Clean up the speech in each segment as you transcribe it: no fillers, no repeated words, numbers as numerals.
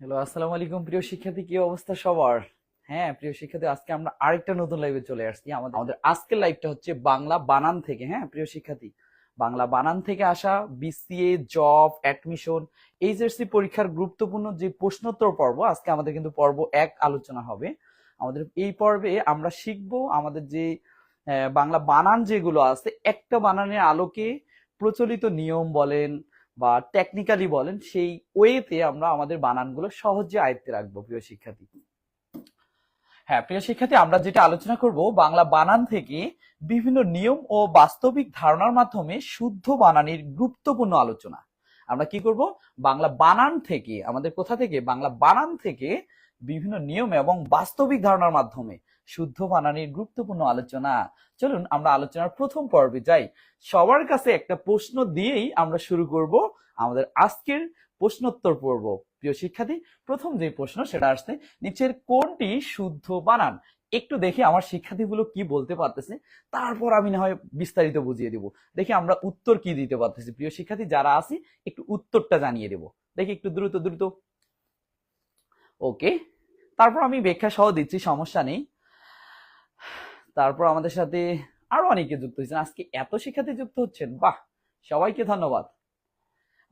Hello, আসসালামু আলাইকুম প্রিয় শিক্ষার্থী, কি অবস্থা সবার? হ্যাঁ প্রিয় শিক্ষার্থী, আজকে আমরা আরেকটা নতুন লাইভে চলে আসছি। আমাদের আজকের লাইভটা হচ্ছে বাংলা বানান থেকে। হ্যাঁ প্রিয় শিক্ষার্থী, বাংলা বানান থেকে আসা বিসিএ জব অ্যাডমিশন এইচএসসি পরীক্ষার গুরুত্বপূর্ণ যে প্রশ্নোত্তর পর্ব, আজকে আমাদের কিন্তু পর্ব 1 আলোচনা হবে। আমাদের এই পর্বে আমরা শিখবো আমাদের যে বাংলা বানান যেগুলো আছে, একটা বানানের আলোকে প্রচলিত নিয়ম বলেন বা টেকনিক্যালি বলেন, সেই ওয়েতে আমরা আমাদের বানানগুলো সহজে আয়ত্তে রাখবো প্রিয় শিক্ষার্থী। হ্যাঁ প্রিয় শিক্ষার্থী, আমরা যেটা আলোচনা করব বাংলা বানান থেকে বিভিন্ন নিয়ম ও বাস্তবিক ধারণার মাধ্যমে শুদ্ধ বানানের গুরুত্বপূর্ণ আলোচনা। আমরা কি করব? বাংলা বানান থেকে, আমাদের কোথা থেকে? বাংলা বানান থেকে বিভিন্ন নিয়ম এবং বাস্তবিক ধারণার মাধ্যমে শুদ্ধ বানানের গুরুত্বপূর্ণ আলোচনা। চলুন আমরা আলোচনার প্রথম পর্বে যাই। সবার কাছে একটা প্রশ্ন দিয়েই আমরা শুরু করব আমাদের আজকের প্রশ্নোত্তর পর্ব। প্রিয় শিক্ষার্থী, প্রথম যে প্রশ্ন সেটা আসছে, নিচের কোনটি শুদ্ধ বানান? একটু দেখি আমার শিক্ষার্থীগুলো কি বলতে পারতেছে, তারপর আমি না হয় বিস্তারিত বুঝিয়ে দেব। দেখি আমরা উত্তর কি দিতে পারতেছি। প্রিয় শিক্ষার্থী যারা আছি, একটু উত্তরটা জানিয়ে দেব। দেখি একটু দ্রুত দ্রুত। ওকে, তারপর আমি ব্যাখ্যা সহ দিচ্ছি, সমস্যা নেই। তারপর আমাদের সাথে আরো অনেকে যুক্ত হয়েছেন। আজকে এত শিক্ষার্থী যুক্ত হচ্ছেন, বাহ, সবাইকে ধন্যবাদ।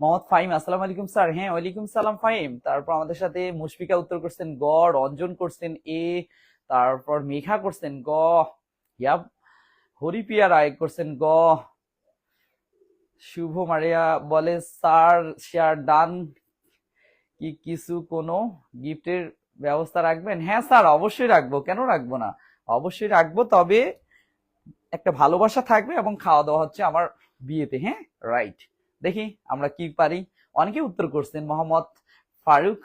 মোহাম্মদ ফাহিম, আসসালামু আলাইকুম স্যার। হ্যাঁ ওয়ালাইকুম সালাম ফাহিম। তারপর আমাদের সাথে মুশফিকা উত্তর করছেন গ, রঞ্জন করছেন এ, তারপর মেঘা করছেন গ, ইয়াব, হরিপ্রিয়া রায় করছেন গ, শুভ মারিয়া বলে স্যার শেয়ার ডান, কি কিছু কোনো গিফটের ব্যবস্থা রাখবেন? হ্যাঁ স্যার, অবশ্যই রাখবো, কেন রাখবো না, অবশ্যই রাখবো। তবে একটা ভালোবাসা থাকবে এবং খাওয়া দাওয়া হচ্ছে আমার বিয়েতে। হ্যাঁ রাইট, দেখি আমরা কি পারি। অনেকে উত্তর করছেন। মোহাম্মদ ফারুক,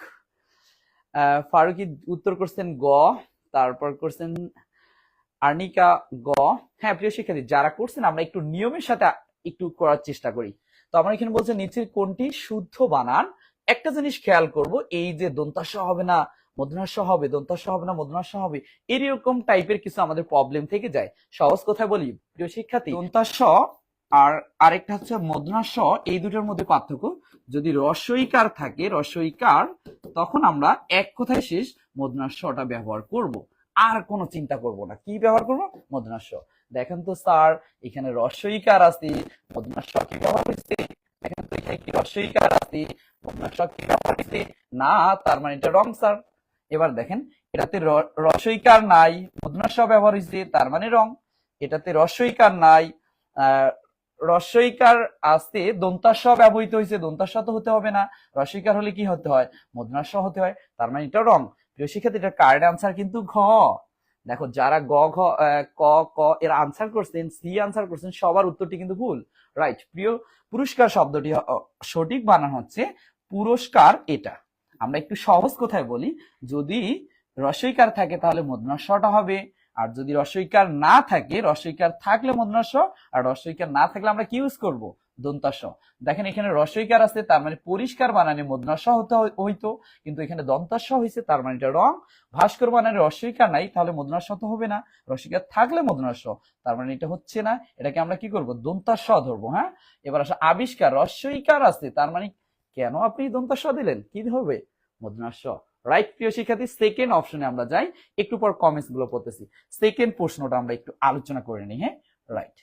ফারুকি উত্তর করছেন গ, তারপর করছেন আর্নিকা গ। হ্যাঁ প্রিয় শিক্ষার্থী যারা করছেন, আমরা একটু নিয়মের সাথে একটু করার চেষ্টা করি। তো আমরা এখানে বলছি নিচের কোনটি শুদ্ধ বানান। একটা জিনিস খেয়াল করব, এই যে দন্তাস্ব হবে না মূর্ধন্য হবে, দন্তাস্ব হবে না মূর্ধন্য হবে, এরকম টাইপের কিছু আমাদের প্রবলেম থেকে যায়। সহজ কথায় বলি প্রিয় শিক্ষার্থী, দন্তাস্ব আর আরেকটা হচ্ছে মূর্ধন্য, এই দুটোর মধ্যে পার্থক্য। যদি রস্বইকার থাকে, রস্বইকার, তখন আমরা এক কথায় শেষ মূর্ধন্যটা ব্যবহার করব, আর কোনো চিন্তা করব না। কি ব্যবহার করবো? মূর্ধন্য। দেখেন তো স্যার, এখানে রস্বইকার আছে, মূর্ধন্য কি ব্যবহার হয়েছে? দেখেন তো এখানে কি রস্বইকার আছে, মূর্ধন্য কি ব্যবহার হয়েছে? না, তার মানে এটা রং স্যার। এবার দেখেন, এটাতে রস্বইকার নাই, মূর্ধন্য ব্যবহার হয়েছে, তার মানে রং। এটাতে রস্বইকার নাই, রস্বইকার আছে, দন্তাস্ব ব্যবহৃত হয়েছে, দন্তাস্ব তো হতে হবে না। রস্বইকার হলে কি হতে হয়? মূর্ধন্য হতে হয়, তার মানে এটা রং। প্রিয় শিক্ষার্থী, এটা কারেক্ট আনসার কিন্তু ঘ। দেখো যারা গ ঘ ক ক এর আনসার করছেন, সি আনসার করছেন, সবার উত্তরটি কিন্তু ভুল। রাইট। প্রিয় পুরস্কার শব্দটি সঠিক বানান হচ্ছে পুরস্কার। এটা আমরা একটু সহজ কথায় বলি, যদি রস্বইকার থাকে তাহলে মূর্ধন্য হবে, আর যদি রস্বইকার না থাকে, রস্বইকার থাকলে মূর্ধন্য, আর রস্বইকার না থাকলে আমরা কি ইউজ করব? দন্তাস্ব। দেখেন এখানে রস্বইকার আছে, তার মানে পরিষ্কার বানানে মূর্ধন্য হতে হইতো, কিন্তু এখানে দন্তাস্ব হয়েছে, তার মানে এটা রং। ভাস্কর বানানে রস্বইকার নাই, তাহলে মূর্ধন্য তো হবে না, রস্বইকার থাকলে মূর্ধন্য, তার মানে এটা হচ্ছে না। এটাকে আমরা কি করব? দন্তাস্ব ধরবো। হ্যাঁ, এবার আসে আবিষ্কার, রস্বইকার আছে, তার মানে কেন আপনি দন্তাস্ব দিলেন? কি হবে? মূর্ধন্য। রাইট প্রিয় শিক্ষার্থী, সেকেন্ড অপশনে আমরা যাই। একটু পর কমেন্টস গুলো পড়তেছি। সেকেন্ড প্রশ্নটা আমরা একটু আলোচনা করে নিই। হ্যাঁ রাইট,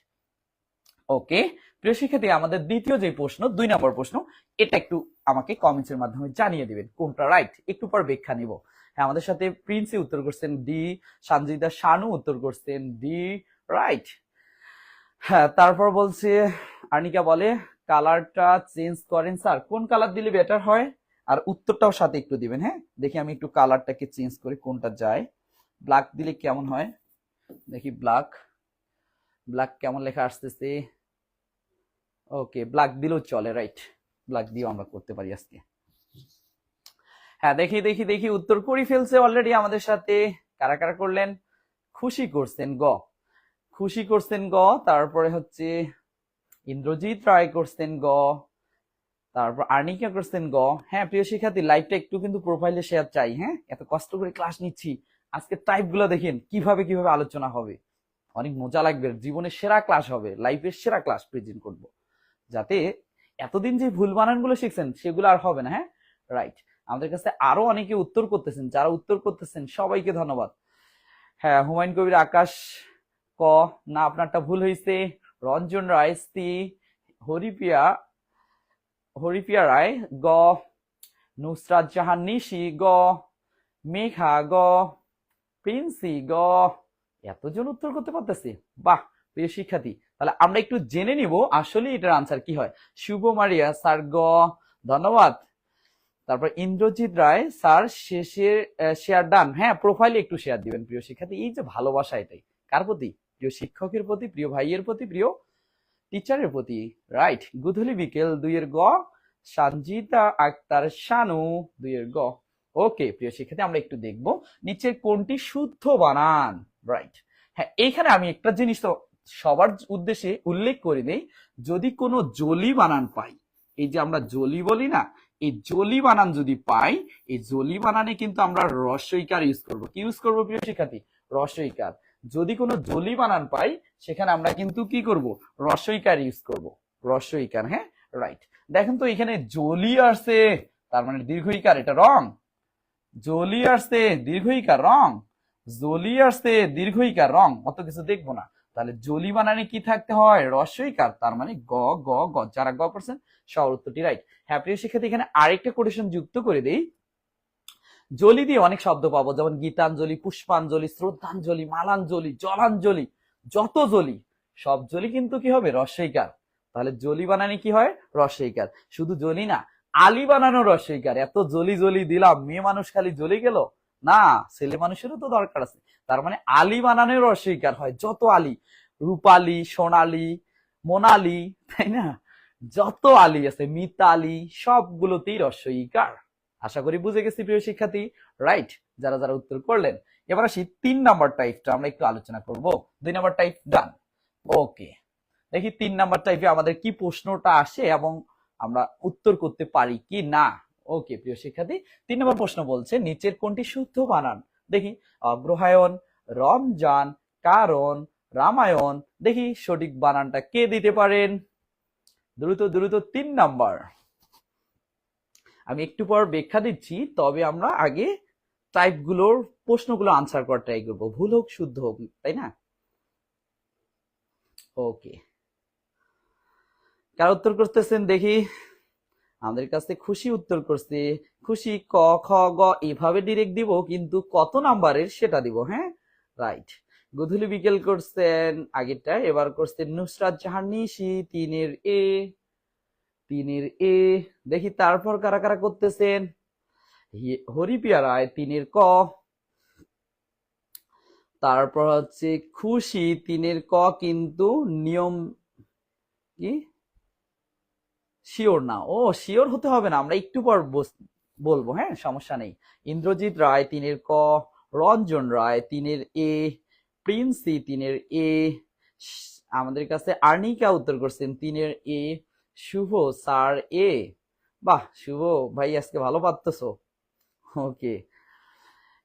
ওকে। প্রিয় শিক্ষার্থী, আমাদের দ্বিতীয় যে প্রশ্ন, 2 নম্বর প্রশ্ন, এটা একটু আমাকে কমেন্টস এর মাধ্যমে জানিয়ে দিবেন কোনটা রাইট। একটু পর ব্যাখ্যা নিব। হ্যাঁ, আমাদের সাথে প্রিন্সি উত্তর করছেন ডি, সঞ্জিদা শানু উত্তর করছেন ডি, রাইট। হ্যাঁ, তারপর বলছে আর্নিকা বলে কালারটা চেঞ্জ করেন স্যার, কোন কালার দিলে বেটার হয়? আর উত্তরটাও সাথে একটু দিবেন। হ্যাঁ, দেখি আমি একটু কালারটাকে চেঞ্জ করি, কোনটা যায়। ব্ল্যাক দিলে কেমন হয়? দেখি ব্ল্যাক, ব্ল্যাক কেমন লেখা আসতেছে। ওকে, ব্ল্যাক দিলেও চলে, রাইট, ব্ল্যাক দিয়েও আমরা করতে পারি আজকে। হ্যাঁ, দেখি দেখি দেখি উত্তর করে ফেলছে অলরেডি আমাদের সাথে। কারা কারা করলেন? খুশি করছেন গ, খুশি করছেন গ। তারপরে হচ্ছে ইন্দ্রজিৎ রায় করছেন গ, তারপর আর্নিকা করছেন গ। হ্যাঁ প্রিয় শিক্ষার্থী, লাইভটা একটু কিন্তু প্রোফাইলে শেয়ার চাই। হ্যাঁ, এত কষ্ট করে ক্লাস নিচ্ছি, আজকে টাইপ গুলো দেখেন কিভাবে কিভাবে আলোচনা হবে, অনেক মজা লাগবে। জীবনের সেরা ক্লাস হবে, লাইফের সেরা ক্লাস প্রেজেন্ট করব, যাতে এতদিন যে ভুল বানান গুলো শিখছেন সেগুলো আর হবে না। হ্যাঁ রাইট, আমাদের কাছে আরো অনেকে উত্তর করতেছেন, যারা উত্তর করতেছেন সবাইকে ধন্যবাদ। হ্যাঁ, হুমায়ুন কবির আকাশ ক, না আপনারটা ভুল হয়েছে। রঞ্জন রায় সি, হরিপ্রিয়া হরিপ্রিয়া রায় গ, নুসরাত জাহান নিশি গ, মেঘা গ, প্রিন্সি গ। এতজন উত্তর করতে পারতেছে, বাহ প্রিয় শিক্ষার্থী। তাহলে আমরা একটু জেনে নিব আসলে এটার আনসার কি হয়। শুভ মারিয়া স্যার গ, ধন্যবাদ। তারপর ইন্দ্রজিৎ রায় স্যার শেষের শেয়ার ডান। হ্যাঁ, প্রোফাইলে একটু শেয়ার দিবেন প্রিয় শিক্ষার্থী। এই যে ভালোবাসা, এটাই কার প্রতি? প্রিয় শিক্ষকের প্রতি, প্রিয় ভাইয়ের প্রতি, প্রিয় টিচারের প্রতি। রাইট। গুধুলি বিকেল 2 এর গ, সঞ্জিতা আক্তার শানু 2 এর গ। ওকে প্রিয় শিক্ষার্থী, আমরা একটু দেখব নিচের কোনটি শুদ্ধ বানান। রাইট। হ্যাঁ, এইখানে আমি একটা জিনিস তো সবার উদ্দেশ্যে উল্লেখ করে দেই, যদি কোনো জলি বানান পাই, এই যে আমরা জলি বলি না, এই জলি বানান যদি পাই, এই জলি বানানে কিন্তু আমরা রস্বইকার ইউজ করব। কি ইউজ করব প্রিয় শিক্ষার্থী? রস্বইকার। যদি কোনো জলি বানান পাই, সেখানে আমরা কিন্তু কি করব? রস্বইকার ইউজ করব। রস্বইকার। হ্যাঁ, রাইট। দেখেন তো এখানে জলি আসছে, তার মানে দীর্ঘইকার, এটা রং। জলি আসছে দীর্ঘইকার, রং। জলি আসছে দীর্ঘইকার, রং। অত কিছু দেখবো না। তাহলে জলি বানানে কি থাকতে হয়? রস্বইকার, তার মানে গ গ গ। যারা গ করছেন সবার উত্তরটি রাইট। হ্যাঁ প্রিয় শিক্ষার্থী, এখানে আরেকটা কোটেশন যুক্ত করে দেই। জলি দিয়ে অনেক শব্দ পাবো, যেমন গীতাঞ্জলি, পুষ্পাঞ্জলি, শ্রদ্ধাঞ্জলি, মালাঞ্জলি, জলাঞ্জলি। যত জলি, সব জলি কিন্তু কি হবে? রস্বইকার। তাহলে জলি বানানে কি হয়? রস্বইকার। শুধু জলি না, আলি বানানো রস্বইকার। এত জলি জলি দিলাম, মেয়ে মানুষ খালি জ্বলি গেল না, ছেলে মানুষেরও তো দরকার আছে। তার মানে আলি বানানো রস্বইকার হয়। যত আলি, রূপালি, সোনালি, মোনালি, তাই না, যত আলি আছে, মিতালি, সবগুলোতেই রস্বইকার। আশা করি বুঝে গেছি প্রিয় শিক্ষার্থী। রাইট, যারা যারা উত্তর করলেন। এবার আসি 3 নাম্বার টাইপটা আমরা একটু আলোচনা করব। 2 নাম্বার টাইপ ডান। ওকে, দেখি 3 নাম্বার টাইপে আমাদের কি প্রশ্নটা আসে এবং আমরা উত্তর করতে পারি কি না। ওকে প্রিয় শিক্ষার্থী, 3 নম্বর প্রশ্ন বলছে নিচের কোনটি শুদ্ধ বানান। দেখি, অগ্রহায়ণ, রমজান, কারণ, রামায়ণ। দেখি সঠিক বানানটা কে দিতে পারেন? দ্রুত দ্রুত 3 নাম্বার। আমি একটু পর ব্যাখ্যা দিচ্ছি, তবে আমরা আগে টাইপগুলোর প্রশ্নগুলো আনসার করার ট্রাই করবো, ভুল হোক শুদ্ধ হোক, তাই না? ওকে, কার উত্তর করতেছেন দেখি? আমাদের কাছে খুশি উত্তর করছে। খুশি ক খ গ এভাবে ডিরেক্ট দিব, কিন্তু কত নাম্বারের সেটা দিব। হ্যাঁ, রাইট। গধূলি বিকেল করছেন আগেরটা, এবার করছেন নুসরাত জাহান নিশি 3 এর এ, 3 এর এ। দেখি তারপর কারা কারা করতেছেন। হরিপ্রিয়া রায় 3 এর ক, তারপর হচ্ছে খুশি 3 এর ক, কিন্তু নিয়ম কি শিওর না। ও, শিওর হতে হবে না, আমরা একটু পর বলবো। হ্যাঁ, সমস্যা নেই। ইন্দ্রজিৎ রায় 3 এর ক, রঞ্জন রায় 3 এর এ, প্রিন্সি 3 এর এ, আমাদের কাছে আর্নিকা উত্তর করছেন 3 এর এ, শুভ স্যার এ। বাহ শুভ ভাই, আজকে ভালো পারতেছো। ওকে,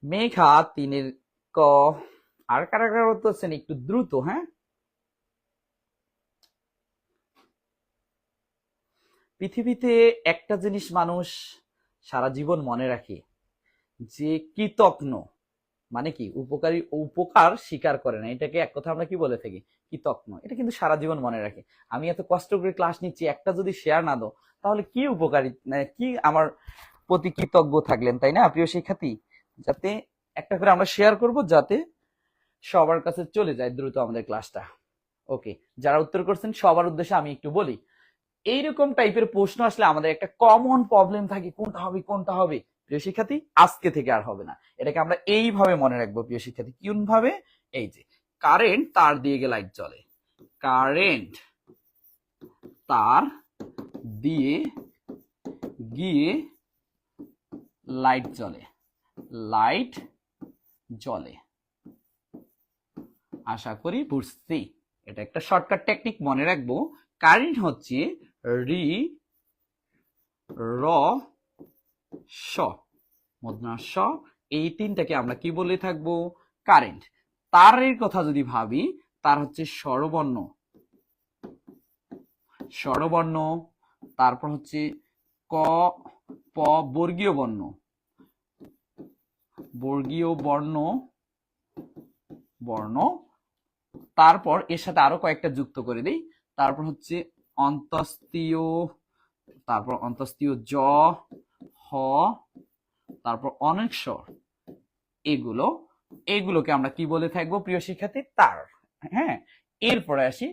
মেঘা 3 এর ক। আর কারা কারা করতেছেন একটু দ্রুত। হ্যাঁ, পৃথিবীতে একটা জিনিস মানুষ সারা জীবন মনে রাখে, যে কৃতজ্ঞ মানে কি, উপকারী উপকার স্বীকার করে না, এটাকে এক কথা আমরা কি বলে থাকি? কৃতজ্ঞ। এটা কিন্তু সারা জীবন মনে রাখে। আমি এত কষ্ট করে ক্লাস নিচ্ছি, একটা যদি শেয়ার না দাও, তাহলে কি উপকারী, কি আমার প্রতি কৃতজ্ঞ থাকলেন, তাই না প্রিয় শিক্ষার্থী? যাতে একটা করে আমরা শেয়ার করব, যাতে সবার কাছে চলে যায় দ্রুত আমাদের ক্লাসটা। ওকে, যারা উত্তর করছেন সবার উদ্দেশ্যে আমি একটু বলি, এইরকম টাইপের প্রশ্ন আসলে আমাদের একটা কমন প্রবলেম থাকে, কোনটা হবে কোনটা হবে। প্রিয় শিক্ষার্থী, আজকে থেকে আর হবে না। এটাকে আমরা এইভাবে মনে রাখবো প্রিয় শিক্ষার্থী। কোন ভাবে? এই যে কারেন্ট তার দিয়ে গিয়ে লাইট জ্বলে, কারেন্ট তার দিয়ে গিয়ে লাইট জ্বলে, লাইট জ্বলে। আশা করি বুঝছি। এটা একটা শর্টকাট টেকনিক, মনে রাখবো। কারেন্ট হচ্ছে রি র স, মূর্ধন্য স, এই তিনটাকে আমরা কি বলে থাকবো? কারেন্ট। তারের কথা যদি ভাবি, তার হচ্ছে স্বরবর্ণ, স্বরবর্ণ। তারপর হচ্ছে ক প বর্গীয় বর্ণ, বর্গীয় বর্ণ বর্ণ, তারপর এর সাথে আরো কয়েকটা যুক্ত করে দিই, তারপর হচ্ছে অন্তস্তীয়, তারপর অন্তস্তীয় জ, হ, তারপর অনেক স্বর, এগুলো, এগুলোকে আমরা কি বলে থাকবো প্রিয় শিক্ষার্থী? তার। হ্যাঁ, এরপরে আসি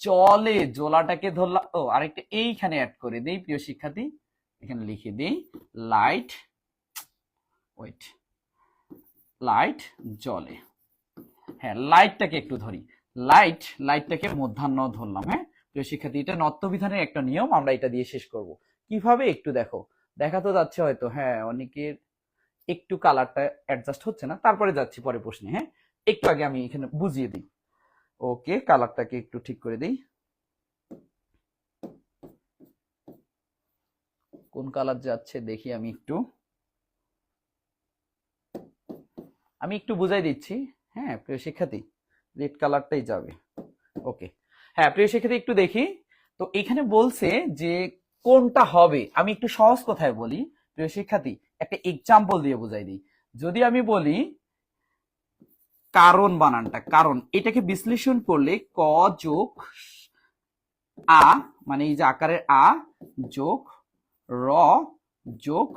জলে, জলাটাকে ধরলাম, ও আরেকটা এইখানে অ্যাড করে দেই প্রিয় শিক্ষার্থী, এখানে লিখে দেই লাইট, ওয়েট, লাইট জলে। হ্যাঁ, লাইটটাকে একটু ধরি, লাইট, লাইটটাকে মধ্যাহ্ন ধরলাম। হ্যাঁ প্রিয় শিক্ষার্থী, এটা নত্যবিধানের একটা নিয়ম, আমরা এটা দিয়ে শেষ করব। কিভাবে একটু দেখো, দেখা তো যাচ্ছে হয়তো, হ্যাঁ অনেকের একটু কালারটা অ্যাডজাস্ট হচ্ছে না, তারপরে যাচ্ছি পরে প্রশ্নে। হ্যাঁ, একটু আগে আমি এখানে বুঝিয়ে দিই। ওকে, কালারটাকে একটু ঠিক করে দিই, কোন কালার যাচ্ছে দেখি, আমি একটু বুঝাই দিচ্ছি। হ্যাঁ প্রিয় শিক্ষার্থী, রেড কালারটাই যাবে। ওকে, হ্যাঁ প্রিয় শিক্ষার্থী একটু দেখি, তো এখানে বলছে যে কোনটা হবে, আমি একটু সহজ কথায় বলি প্রিয় শিক্ষার্থী, একটা এক্সাম্পল দিয়ে বুঝাই দিই। যদি আমি বলি কারণ বানানটা, কারণ এটাকে বিশ্লেষণ করলে ক যোগ আ, মানে এই যে আকারের আ যোগ র যোগ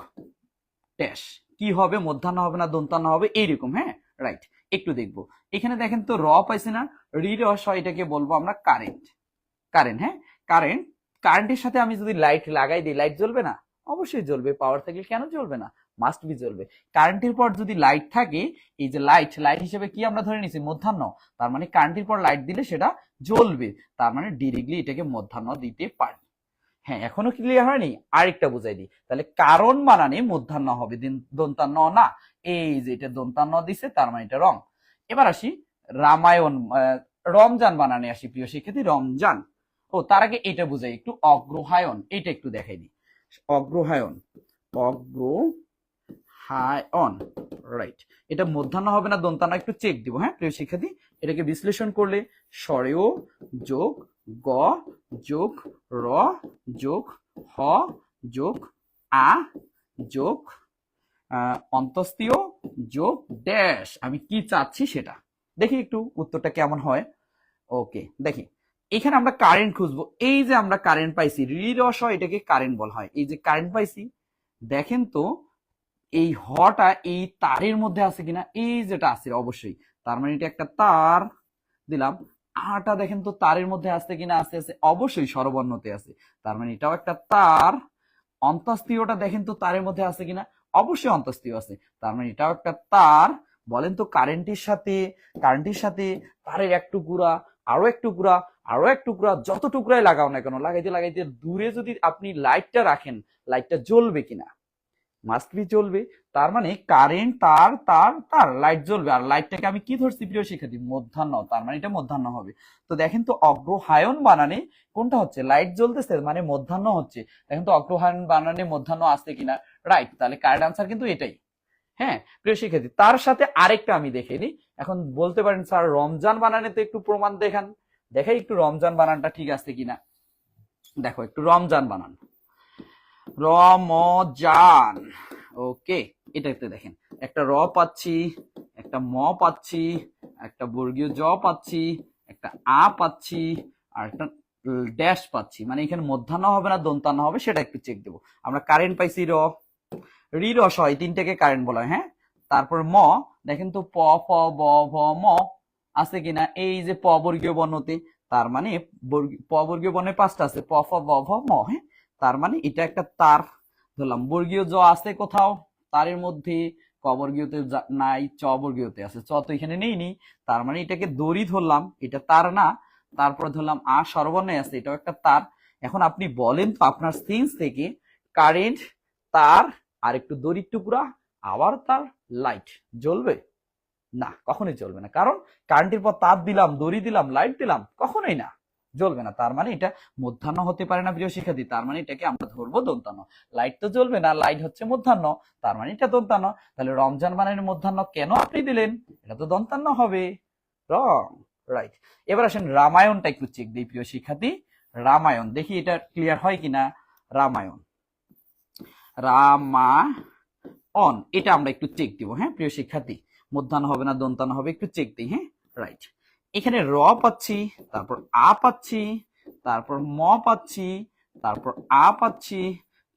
ড্যাশ, কি হবে? মধ্যাহ্ন হবে না দন্তান্ন হবে, এইরকম। হ্যাঁ রাইট, একটু দেখবো এখানে দেখেন তো, র পাইছে না, রি রস, এটাকে বলবো আমরা কারেন্ট। কারেন্ট, হ্যাঁ কারেন্ট, কারেন্টের সাথে আমি যদি লাইট লাগাই দিই, লাইট জ্বলবে না? অবশ্যই জ্বলবে, পাওয়ার থাকলে কেন জ্বলবে না, মাস্ট বি জ্বলবে। কারেন্টের পর যদি লাইট থাকে, এই যে লাইট, লাইট হিসেবে কি আমরা ধরে নিছি? মধ্যাহ্ন, তার মানে কারেন্টের পর লাইট দিলে সেটা জ্বলবে, তার মানে ডিরেক্টলি এটাকে মধ্যাহ্ন দিতে পারি। হ্যাঁ, এখনো ক্লিয়ার হয়নি, আরেকটা বুঝাই দিই, তাহলে কারণ বানানে মধ্যাহ্ন হবে, দন্তান্ন না, এই যে এটা দন্তান্ন দিছে, তার মানে এটা রং। এবার আসি রামায়ণ, রমজান বানানে আসি প্রিয় শিক্ষার্থী, রমজান। ও তার আগে এটা বুঝাই একটু, অগ্রহায়ণ, এটা একটু দেখাই দিই, অগ্রহায়ণ, অগ্রহায়ণ, রাইট, এটা মধ্যাহ্ন হবে না দন্তান্ন, একটু চেক দিব। হ্যাঁ প্রিয় শিক্ষার্থী, এটাকে বিশ্লেষণ করলে স্বরেও যোগ গ যোগ র যোগ হ যোগ আ যোগ অন্তস্তীয় যোগ ড্যাশ, আমি কি চাচ্ছি সেটা দেখি একটু উত্তরটা কেমন হয়। ওকে, দেখি এখানে আমরা কারেন্ট খুঁজবো, এই যে আমরা কারেন্ট পাইছি, রি রস, এটাকে কারেন্ট বলা হয়, এই যে কারেন্ট পাইছি, দেখেন তো এই হটা এই তারের মধ্যে আছে কিনা, এই যেটা আছে অবশ্যই, তার মানে এটা একটা তার দিলাম। আটা দেখেন তো তারের মধ্যে আছে কিনা, আছে, আছে, অবশ্যই স্বরবর্ণতে আছে, তার মানে এটাও একটা তার। অন্তস্তীয়টা দেখেন তো তারের মধ্যে আছে কিনা, অবশ্যই অন্তস্তীয় আছে, তার মানে এটাও একটা তার। বলেন তো কারেন্টের সাথে, কারেন্টের সাথে তারের এক টুকরা, আরো এক টুকরা, আরো এক টুকরা, যত টুকরাই লাগাও না কেন, লাগাইতে লাগাইতে দূরে যদি আপনি লাইটটা রাখেন, লাইটটা জ্বলবে কিনা, মাস্ট বি জ্বলবে, তার মানে কারেন্ট, তার তার তার, লাইট জ্বলবে। আর লাইটটাকে আমি কি ধরছি প্রিয় শিক্ষার্থী? মধ্যাহ্ন, তার মানে এটা মধ্যাহ্ন হবে। তো দেখেন তো অগ্রহায়ণ বানানে কোনটা হচ্ছে? লাইট জ্বলতেছে মানে মধ্যাহ্ন হচ্ছে। দেখেন তো অগ্রহায়ণ বানানে মধ্যাহ্ন আসছে কিনা, রাইট, তাহলে কারেক্ট আনসার কিন্তু এটাই। হ্যাঁ প্রিয় শিক্ষার্থী, তার সাথে আরেকটা আমি দেখে নিই। এখন বলতে পারেন স্যার রমজান বানানে তো একটু প্রমাণ দেখান, দেখাই একটু রমজান বানানটা ঠিক আছে কিনা। দেখো একটু রমজান বানান, রমজান, ওকে, এটাতে দেখেন একটা র পাচ্ছি, একটা ম পাচ্ছি, একটা বর্গীয় জ পাচ্ছি, একটা আ পাচ্ছি, আর একটা ড্যাশ পাচ্ছি, মানে এখানে মধ্যাহ্ন হবে না দন্তান্ন হবে সেটা একটু চেক দেবো। আমরা কারেন্ট পাইছি র, রি রস হয়, তিনটাকে কারেন্ট বলা হয়। হ্যাঁ, তারপর ম, দেখেন তো প ফ ব ভ ম আছে কিনা, এই যে প বর্গীয় বর্ণতে, তার মানে প বর্গীয় বর্ণে পাঁচটা আছে, প ফ ব ভ ম। হ্যাঁ, তার মানে এটা একটা তার ধরলাম। বর্গীয় জ আছে কোথাও তারের মধ্যে, ক বর্গীয়তে নাই, চ বর্গীয়তে আছে, চ তো এখানে নেই, তার মানে এটাকে দড়ি ধরলাম, এটা তার না। তারপরে ধরলাম আ সর্বর্ণে আছে, এটাও একটা তার। এখন আপনি বলেন তো আপনার সেন্স থেকে, কারেন্ট, তার, আর একটু দড়ির টুকরা, আবার তার, লাইট জ্বলবে না? কখনোই জ্বলবে না, কারণ কারেন্টের পর তার দিলাম, দড়ি দিলাম, লাইট দিলাম, কখনোই না, জ্বলবে না। তার মানে এটা মধ্যাহ্ন হতে পারে না প্রিয় শিক্ষার্থী, তার মানে এটাকে আমরা ধরবো দন্তান্ন। লাইট তো জ্বলবে না, লাইট হচ্ছে মধ্যাহ্ন, তার মানে এটা দন্তান্ন। তাহলে রমজান বানানের মধ্যাহ্ন কেন আপনি দিলেন? এটা তো দন্তান্ন হবে, রং, রাইট। এবার আসেন রামায়ণটা একটু চেক দিই প্রিয় শিক্ষার্থী, রামায়ণ দেখি এটা ক্লিয়ার হয় কিনা। রামায়ণ, রামায়ণ, এটা আমরা একটু চেক দিব। হ্যাঁ প্রিয় শিক্ষার্থী, মধ্যাহ্ন হবে না দন্তান্ন হবে, একটু চেক দিই। হ্যাঁ রাইট, এখানে র পাচ্ছি, তারপর আ পাচ্ছি, তারপর ম পাচ্ছি, তারপর আ পাচ্ছি,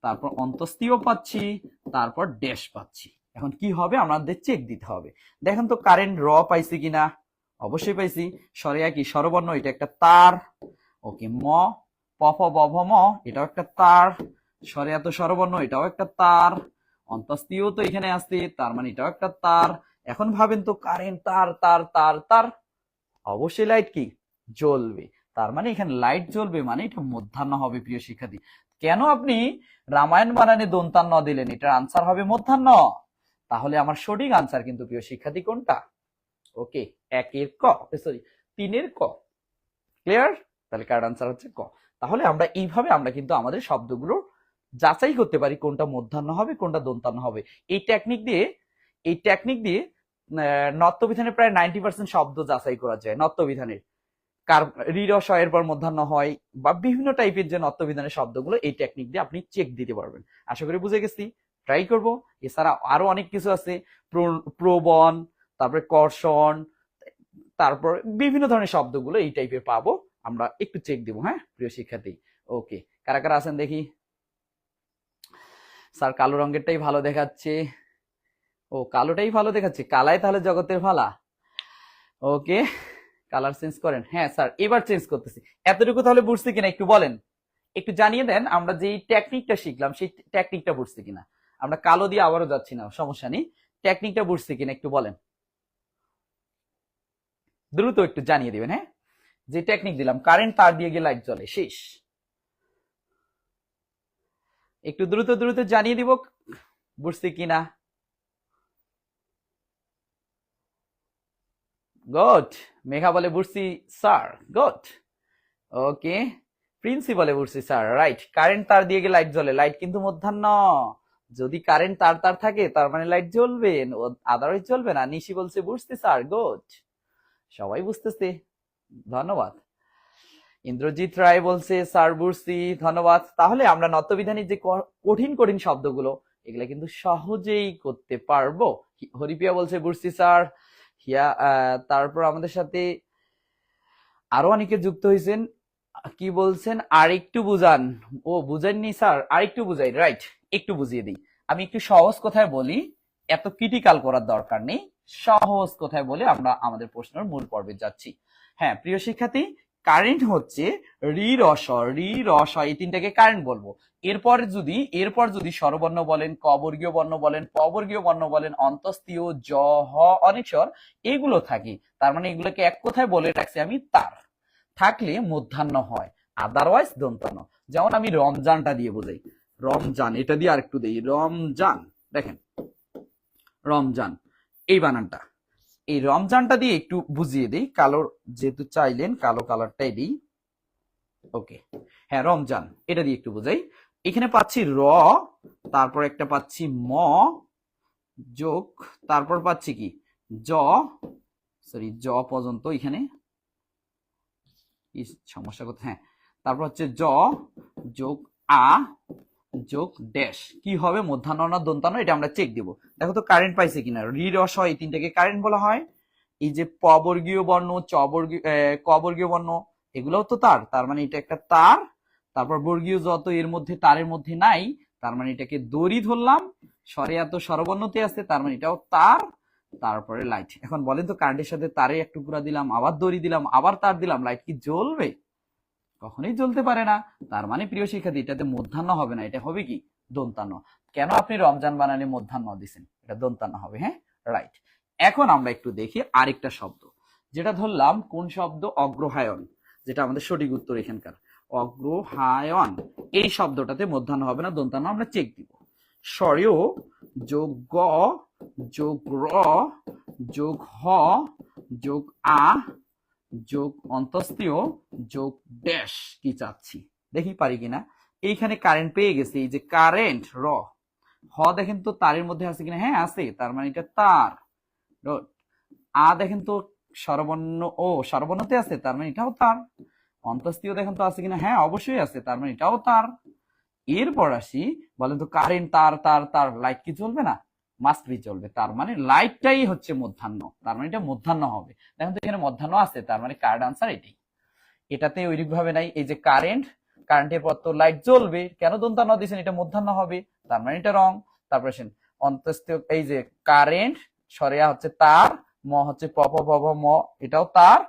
তারপর অন্তস্তীয় পাচ্ছি, তারপর ড্যাশ পাচ্ছি। এখন কি হবে, আমাদের চেক দিতে হবে। দেখেন তো কারেন্ট র পাইছি কিনা, অবশ্যই পাইছি। স্বরে কি স্বরবর্ণ, এটা একটা তার। ওকে, ম প ফ ব ভ ম, এটাও একটা তার। স্বরে এত স্বরবর্ণ, এটাও একটা তার। অন্তস্তীয় তো এখানে আসছে, তার মানে এটাও একটা তার। এখন ভাবেন তো কারেন্ট তার তার তার তার, অবশ্যই লাইট কি জ্বলবে। তার মানে এখানে লাইট জ্বলবে, মানে এটা মধ্যাহ্ন হবে প্রিয় শিক্ষার্থী। কেন আপনি রামায়ণ বানানে দন্তান্ন দিলেন, এটার আনসার হবে মধ্যাহ্ন। তাহলে আমার সঠিক আনসার কিন্তু প্রিয় শিক্ষার্থী কোনটা? ওকে, 1 এর ক, সরি 3 এর ক। ক্লিয়ার? তাহলে কার আনসার হচ্ছে ক। তাহলে আমরা এইভাবে আমরা কিন্তু আমাদের শব্দগুলো যাচাই করতে পারি কোনটা মধ্যাহ্ন হবে কোনটা দন্তান্ন হবে। এই টেকনিক দিয়ে নত্যবিধানের প্রায় 90% শব্দ যাচাই করা যায়। নত্যবিধানের কার রিরস এর পর মধ্যাহ্ন হয় বা বিভিন্ন টাইপের যে নত্যবিধানের শব্দগুলো, এই টেকনিক দিয়ে আপনি চেক দিতে পারবেন। আশা করি বুঝে গেছি, ট্রাই করব। এছাড়া আরো অনেক কিছু আছে, প্রবণ, তারপরে কর্ষণ, তারপর বিভিন্ন ধরনের শব্দগুলো এই টাইপের পাবো, আমরা একটু চেক দিব। হ্যাঁ প্রিয় শিক্ষার্থী, ওকে, কারা কারা আছেন দেখি। স্যার কালো রঙেরটাই ভালো দেখাচ্ছে। ও কালোটাই ভালো দেখাচ্ছে, কালাই তাহলে জগতের ভালা। ওকে, কালার চেঞ্জ করেন। হ্যাঁ স্যার এবার চেঞ্জ করতেছি। এতটুকু তাহলে বুঝছি কিনা একটু বলেন, একটু জানিয়ে দেন। আমরা যে টেকনিকটা শিখলাম সেই টেকনিকটা বুঝছি কিনা। আমরা কালো দিয়ে আবারও যাচ্ছি না, সমস্যা নেই। টেকনিকটা বুঝছি কিনা একটু বলেন, দ্রুত একটু জানিয়ে দিবেন। হ্যাঁ, যে টেকনিক দিলাম, কারেন্ট তার দিয়ে গিয়ে লাইট জ্বলে, শেষ। একটু দ্রুত দ্রুত জানিয়ে দিব বুঝছি কিনা। গুড, মেঘা বলে বুঝছি স্যার, গুড। ওকে, প্রিন্সি বলে বুঝছি স্যার, রাইট। কারেন্ট তার দিয়ে গিয়ে লাইট জ্বলে, লাইট কিন্তু মধ্যাহ্ন। যদি কারেন্ট তার তার থাকে তার মানে লাইট জ্বলবে, আদারওয়াইজ জ্বলবে না। নিশি বলছে বুঝছি স্যার, গুড, সবাই বুঝতেছে, ধন্যবাদ। ইন্দ্রজিৎ রায় বলছে স্যার বুঝছি, ধন্যবাদ। তাহলে আমরা নত্যবিধানের যে কঠিন কঠিন শব্দগুলো, এগুলা কিন্তু সহজেই করতে পারবো। হরিপ্রিয়া বলছে বুঝছি স্যার। হিয়া তারপর আমাদের সাথে আরো অনেকে যুক্ত হয়েছেন। কি বলছেন, আর একটু বুঝান। ও বুঝাননি স্যার, আর একটু বুঝাই, রাইট। একটু বুঝিয়ে দিই, আমি একটু সহজ কথায় বলি, এত ক্রিটিক্যাল করার দরকার নেই। সহজ কথায় বলে আমরা আমাদের প্রশ্নের মূল পর্বে যাচ্ছি। হ্যাঁ প্রিয় শিক্ষার্থী, কারেন্ট হচ্ছে রি রস এই তিনটাকে কারেন্ট বলবো। এরপর যদি স্বরবর্ণ বলেন, ক বর্গীয় বর্ণ বলেন, প বর্গীয় বর্ণ বলেন, অন্তস্তীয়, জ, হ, অনেকস্বর, এগুলো থাকে, তার মানে এগুলোকে এক কথায় বলে রাখছি আমি তার, থাকলে মধ্যাহ্ন হয়, আদারওয়াইজ দন্তান্ন। যেমন আমি রমজানটা দিয়ে বোঝাই, রমজান, এটা দিয়ে আরেকটু দেই, রমজান। দেখেন রমজান, এই বানানটা, এই রমজানটা দিয়ে একটু বুঝিয়ে দিই। কালো যেহেতু চাইলেন, কালো কালারটাই দিই। ওকে, হ্যাঁ রমজান, এটা দিয়ে একটু বুঝাই। এখানে পাচ্ছি র, তারপর একটা পাচ্ছি ম যোগ, তারপর পাচ্ছি কি জ, সরি জ পর্যন্ত, এখানে সমস্যা করতে, হ্যাঁ, তারপর হচ্ছে জ যোগ আ যোগ ড্যাশ, কি হবে মধ্যাহ্ন না দন্তান্ন, এটা আমরা চেক দিব। দেখো তো কারেন্ট পাইছে কিনা। রি রস এই তিনটাকে কারেন্ট বলা হয়। এই যে প বর্গীয় বর্ণ, ক বর্গীয় বর্ণ, এগুলোও তো তার মানে এটা একটা তার। তারপর বর্গীয় যত এর মধ্যে তারের মধ্যে নাই, তার মানে এটাকে দড়ি ধরলাম। স্বরে এত স্বরবর্ণতে আছে, তার মানে এটাও তার। তারপরে লাইট। এখন বলেন তো কারেন্টের সাথে তারে এক টুকরা দিলাম, আবার দড়ি দিলাম, আবার তার দিলাম, লাইট কি জ্বলবে? কখনোই জ্বলতে পারে না। তার মানে প্রিয় শিক্ষার্থী, এটাতে মধ্যাহ্ন হবে না, এটা হবে কি দন্তান্ন। কেন আপনি রমজান বানানে মধ্যাহ্ন দিছেন, এটা দন্তান্ন হবে। হ্যাঁ রাইট। এখন আমরা একটু দেখি আরেকটা শব্দ, যেটা ধরলাম কোন শব্দ, অগ্রহায়ণ, যেটা আমাদের সঠিক উত্তর এখানকার, অগ্রহায়ণ। এই শব্দটাতে মধ্যাহ্ন হবে না, দন্তান্ন আমরা চেক দিব। স্বরেও যোগ গ যোগ র যোগ হ যোগ আ যোগ অন্তস্তীয় যোগ ড্যাশ, কি চাচ্ছি দেখি পারি কিনা। এইখানে কারেন্ট পেয়ে গেছি, এই যে কারেন্ট র, হ দেখেন তো তারের মধ্যে আছে কিনা, হ্যাঁ আছে, তার মানে এটা তার। আ দেখেন তো স্বরবর্ণ, ও স্বরবর্ণতে আছে, তার মানে এটাও তার। অন্তস্তীয় দেখেন তো আছে কিনা, হ্যাঁ অবশ্যই আছে, তার মানে এটাও তার। এরপর আসি, বলেন তো কারেন্ট, তার তার তার, লাইট কি চলবে না? মাস্ট বি চলবে। তার মানে লাইটটাই হচ্ছে মধ্যাহ্ন, তার মানে এটা মধ্যাহ্ন হবে। দেখেন তো এখানে মধ্যাহ্ন আছে, তার মানে কারেক্ট আনসার এটাই। এটাতে ওইরকম ভাবে নাই, এই যে কারেন্টের পর তো লাইট জ্বলবে, কেন দন্তান্ন দিয়েছেন? এটা মধ্যাহ্ন হবে, তার মানে এটা রং। তারপর আসেন অন্তস্থ, এই যে কারেন্ট সরেয়া হচ্ছে তার, ম হচ্ছে প প প প ম, এটাও তার,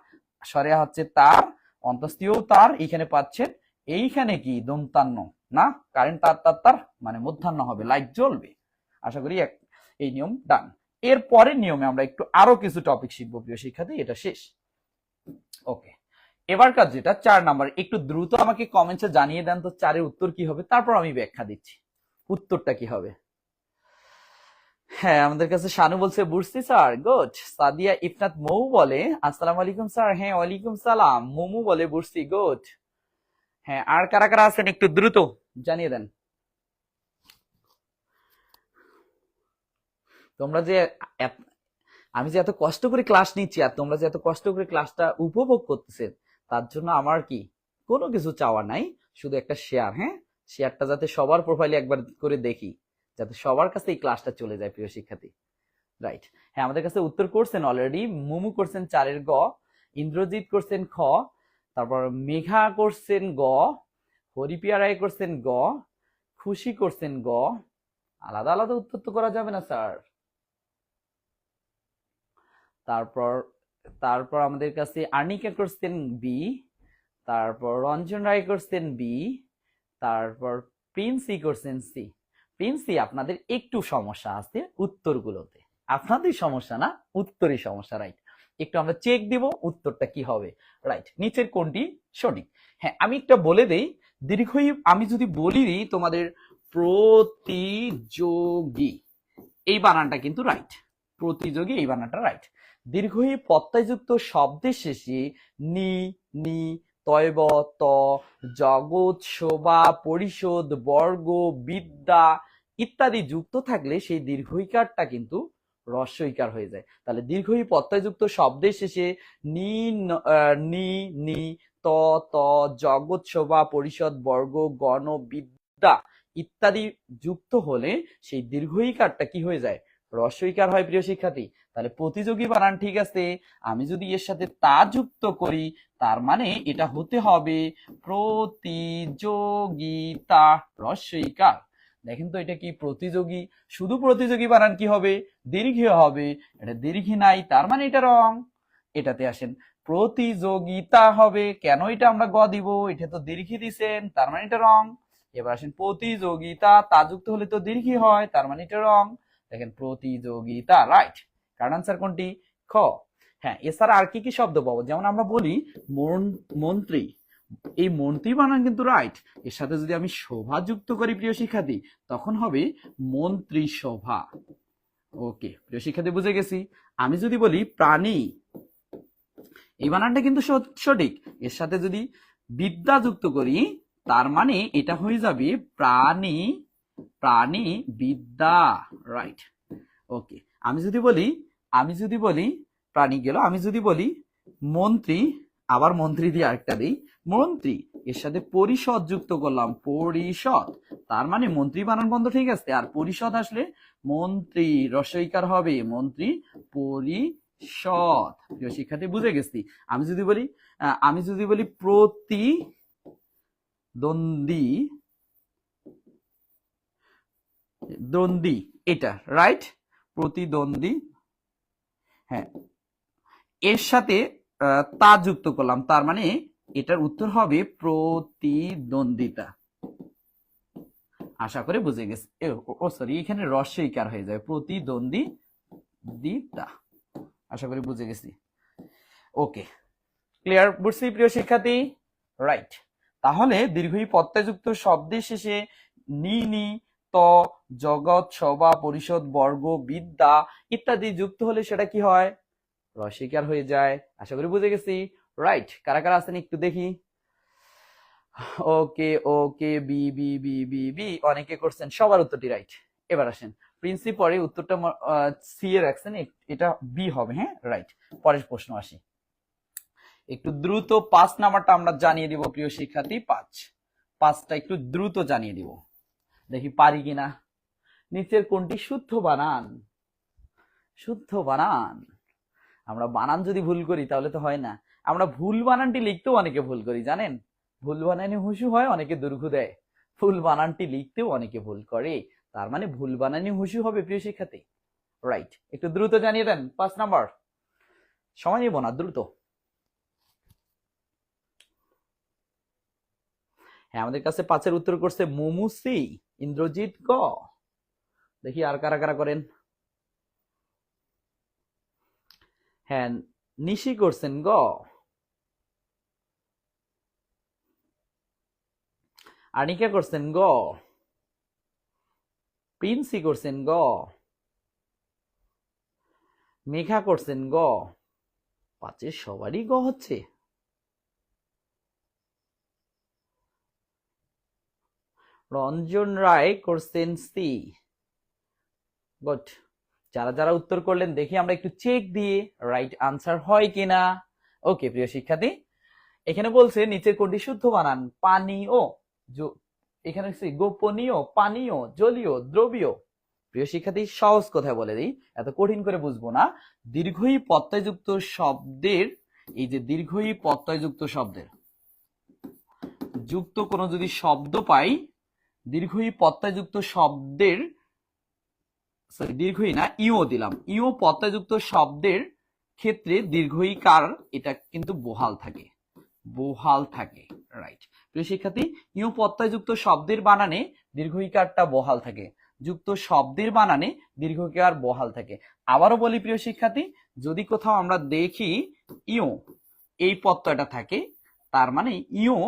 সরেয়া হচ্ছে তার, অন্তস্থীয় তার, এইখানে পাচ্ছেন এইখানে কি দন্তান্ন না, কারেন্ট তার তার তার মানে মধ্যাহ্ন হবে, লাইট জ্বলবে। আশা করি এই নিয়ম ডান। এর পরের নিয়মে আমরা একটু আরো কিছু টপিক শিখবো প্রিয় শিক্ষার্থী, এটা শেষ। ওকে, এবারকার যেটা 4 নাম্বার, একটু দ্রুত আমাকে কমেন্টে জানিয়ে দেন তো 4-এর উত্তর কি হবে, তারপর আমি ব্যাখ্যা দিচ্ছি উত্তরটা কি হবে। হ্যাঁ, আমাদের কাছে শানু বলছে বুঝছি স্যার, গুড। সাদিয়া ইফনাত মৌ বলে আসসালামু আলাইকুম স্যার, হ্যাঁ ওয়ালাইকুম সালাম। মোমু বলে বুঝছি, গুড। হ্যাঁ, আর কারা কারা আছেন একটু দ্রুত জানিয়ে দেন। তোমরা যে আমি যে এত কষ্ট করে ক্লাস নিচ্ছি আর তোমরা যে এত কষ্ট করে ক্লাসটা উপভোগ করতেছেন, তার জন্য আমার কি কোনো কিছু চাওয়া নাই, শুধু একটা শেয়ার। হ্যাঁ, শেয়ারটা যাতে সবার প্রোফাইলে একবার করে দেখি, যাতে সবার কাছে এই ক্লাসটা চলে যায় প্রিয় শিক্ষার্থী। রাইট, হ্যাঁ আমাদের কাছে উত্তর করছেন অলরেডি। মুমু করছেন 4-এর গ, ইন্দ্রজিৎ করছেন খ, তারপর মেঘা করছেন গ, হরিপিয়া রায় করছেন গ, খুশি করছেন গ। আলাদা আলাদা উত্তর তো করা যাবে না স্যার। তারপর তারপর আমাদের কাছে আর্নিকা করছেন বি, তারপর রঞ্জন রায় করছেন বি, তারপর প্রিন্সি করছেন সি। প্রিন্সি, আপনাদের একটু সমস্যা আছে উত্তরগুলোতে, আপনাদের সমস্যা না, উত্তরই সমস্যা। রাইট, একটু আমরা চেক দিব উত্তরটা কি হবে। রাইট, নিচের কোনটি সঠিক? হ্যাঁ, আমি একটা বলে দেই, দীর্ঘই আমি যদি বলি তোমাদের প্রতিযোগী, এই বানানটা কিন্তু রাইট, প্রতিযোগী এই বানানটা রাইট। দীর্ঘই প্রত্যয়যুক্ত শব্দের শেষে নি, নি, তয়ব, ত, জগৎ, শোভা, পরিষদ, বর্গ, বিদ্যা ইত্যাদি যুক্ত থাকলে সেই দীর্ঘইকারটা কিন্তু হ্রস্বইকার হয়ে যায়। তাহলে দীর্ঘই প্রত্যয়যুক্ত শব্দের শেষে নি, নি, নি, ত, ত, জগৎ, শোভা, পরিষদ, বর্গ, গণ, বিদ্যা ইত্যাদি যুক্ত হলে সেই দীর্ঘইকারটা কি হয়ে যায়? হ্রস্বইকার হয় প্রিয় শিক্ষার্থী। তাহলে প্রতিযোগী বানান ঠিক আছে, আমি যদি এর সাথে তা যুক্ত করি, তার মানে এটা হতে হবে প্রতিযোগিতা, হ্রস্বইকার। দেখেন তো এটা কি প্রতিযোগী, শুধু প্রতিযোগী বানান কি হবে? দীর্ঘ হবে, এটা দীর্ঘ নাই, তার মানে এটা রং। এটাতে আসেন প্রতিযোগিতা হবে, কেন এটা আমরা গ দিব? এটা তো দীর্ঘ দিছেন, তার মানে এটা রং। এবার আসেন প্রতিযোগিতা, তা যুক্ত হলে তো দীর্ঘ হয়, তার মানে এটা রং। দেখেন প্রতিযোগিতা, রাইট। কারণ আনসার কোনটি? খ। হ্যাঁ, এছাড়া আর কি কি শব্দ পাবো? যেমন আমরা বলি মন্ত্রী, এই মন্ত্রী বানান কিন্তু রাইট, এর সাথে যদি আমি শোভা যুক্ত করি প্রিয় শিক্ষার্থী, তখন হবে মন্ত্রী শোভা। ওকে প্রিয় শিক্ষার্থী, বুঝে গেছি। আমি যদি বলি প্রাণী, এই বানানটা কিন্তু সঠিক, এর সাথে যদি বিদ্যা যুক্ত করি, তার মানে এটা হয়ে যাবে প্রাণী, প্রাণী বিদ্যা, রাইট। ওকে, আমি যদি বলি প্রাণী গেল, আমি যদি বলি মন্ত্রী, আবার মন্ত্রী দিয়ে আরেকটা দিই, মন্ত্রী, এর সাথে পরিষদ যুক্ত করলাম, পরিষদ, তার মানে মন্ত্রী বানান বন্ধ, ঠিক আছে। আর পরিষদ আসলে মন্ত্রী, হ্রস্বইকার হবে, মন্ত্রী পরিষদ। প্রিয় শিক্ষার্থী, বুঝে গেছি। আমি যদি বলি দ্বন্দ্বী, এটা রাইট, প্রতিদ্বন্দ্বী। হ্যাঁ, এর সাথে তা যুক্ত করলাম, তার মানে এটার উত্তর হবে প্রতিদ্বন্দ্বিতা। আশা করে বুঝে গেছে। সরি, এখানে হ্রস্বইকার হয়ে যাবে, প্রতিদ্বন্দ্বিতা। আশা করি বুঝে গেছি। ওকে, ক্লিয়ার? বুঝছি প্রিয় শিক্ষার্থী, রাইট। তাহলে দীর্ঘই প্রত্যয়যুক্ত শব্দের শেষে নি, নি, ত, জগৎ, সভা, পরিষদ, বর্গ, বিদ্যা ইত্যাদি যুক্ত হলে সেটা কি হয়? হ্রস্বইকার হয়ে যায়। আশা করি বুঝে গেছি, রাইট। কারা কারা আছেন একটু দেখি। Okay okay, B B B B B, অনেকে করছেন, সবার উত্তরটি রাইট। এবার আসেন প্রিন্সিপলে উত্তরটা সি এ রাখছেন, এটা বি হবে। হ্যাঁ, রাইট। পরের প্রশ্ন আসি, একটু দ্রুত 5 নাম্বারটা আমরা জানিয়ে দিব প্রিয় শিক্ষার্থী, 5টা একটু দ্রুত জানিয়ে দিব। দেখি পারি কিনা। নিচের কোনটি শুদ্ধ বানান? শুদ্ধ বানান। আমরা বানান যদি ভুল করি তাহলে তো হয় না। আমরা ভুল বানানটি লিখতেও অনেকে ভুল করি জানেন। ভুল বানানে হুসু হয়, অনেকে দুর্ঘু দেয়। ভুল বানানটি লিখতেও অনেকে ভুল করে, তার মানে ভুল বানানে হুসু হবে প্রিয় শিক্ষার্থী। রাইট, একটু দ্রুত জানিয়ে দেন 5 নাম্বার। সময় নিব না, দ্রুত। হ্যাঁ, আমাদের কাছে 5-এর উত্তর করছে মোমু সি, ইন্দ্রজিৎ গ। দেখি আর কারা কারা করেন। হ্যাঁ, নিশি করছেন গ। আনিকা করছেন গ। প্রিন্সি করছেন গ। মেঘা করছেন গ। 5-এর সবারই গ হচ্ছে। রঞ্জন রায় করছেন সি। গুড। যারা যারা উত্তর করলেন দেখি আমরা একটু চেক দিয়ে রাইট আনসার হয় কিনা। ওকে প্রিয় শিক্ষার্থী, এখানে বলছে নিচের কোনটি শুদ্ধ বানান? পানীয়, এখানে গোপনীয়, পানীয়, জলীয়, দ্রবীয়। প্রিয় শিক্ষার্থী, সহজ কথায় বলে দিই, এত কঠিন করে বুঝবো না। দীর্ঘই প্রত্যয়যুক্ত শব্দের, এই যে দীর্ঘই প্রত্যয়যুক্ত শব্দের যুক্ত কোনো যদি শব্দ পাই, দীর্ঘই প্রত্যয়যুক্ত শব্দের, সরি দীর্ঘই না, ইও দিলাম, ইও প্রত্যয়যুক্ত শব্দের ক্ষেত্রে দীর্ঘইকার এটা কিন্তু বহাল থাকে, বহাল থাকে। রাইট প্রিয় শিক্ষার্থী, ইও প্রত্যয়যুক্ত শব্দের বানানে দীর্ঘইকারটা বহাল থাকে, যুক্ত শব্দের বানানে দীর্ঘইকার বহাল থাকে। আবারও বলি প্রিয় শিক্ষার্থী, যদি কোথাও আমরা দেখি ইও এই প্রত্যয়টা থাকে, তার মানে ইও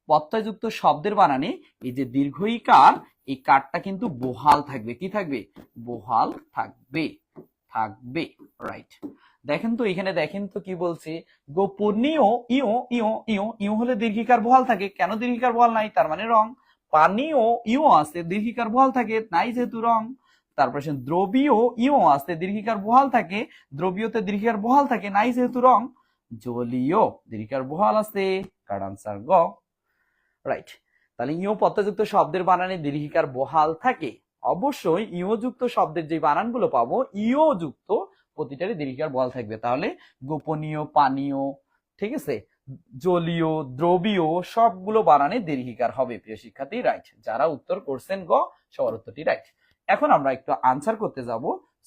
প্রত্যয়যুক্ত শব্দের বানানে এই যে দীর্ঘইকার, এই কারটা কিন্তু বহাল থাকবে। কি থাকবে? বহাল থাকবে, থাকবে। রাইট, দেখেন তো এখানে, দেখেন তো কি বলছে, গোপনীয় ইও, ইও ইও ইও হলে দীর্ঘিকার বহাল থাকে, কেন দীর্ঘিকার বহাল নাই? তার মানে রং। পানীয় ইও আছে, দীর্ঘিকার বহাল থাকে, নাই যেহেতু রং। তারপরে দ্রবীয় ইও আছে, দীর্ঘিকার বহাল থাকে, দ্রবীয়তে দীর্ঘিকার বহাল থাকে, নাই যেহেতু রং। জলীয় দীর্ঘিকার বহাল আছে, কারণ আনসার গ। রাইট, তাহলে ইও প্রত্যয়যুক্ত শব্দের বানানে দীর্ঘিকার বহাল থাকে। অবশ্যই ইও যুক্ত শব্দের যে বানানগুলো পাবো, ইও যুক্ত প্রতিটারই দীর্ঘিকার বহাল থাকবে। তাহলে গোপনীয়, পানীয়, ঠিক আছে, জলীয়, দ্রবীয় সবগুলো বানানে দীর্ঘিকার হবে প্রিয় শিক্ষার্থী। রাইট, যারা উত্তর করছেন গ, সবার উত্তরটি রাইট। এখন আমরা একটু আনসার করতে যাব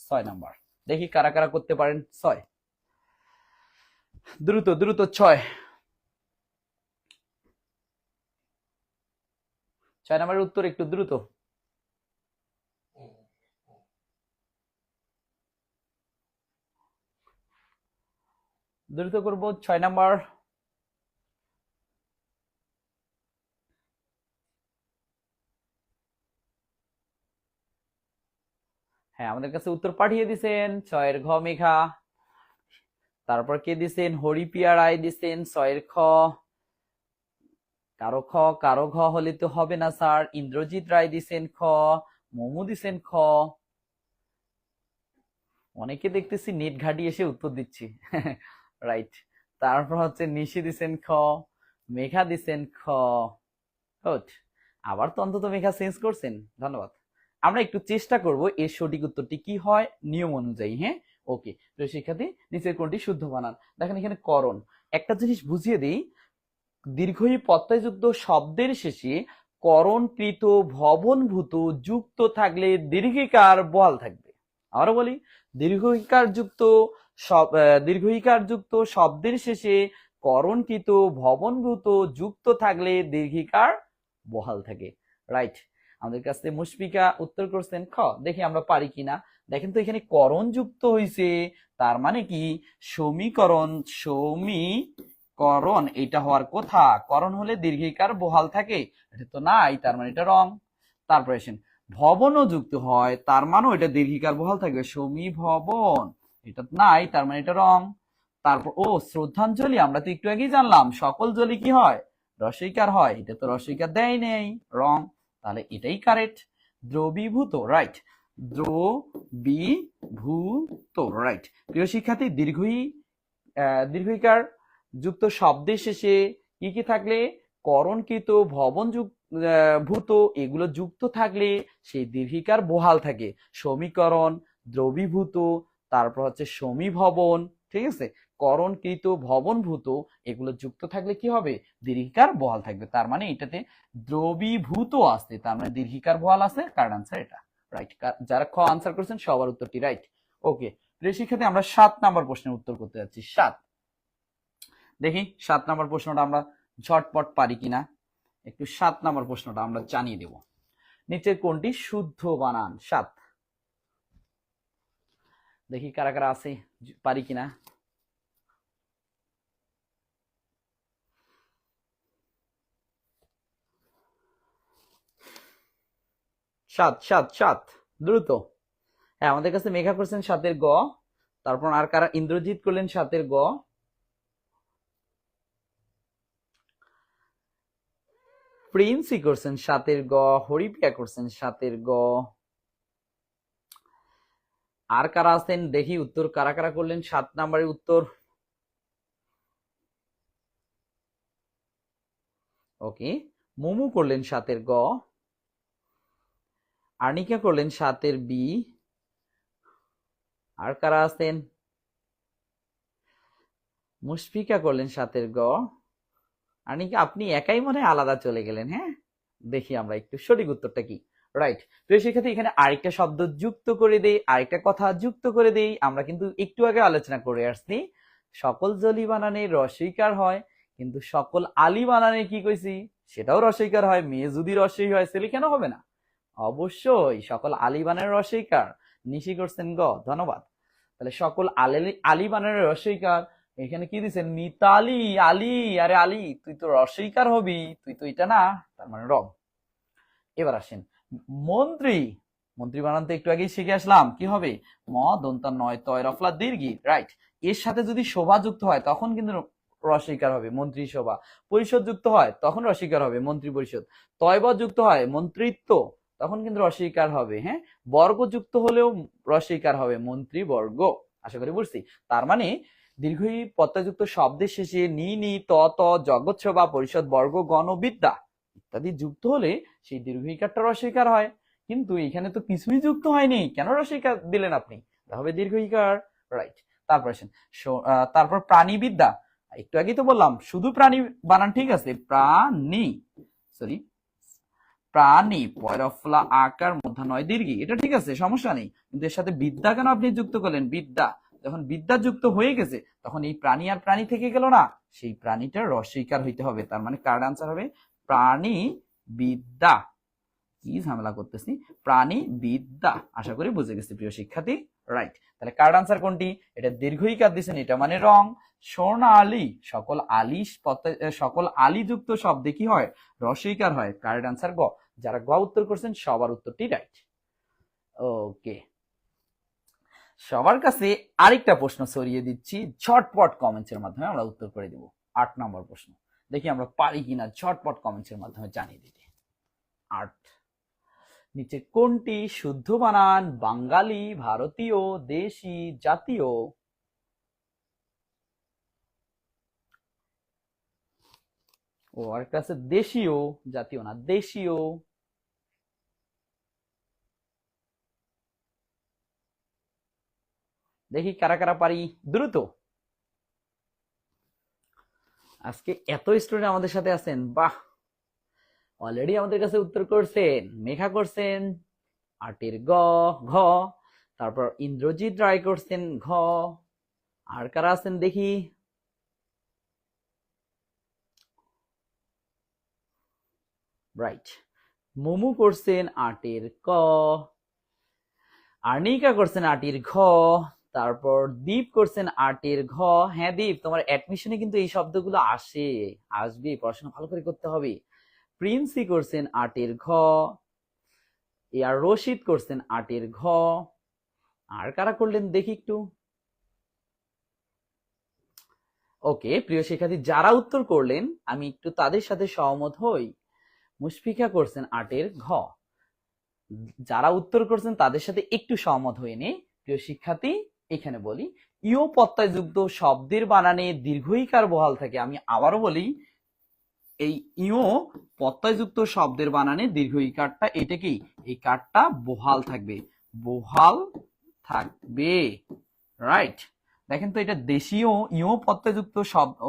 6 নাম্বার। দেখি কারা কারা করতে পারেন 6। দ্রুত দ্রুত 6 নাম্বারের উত্তর একটু দ্রুত। দ্রুত করব 6 নাম্বার। হ্যাঁ, আমাদের কাছে উত্তর পাঠিয়ে দিছেন 6-এর ঘ মেঘা। তারপর কে দিছেন? হরিপিয়া রায় দিছেন 6-এর খ। কারো খ, কারো ঘ হলে তো হবে না স্যার। ইন্দ্রজিৎ রায় দিছেন খ, মোমু দিছেন খ। অনেকে দেখতেছি নেট ঘাটি এসে উত্তর দিচ্ছি। রাইট, তারপর হচ্ছে নিশি দিছেন খ, মেঘা দিছেন খ। আবার তো অন্তত মেঘা চেঞ্জ করছেন, ধন্যবাদ। আমরা একটু চেষ্টা করব এর সঠিক উত্তরটি কি হয় নিয়ম অনুযায়ী। হ্যাঁ, ওকে প্রিয় শিক্ষার্থী, নিচের কোনটি শুদ্ধ বানান? দেখেন এখানে করণ, একটা জিনিস বুঝিয়ে দিই, দীর্ঘই প্রত্যয়যুক্ত শব্দের শেষে করণকৃত, ভবনভূত যুক্ত থাকলে দীর্ঘিকার বহাল থাকবে। আবারও বলি, দীর্ঘইকার যুক্ত দীর্ঘইকার যুক্ত শব্দের শেষে করণকৃত, ভবনভূত যুক্ত থাকলে দীর্ঘিকার বহাল থাকে। রাইট, আমাদের কাছে মুশফিকা উত্তর করছেন খ। দেখি আমরা পারি কিনা। দেখেন তো এখানে করণ যুক্ত হয়েছে, তার মানে কি সমীকরণ, সমীকরণ এটা হওয়ার কথা। করণ হলে দীর্ঘিকার বহাল থাকে, এটা তো নাই, তার মানে এটা রং। তারপরে আসেন ভবনও যুক্ত হয়, তার মানেও এটা দীর্ঘিকার বহাল থাকবে, সমী ভবন, এটা নাই, তার মানে এটা রং। তারপর ও শ্রদ্ধাঞ্জলি, আমরা তো একটু আগেই জানলাম সকল জলি কি হয়? রসইকার হয়, এটা তো রসইকার দেয় নেই, রং, তাহলে এটাই কারেক্ট। দ্রবীভূত, রাইট, দ্রবীভূত। রাইট, প্রিয় শিক্ষার্থী, দীর্ঘইকার যুক্ত শব্দের শেষে কি কি থাকলে? করণকৃত, ভবন ভূত এগুলো যুক্ত থাকলে সেই দীর্ঘিকার বহাল থাকে। সমীকরণ, দ্রবীভূত, তারপর হচ্ছে সমীভবন, ঠিক আছে, করণকৃত, ভবনভূত, এগুলো যুক্ত থাকলে কি হবে? দীর্ঘিকার বহাল থাকবে। তার মানে এটাতে দ্রবীভূত আছে, তার মানে দীর্ঘিকার বহাল আছে। কারেক্ট আনসার এটা, রাইট। যারা খ আনসার করেছেন সবার উত্তরটি রাইট। ওকে, প্রিয় শিক্ষার্থী, আমরা 7 নাম্বার প্রশ্নের উত্তর করতে যাচ্ছি। 7, দেখি 7 নাম্বার প্রশ্নটা আমরা ঝটপট পারি কিনা। একটু 7 নাম্বার প্রশ্নটা আমরা জানিয়ে দেব। নিচের কোনটি শুদ্ধ বানান? 7, দেখি কারা কারা আছে, পারি কিনা। সাত সাত সাত, দ্রুত। হ্যাঁ, আমাদের কাছে মেঘা করছেন 7-এর গ, তারপর আর কারা? ইন্দ্রজিৎ করলেন 7-এর গ, প্রিন্সি করছেন 7-এর গ, হরিপ্রিয়া করছেন 7-এর গ। আর কারা আছেন দেখি, উত্তর কারা কারা করলেন 7 নাম্বারের উত্তর? ওকে, মোমু করলেন 7-এর গ, আর্নিকা করলেন 7-এর বি। আর কারা আছেন? মুশফিকা করলেন 7-এর গ। আর্নিকা আপনি একাই মনে হয় আলাদা চলে গেলেন। হ্যাঁ, দেখি আমরা একটু সঠিক উত্তরটা কি। রাইট, প্রিয় শিক্ষার্থী, এখানে আরেকটা শব্দ যুক্ত করে দেই, আরেকটা কথা যুক্ত করে দেই। আমরা কিন্তু একটু আগে আলোচনা করে আসছি, সকল জলি বানানে রসইকার হয়, কিন্তু সকল আলি বানানে কি কইছি? সেটাও রসইকার হয়। মেয়ে যদি রসই হয় ছেলে কেন হবে না? অবশ্যই সকল আলি বানানের রসইকার। নিশি করছেন গ, ধন্যবাদ। তাহলে সকল আলি বানানের রসইকার। এখানে কি দিচ্ছেন? মিতালি, আলী। আরে আলী, তুই তো রসইকার হবি, তুই তো এটা না, তার মানে রং। এবার আসেন মন্ত্রী। মন্ত্রী বানানতে একটু আগেই শিখে আসলাম, কি হবে? ম দন্তা নয় তয় রফলা দীর্ঘি, রাইট। এর সাথে যদি শোভা যুক্ত হয় তখন কিন্তু রসইকার হবে, মন্ত্রী শোভা। পরিষদ যুক্ত হয় তখন রসইকার হবে, মন্ত্রী পরিষদ। তয়ব যুক্ত হয়, মন্ত্রিত্ব, তখন কিন্তু রসইকার হবে। হ্যাঁ, বর্গ যুক্ত হলেও রসইকার হবে, মন্ত্রী বর্গ। আশা করি বুঝছি। তার মানে দীর্ঘই প্রত্যয়যুক্ত শব্দের শেষে নি নি ত ত জগৎসভা পরিষদ বর্গ গণ বিদ্যা ইত্যাদি যুক্ত হলে সেই দীর্ঘইকারটা রসইকার হয়। কিন্তু এখানে তো কিছুই যুক্ত হয়নি, কেন রসইকার দিলেন আপনি? হবে দীর্ঘইকার, রাইট। তারপর আসেন তারপর প্রাণীবিদ্যা। একটু আগেই তো বললাম শুধু প্রাণী বানান ঠিক আছে, প্রাণী, সরি প্রাণী, পয়রফলা আকার মধ্যাহ্নয় দীর্ঘি, এটা ঠিক আছে, সমস্যা নেই। কিন্তু এর সাথে বিদ্যা কেন আপনি যুক্ত করলেন? বিদ্যা, যখন বিদ্যা যুক্ত হয়ে গেছে তখন এই প্রাণী আর প্রাণী থেকে গেল না, সেই প্রাণীটার রসইকার হইতে হবে। তার মানে কার্ড আনসার হবে প্রাণী বিদ্যা। কি ঝামেলা করতেছি, প্রাণী বিদ্যা। আশা করি বুঝে গেছি প্রিয় শিক্ষার্থী, রাইট। তাহলে কার্ড আনসার কোনটি? এটা দীর্ঘইকার দিচ্ছেন, এটা মানে রং। স্বর্ণালী, সকল আলী যুক্ত শব্দে কি হয়? রসইকার হয়। কার্ড আনসার গ। যারা গ উত্তর করছেন সবার উত্তরটি রাইট। ওকে, সবার কাছে আরেকটা প্রশ্ন ছড়িয়ে দিচ্ছি, ঝটপট কমেন্টস এর মাধ্যমে আমরা উত্তর করে দেব। 8 নম্বর প্রশ্ন, দেখি আমরা পারি কিনা ঝটপট কমেন্টস এর মাধ্যমে জানিয়ে দিতে। 8, নিচে কোনটি শুদ্ধ বানান? বাঙালি, ভারতীয়, দেশি, জাতীয়। ও আরেকটা আছে দেশীয়, জাতীয় না, দেশীয়। দেখি কারা কারা পারি, দ্রুত। আজকে এত স্টুডেন্ট আমাদের সাথে আছেন, বাহ। অলরেডি আমাদের কাছে উত্তর করছেন, মেঘা করছেন 8-এর গ, ঘ। তারপর ইন্দ্রজিৎ রায় করছেন ঘ। আর কারা আছেন দেখি? রাইট, মোমু করছেন 8-এর ক, আর্নিকা করছেন 8-এর ঘ, তারপর দীপ করছেন 8-এর ঘ। হ্যাঁ দীপ, তোমার অ্যাডমিশনে কিন্তু এই শব্দগুলো আসবে, পড়াশোনা ভালো করে করতে হবে। প্রিন্সি করছেন 8-এর ঘ, আর রশিদ করছেন 8-এর ঘ। আর কারা করলেন দেখি একটু। ওকে, প্রিয় শিক্ষার্থী, যারা উত্তর করলেন আমি একটু তাদের সাথে সহমত হই। মুশফিকা করছেন 8-এর ঘ। যারা উত্তর করছেন তাদের সাথে একটু সহমত হয়ে নে। প্রিয় শিক্ষার্থী, এখানে বলি ইও প্রত্যয়যুক্ত শব্দের বানানে দীর্ঘইকার বহাল থাকে। আমি আবারও বলি, এই ইও প্রত্যয়যুক্ত শব্দের বানানে দীর্ঘ ই কারটা, এটা কি, এই কারটা বহাল থাকবে, বহাল থাকবে, রাইট। দেখেন তো এটা দেশীয় ইও প্রত্যয়যুক্ত শব্দ,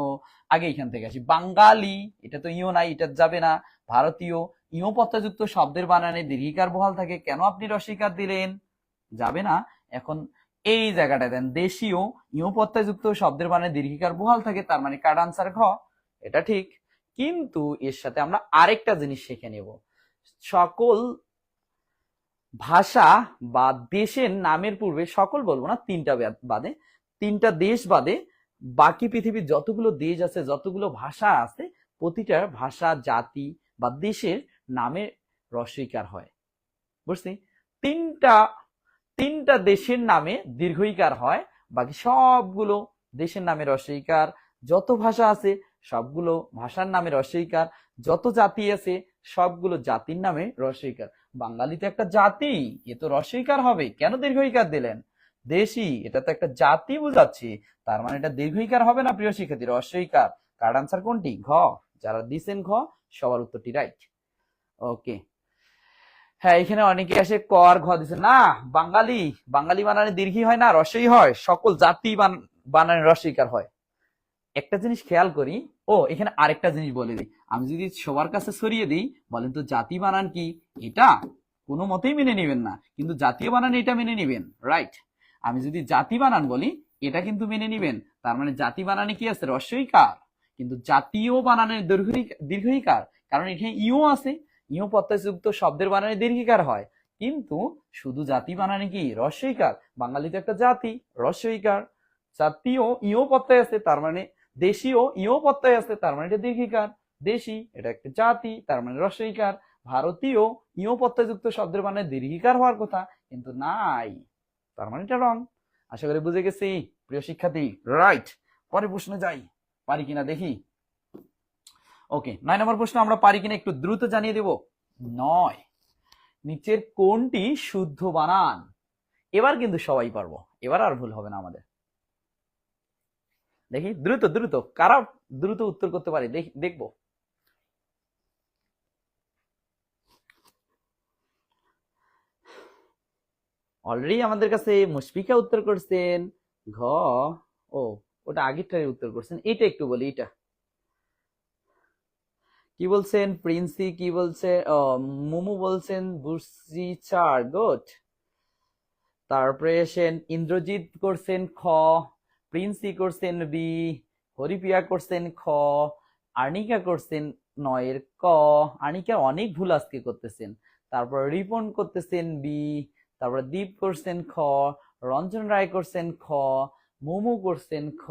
আগে এখান থেকে আসি, বাঙালি, এটা তো ইও নাই, এটা যাবে না। ভারতীয়, ইও প্রত্যয়যুক্ত শব্দের বানানে দীর্ঘিকার বহাল থাকে, কেন আপনি রসিকার দিলেন, যাবে না। এখন এই জায়গাটা দেন, দেশীয় ইও প্রত্যয়যুক্ত শব্দের বানানে দীর্ঘিকার বহাল থাকে, তার মানে কার্ড আনসার ঘ, এটা ঠিক। কিন্তু এর সাথে আমরা আরেকটা জিনিস শিখে নেব, সকল ভাষা বা দেশের নামের পূর্বে, সকল বলবো না, তিনটা বাদে, তিনটা দেশ বাদে বাকি পৃথিবীর যতগুলো দেশ আছে, যতগুলো ভাষা আছে, প্রতিটা ভাষা, জাতি বা দেশের নামে রস্বইকার হয়, বুঝছি? তিনটা দেশের নামে দীর্ঘইকার হয়, বাকি সবগুলো দেশের নামে রস্বইকার, যত ভাষা আছে সবগুলো ভাষার নামে রস্বইকার, যত জাতি আছে সবগুলো জাতির নামে রস্বইকার। বাঙালি তো একটা জাতি, এ তো রস্বইকার হবে, কেন দীর্ঘইকার দিলেন? দেশি, এটা তো একটা জাতি বুঝাচ্ছি, তার মানে এটা দীর্ঘইকার হবে না প্রিয় শিক্ষার্থী, রস্বইকার। কার্ড আনসার কোনটি? ঘ। যারা দিছেন ঘ, সবার উত্তরটি রাইট। ওকে, হ্যাঁ, এখানে অনেকে আসে ক আর ঘ দিছে না, বাঙালি, বাঙালি বানানে দীর্ঘি হয় না, রস্বই হয়, সকল জাতি বানানে রস্বইকার হয়। একটা জিনিস খেয়াল করি, ও এখানে আরেকটা জিনিস বলে দিই, আমি যদি সবার কাছে সরিয়ে দিই, বলেন তো জাতি বানান কি, এটা কোনো মতেই মেনে নেবেন না, কিন্তু জাতীয় বানান এটা মেনে নেবেন, রাইট। আমি যদি জাতি বানান বলি, এটা কিন্তু মেনে নিবেন, তার মানে জাতি বানানে কি আছে, রস্বইকার, কিন্তু জাতীয় বানানের দীর্ঘইকার, কারণ এখানে ইও আছে, ইও প্রত্যয়যুক্ত শব্দের বানানে দীর্ঘিকার হয়, কিন্তু শুধু জাতি বানানে কি, রস্বইকার। বাঙালি তো একটা জাতি, রস্বইকার। জাতীয় ইও প্রত্যয় আছে, তার মানে দেশীয় ইও প্রত্যয় আছে, তার মানে এটা দীর্ঘিকার। দেশি, এটা একটা জাতি, তার মানে রস্বইকার। ভারতীয় ইও প্রত্যয়যুক্ত শব্দের মানে দীর্ঘিকার হওয়ার কথা, কিন্তু নাই, তার মানে এটা রং। আশা করি বুঝে গেছি প্রিয় শিক্ষার্থী, রাইট। পরে প্রশ্নে যাই, পারি কিনা দেখি। ওকে, 9 নম্বর প্রশ্ন আমরা পারি কিনা একটু দ্রুত জানিয়ে দেব। 9, নিচের কোনটি শুদ্ধ বানান? এবার কিন্তু সবাই পারবো, এবার আর ভুল হবে না আমাদের। দেখি দ্রুত দ্রুত কারা দ্রুত উত্তর করতে পারে, দেখবো। অলরেডি আমাদের কাছে মুশফিকা উত্তর করছেন ঘ, ও ওটা আগেরটারই উত্তর করছেন, এটা একটু বলি, এটা কি বলছেন প্রিন্সি, কি বলছে মুমু বলছেন বুসি চার, গুড। তারপরে এসেন ইন্দ্রজিৎ করছেন খ, প্রিন্সি করছেন বি, হরিপ্রিয়া করছেন খ, আর্নিকা করছেন 9 ক, আর্নিকা অনেক ভুল আজকে করতেছেন। তারপর রিপন করতেছেন বি, তারপর দীপ করছেন খ, রঞ্জন রায় করছেন খ, মোমো করছেন খ।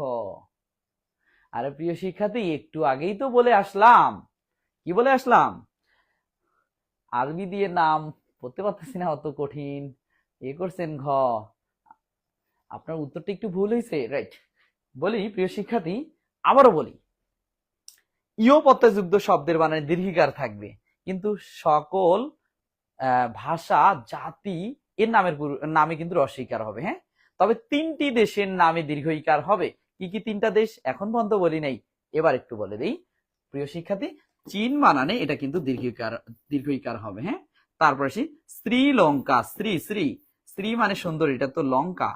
আরে প্রিয় শিক্ষার্থী, একটু আগেই তো বলে আসলাম, কি বলে আসলাম, আরবি দিয়ে নাম পড়তে পারতেছি না, অত কঠিন, এ করছেন ঘ, আপনার উত্তরটা একটু ভুল হয়েছে, রাইট। বলি প্রিয় শিক্ষার্থী, আবারও বলি, ইও প্রত্যয়যুক্ত শব্দের বানানে দীর্ঘিকার থাকবে, কিন্তু সকল ভাষা, জাতি এর নামে কিন্তু রস্বইকার হবে, হ্যাঁ। তবে 3টি দেশের নামে দীর্ঘইকার হবে, কি কি 3টা দেশ এখন পর্যন্ত বলি নাই, এবার একটু বলে দিই প্রিয় শিক্ষার্থী। চীন বানানে এটা কিন্তু দীর্ঘইকার হবে, হ্যাঁ। তারপর আসি শ্রীলঙ্কা, শ্রী শ্রী শ্রী মানে সুন্দর, এটা তো লঙ্কা,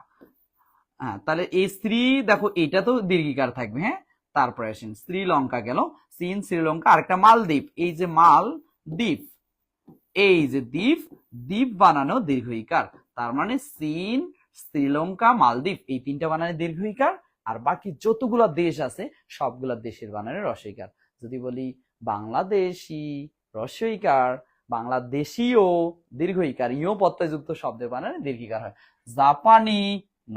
হ্যাঁ, তাহলে এই শ্রী দেখো এটা তো দীর্ঘিকার থাকবে, হ্যাঁ। তারপরে আসেন শ্রীলঙ্কা গেল, চীন, শ্রীলঙ্কা, আরেকটা মালদ্বীপ, এই যে মালদ্বীপ, এই যে দ্বীপ, দ্বীপ বানানো দীর্ঘইকার, তার মানে চীন, শ্রীলঙ্কা, মালদ্বীপ, এই 3টা বানানে দীর্ঘইকার, আর বাকি যতগুলা দেশ আছে সবগুলা দেশের বানানে রস্বইকার। যদি বলি বাংলাদেশি রস্বইকার, বাংলাদেশীয় দীর্ঘইকার, ইও প্রত্যয়যুক্ত শব্দের বানানে দীর্ঘিকার হয়। জাপানি,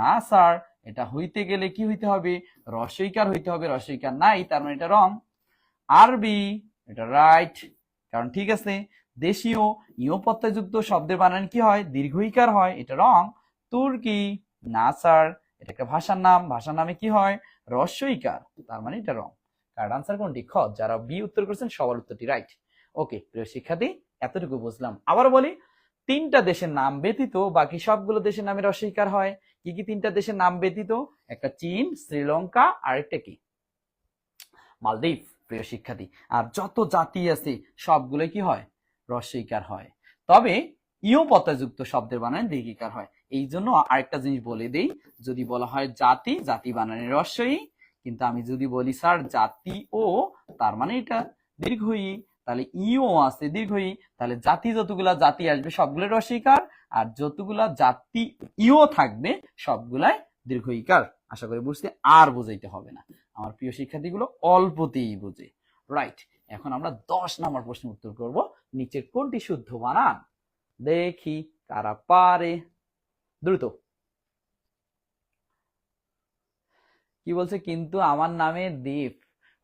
না স্যার, এটা হইতে গেলে কি হইতে হবে, রস্বইকার হইতে হবে, রস্বইকার নাই, তার মানে এটা রং। আরবি, এটা রাইট, কারণ ঠিক আছে। দেশীয় ইও প্রত্যয়যুক্ত শব্দের বানান কি হয়, দীর্ঘইকার হয়, এটা রং। তুর্কি, না স্যার, এটা একটা ভাষার নাম, ভাষার নামে কি হয়, রস্বইকার, তার মানে এটা রং। কারেক্ট আনসার কোনটি, খ। যারা বি উত্তর করছেন সবার উত্তরটি রাইট। ওকে প্রিয় শিক্ষার্থী, এতটুকু বুঝলাম। আবার বলি, 3টা দেশের নাম ব্যতীত বাকি সবগুলো দেশের নামে রস্বইকার হয়। কি কি 3টা দেশের নাম ব্যতীত, একটা চীন, শ্রীলঙ্কা, আরেকটা কি, মালদ্বীপ। প্রিয় শিক্ষার্থী। আর যত জাতি আছে সবগুলো কি হয়, রস্বইকার হয়। তবে ইয় প্রত্যয়যুক্ত শব্দের বানান দীর্ঘিকার হয়। এই জন্য আরেকটা জিনিস বলে দেই, যদি বলা হয় জাতি, জাতি বানানে রস্বই, কিন্তু আমি যদি বলি স্যার জাতি ও, তার মানে এটা দীর্ঘই, তাহলে ইও আছে দীর্ঘই, তাহলে জাতি যতগুলা জাতি আসবে সবগুলো রস্বইকার, আর যতগুলা জাতি ইও থাকবে সবগুলাই দীর্ঘইকার। আশা করি বুঝতে আর বোঝাইতে হবে না, আমার প্রিয় শিক্ষার্থীগুলো অল্পতেই বোঝে। রাইট, এখন আমরা 10 নম্বর প্রশ্নের উত্তর করব। নিচের কোনটি শুদ্ধ বানান, দেখি কারা পারে। দ্রুত। কি বলছে, কিন্তু আমার নামে দ্বীপ।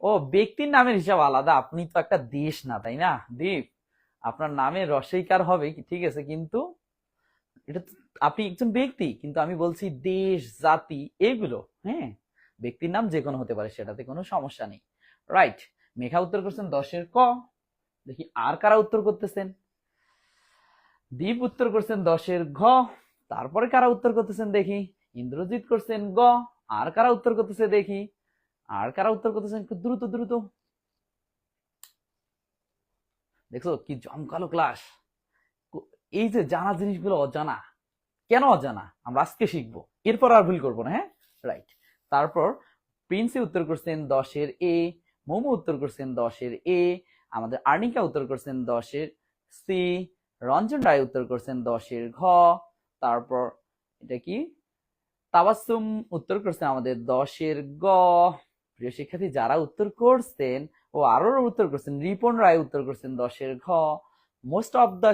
ও, ব্যক্তির নামের হিসাব আলাদা, আপনি তো একটা দেশ না, তাই না দ্বীপ? আপনার নামে রস্বইকার হবে ঠিক আছে, কিন্তু এটা আপনি একজন ব্যক্তি, কিন্তু আমি বলছি দেশ, জাতি এগুলো। হ্যাঁ, ব্যক্তির নাম যে কোনো হতে পারে, সেটাতে কোনো সমস্যা নেই। রাইট, মেঘা উত্তর করছেন 10-এর ক। দেখি আর কারা উত্তর করতেছেন। দীপ উত্তর করছেন 10-এর ঘ। তারপরে কারা উত্তর করতেছেন দেখি। ইন্দ্রজিৎ করছেন গ। আর কারা উত্তর করতেছে দেখি। আর কারা উত্তর করতেছেন, একটু দ্রুত দ্রুত। দেখছো কি জমকালো ক্লাস। এই যে জানা জিনিসগুলো অজানা, কেন অজানা আমরা আজকে শিখবো, এরপর আর ভুল করবো না। হ্যাঁ, রাইট। তারপর প্রিন্সি উত্তর করছেন 10-এর এ, মোমো উত্তর করছেন 10-এর এ, আমাদের আর্নিকা উত্তর করছেন 10-এর সি, রঞ্জন রায় উত্তর করছেন 10-এর ঘ। তারপর এটা কি, তাবাসসুম উত্তর করছেন আমাদের 10-এর গ। প্রিয় শিক্ষার্থী যারা উত্তর করছেন, ও আরো উত্তর করছেন, রিপন রায় উত্তর করছেন 10-এর ঘ। মোস্ট অফ দ্য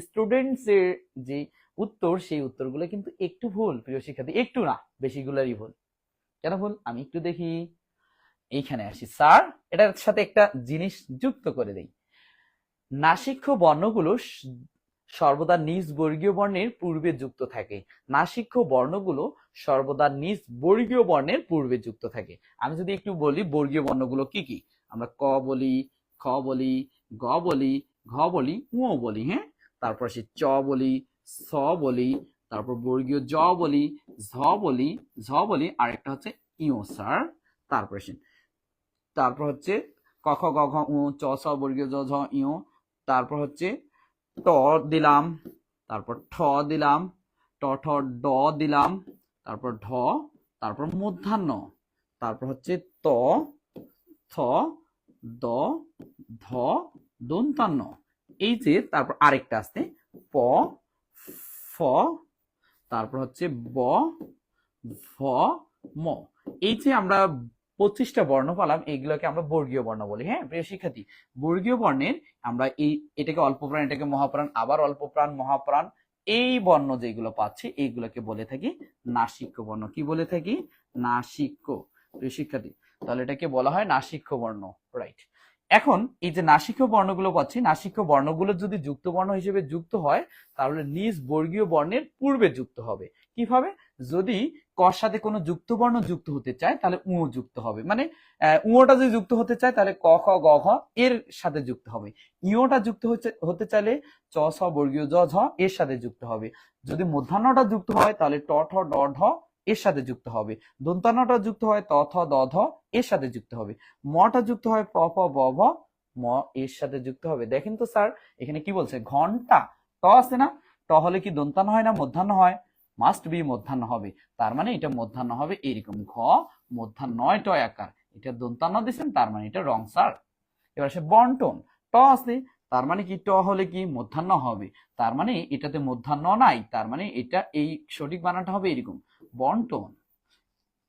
স্টুডেন্টস এর যে উত্তর, সেই উত্তরগুলো কিন্তু একটু ভুল প্রিয় শিক্ষার্থী, একটু না, বেশিগুলোরই ভুল। কেন ভুল আমি একটু দেখি। এইখানে আসি স্যার, এটার সাথে একটা জিনিস যুক্ত করে দেই। নাসিক্য বর্ণগুলো সর্বদা নিজ বর্গীয় বর্ণের পূর্বে যুক্ত থাকে। নাসিক্য বর্ণগুলো সর্বদা নিজ বর্গীয় বর্ণের পূর্বে যুক্ত থাকে। আমি যদি একটু বলি বর্গীয় বর্ণগুলো কি কি, আমরা ক বলি, খ বলি, গ বলি, ঘ বলি, উ বলি। হ্যাঁ, তারপর সে চ বলি, স বলি, তারপর বর্গীয় জ বলি, ঝ বলি, ঝ বলি, আর একটা হচ্ছে ইও স্যার। তারপর হচ্ছে ক খ গ ঘ উ, চ ছ বর্গীয় জ ঝ ইও, তারপর হচ্ছে ট দিলাম, তারপর ঠ দিলাম, ট ঠ ড দিলাম, তারপর ঢ, তারপর মূর্ধন্য, তারপর হচ্ছে ত, থ, দ, ধ, দন্তান্ন। এই যে তারপর আরেকটা আছে প, ফ, তারপর হচ্ছে ব, ভ, ম। এই যে আমরা 25টা বর্ণ পালাম, এইগুলোকে আমরা বর্গীয় বর্ণ বলি। হ্যাঁ প্রিয় শিক্ষার্থী, বর্গীয় বর্ণের আমরা এটাকে অল্প প্রাণ, এটাকে মহাপ্রাণ, আবার অল্প প্রাণ, মহাপ্রাণ, এই বর্ণ যেগুলো পাচ্ছি এইগুলোকে বলে থাকি নাসিক্য বর্ণ। কি বলে থাকি? নাসিক্য। প্রিয় শিক্ষার্থী, তাহলে এটাকে বলা হয় নাসিক্য বর্ণ। রাইট। এখন এই যে নাসিক্য বর্ণগুলো পাচ্ছি, নাসিক্য বর্ণগুলো যদি যুক্ত বর্ণ হিসেবে যুক্ত হয়, তাহলে নিজ বর্গীয় বর্ণের পূর্বে যুক্ত হবে। কিভাবে? যদি কর সাথে কোনো যুক্ত বর্ণ যুক্ত হতে চায়, তাহলে উ যুক্ত হবে। মানে উটা যদি যুক্ত হতে চায়, তাহলে ক খ গ ঘ এর সাথে যুক্ত হবে। ইওটা যুক্ত হতে চাইলে চ ছ বর্গীয় জ ঝ এর সাথে যুক্ত হবে। যদি মধ্যাহ্নটা যুক্ত হয়, তাহলে ট ঠ ড ঢ এর সাথে যুক্ত হবে। দন্তান্নটা যুক্ত হয় ত থ দ ধ এর সাথে যুক্ত হবে। মটা যুক্ত হয় প ফ ব ভ ম এর সাথে যুক্ত হবে। দেখেন তো স্যার, এখানে কি বলছে? ঘন্টা, ট আছে না, ট হলে কি দন্তান্ন হয় না মধ্যাহ্ন হয়? মাস্ট বি মধ্যাহ্ন হবে। তার মানে এটা মধ্যাহ্ন হবে এরকম, ঘ মধ্যাহ্নয় ট আকার, এটা দন্তান্ন দিচ্ছেন, তার মানে এটা রং স্যার। এবার সে বন্টন, ট আছে, তার মানে কি ট হলে কি মধ্যাহ্ন হবে, তার মানে এটাতে মধ্যাহ্ন নাই, তার মানে এটা এই সঠিক বানানটা হবে এরকম, বন্টন।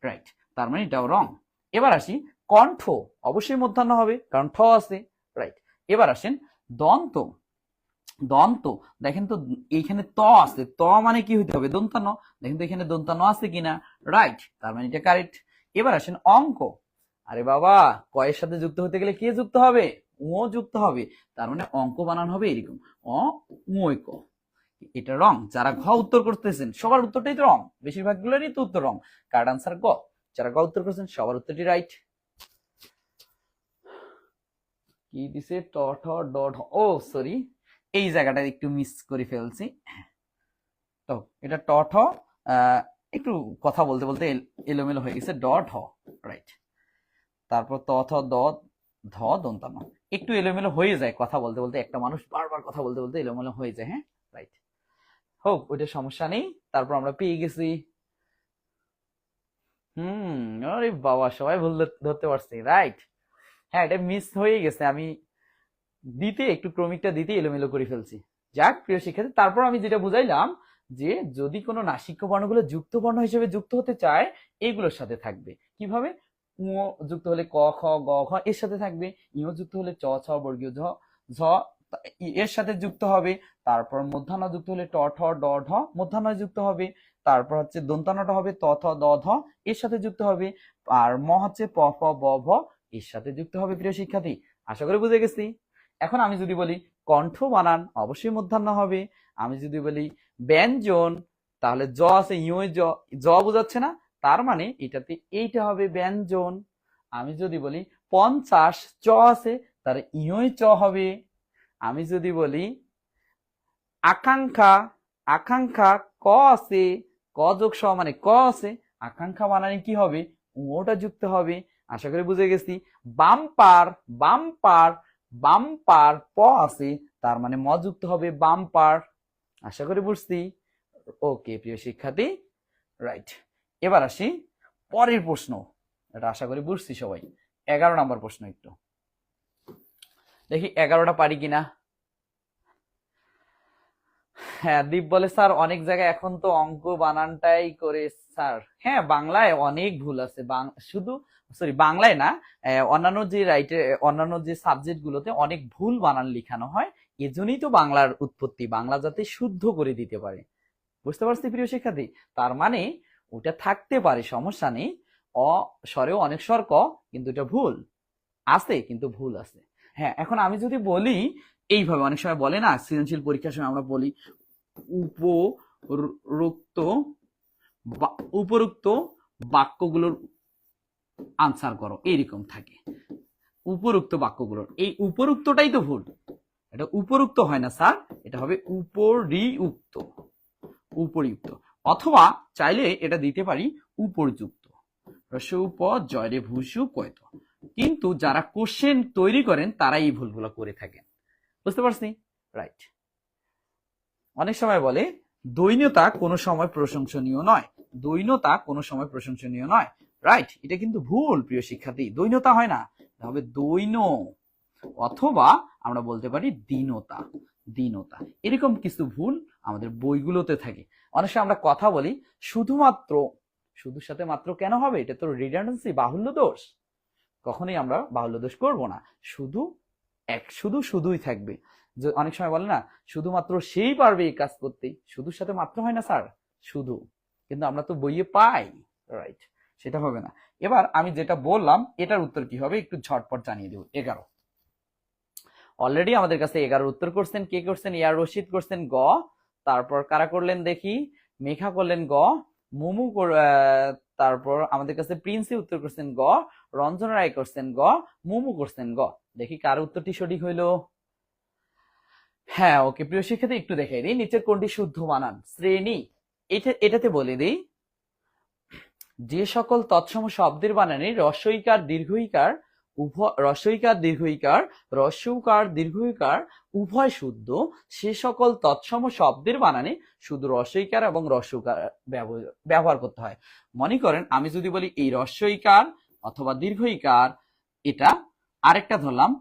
রাইট, তার মানে এটাও রং। এবার আসি কণ্ঠ, অবশ্যই মধ্যাহ্ন হবে কারণ ঠ আছে। রাইট। এবার আসেন দন্ত। দন্ত, দেখেন তো এইখানে ত আছে, ত মানে কি হইতে হবে? দন্তান্ন। দেখেন তো এখানে দন্তান্ন আছে কিনা? রাইট, তার মানে এটা কারেক্ট। এবার আসেন অঙ্ক। আরে বাবা, কয়ের সাথে যুক্ত হতে গেলে কে যুক্ত হবে? ও যুক্ত হবে, তার মানে অঙ্ক বানান হবে এরকম, অ ক। এটা রং। যারা ঘ উত্তর করতেছেন সবার উত্তরটাই তো রং, বেশিরভাগ গুলোরই তো উত্তর রং। কার্ড আনসার গ। যারা গ উত্তর করছেন সবার উত্তরটি রাইট। কি দিছে? ট ঠ ড ঢ, ও সরি, এই জায়গাটা একটু মিস করে ফেলছি। তো এটা ট ঠ, একটু কথা বলতে বলতে এলোমেলো হয়ে গেছে, ড ঢ। রাইট। তারপর ত থ দ ধ দন্তান্ন। একটু এলোমেলো হয়ে যায় কথা বলতে বলতে, একটা মানুষ বারবার কথা বলতে বলতে এলোমেলো হয়ে যায়। হ্যাঁ, রাইট, হোক, ওইটা সমস্যা নেই। তারপর আমরা পেয়ে গেছি। আরে বাবা, সবাই ভুল ধরতে পারছি, রাইট। হ্যাঁ, এটা মিস হয়ে গেছে, আমি একটু ক্রমিকটা দিতে এলোমেলো করে ফেলছি। যাক প্রিয় শিক্ষার্থী, তারপর আমি যেটা বুঝাইলাম যে যদি কোনো নাসিক্য বর্ণগুলো যুক্ত বর্ণ হিসেবে যুক্ত হতে চায়, এগুলোর সাথে থাকবে। কিভাবে? উ যুক্ত হলে ক খ গ ঘ এর সাথে থাকবে, ইও যুক্ত হলে চ ছ বর্গীয় ঝ ঝ এর সাথে যুক্ত হবে। তারপর মধ্যাহ্ন যুক্ত হলে ট ঠ ড ঢ মধ্যাহ্ন যুক্ত হবে। তারপর হচ্ছে দন্তান্নটা হবে ত থ দ ধ এর সাথে যুক্ত হবে। আর ম হচ্ছে প ফ ব ভ এর সাথে যুক্ত হবে। প্রিয় শিক্ষার্থী, আশা করি বুঝে গেছি। এখন আমি যদি বলি কণ্ঠ বানান, অবশ্যই মধ্যাহ্ন হবে। আমি যদি বলি ব্যঞ্জন, তাহলে জ আছে, জ বোঝাচ্ছে না, তার মানে এটাতে এইটা হবে ব্যঞ্জন। আমি যদি বলি 50 চ আছে, তাহলে চ হবে। আমি যদি বলি আকাঙ্ক্ষা, ক আছে, ক যোগ স মানে ক আছে, আকাঙ্ক্ষা বানানে কি হবে? ওটা যুক্ত হবে। আশা করি বুঝে গেছি। বাম্পার, প আছে, তার মানে ম যুক্ত হবে বাম্পার। আশা করি বুঝছি। ওকে প্রিয় শিক্ষার্থী, রাইট। এবার আসি পরের প্রশ্ন। এটা আশা করি বুঝছি সবাই। 11 নম্বর প্রশ্ন, একটু দেখি 11টা পারি কিনা। হ্যাঁ, দীপ বলে স্যার অনেক জায়গায় এখন তো অঙ্ক বানানটাই করে স্যার। হ্যাঁ, বাংলায় অনেক ভুল আছে, শুধু সরি বাংলায় না, অন্যান্য যে সাবজেক্ট গুলোতে অনেক ভুল বানান লিখানো হয়। এজন্যই তো বাংলার উৎপত্তি, বাংলা যাতে শুদ্ধ করে দিতে পারে। বুঝতে পারছি প্রিয় শিক্ষার্থী? তার মানে ওটা থাকতে পারে, সমস্যা নেই। অ স্বরেও অনেক স্বর ক, কিন্তু এটা ভুল আছে, কিন্তু ভুল আছে। হ্যাঁ, এখন আমি যদি বলি এইভাবে, অনেক সময় বলে না সৃজনশীল পরীক্ষার সময় আমরা বলি উপরোক্ত বাক্যগুলোর আনসার করো, এইরকম থাকে। উপরোক্ত বাক্যগুলোর, এই উপরোক্তটাই তো ভুল। এটা উপরোক্ত হয় না স্যার, এটা হবে উপরিউক্ত। অথবা চাইলে এটা দিতে পারি উপরযুক্ত। রস্য জয়রে ভূষু কয়ত। কিন্তু যারা কোশ্চেন তৈরি করেন তারা এই ভুলগুলো করে থাকেন। বুঝতে পারছি? রাইট। অনেক সময় বলে দৈন্যতা কোনো সময় প্রশংসনীয় নয়, দৈন্যতা কোনো সময় প্রশংসনীয় নয়। রাইট, এটা কিন্তু ভুল প্রিয় শিক্ষার্থী। দৈন্যতা হয় না, হবে দৈন্য, অথবা আমরা বলতে পারি দীনতা। এরকম কিছু ভুল আমাদের বইগুলোতে থাকে। অনেক সময় আমরা কথা বলি শুধুমাত্র, শুধুর সাথে মাত্র কেন হবে? এটা তো রিডান্ডেন্সি, বাহুল্য দোষ। কখনোই আমরা বাহুল্য দোষ করবো না, শুধুই থাকবে। অনেক সময় বলে না শুধুমাত্র সেই পারবে এই কাজ করতে, শুধুর সাথে মাত্র হয় না স্যার, শুধু, কিন্তু আমরা তো বইয়ে পাই। রাইট, সেটা হবে না। এবার আমি যেটা বললাম এটার উত্তর কি হবে একটু ঝটপট জানিয়ে দেব। 11 অলরেডি আমাদের কাছে 11 উত্তর করছেন। কে করছেন? ইয়ার রশিদ করছেন গ। তারপর কারা করলেন দেখি? মেঘা করলেন গ, মুমু তারপর আমাদের কাছে প্রিন্সি উত্তর করছেন গ, রঞ্জন রায় করছেন গ, মুমু করছেন গ। দেখি কার উত্তরটি সঠিক হইলো। হ্যাঁ, ওকে প্রিয় শিক্ষার্থী, একটু দেখাই দিই নিচের কোনটি শুদ্ধ বানান। শ্রেণী, এটাতে বলে দিই যে সকল তৎসম শব্দের বানানে রস্বইকার দীর্ঘইকার রস্যৌকার দীর্ঘইকার উভয় শুদ্ধ, সে সকল তৎসম শব্দের বানানে শুধু রস্বইকার এবং রস্যৌকার ব্যবহার করতে হয়। মনে করেন আমি যদি বলি এই রস্বইকার অথবা দীর্ঘইকার, এটা আরেকটা ধরলাম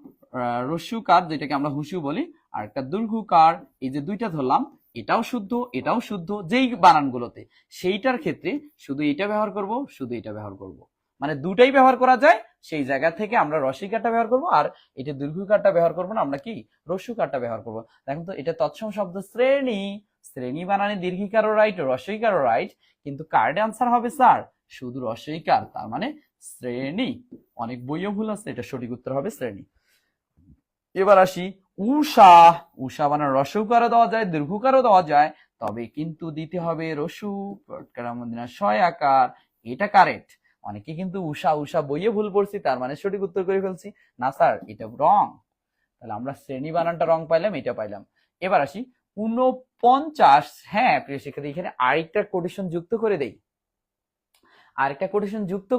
রস্যৌকার, যেটাকে আমরা হুসু বলি, আর একটা দীর্ঘকার, এই যে দুইটা ধরলাম, এটাও শুদ্ধ এটাও শুদ্ধ, যেই বানানগুলোতে, সেইটার ক্ষেত্রে শুধু এটা ব্যবহার করব, শুধু এটা ব্যবহার করব, মানে দুটাই ব্যবহার করা যায়। সেই জায়গা থেকে আমরা রস্যইকারটা ব্যবহার করব, আর এটা দীর্ঘকারটা ব্যবহার করব না, আমরা কি রস্যকারটা ব্যবহার করব। দেখুন তো, এটা তৎসম শব্দ শ্রেণী, শ্রেণী বানানে দীর্ঘিকারও রাইট, রস্যইকারও রাইট, কিন্তু কার্ডে আনসার হবে স্যার শুধু রস্যইকার, তার মানে শ্রেণী। অনেক বইও ভুল আছে, এটা সঠিক উত্তর হবে শ্রেণী। এবার আসি উষা, উষা বানান রস্যকারও দেওয়া যায় দীর্ঘকারও দেওয়া যায়, তবে কিন্তু দিতে হবে রস্যু শয় আকার, এটা কারেক্ট। অনেকে কিন্তু উষা উষা বইয়ে ভুল পড়ছি, তার মানে সঠিক উত্তর করে ফেলছি। না স্যার, এটা রং। তাহলে আমরা শ্রেণী বানানটা রং পাইলাম, এটা পাইলাম। এবার আসি 49। হ্যাঁ প্রিয় শিক্ষার্থী, এখানে আরেকটা কোটেশন যুক্ত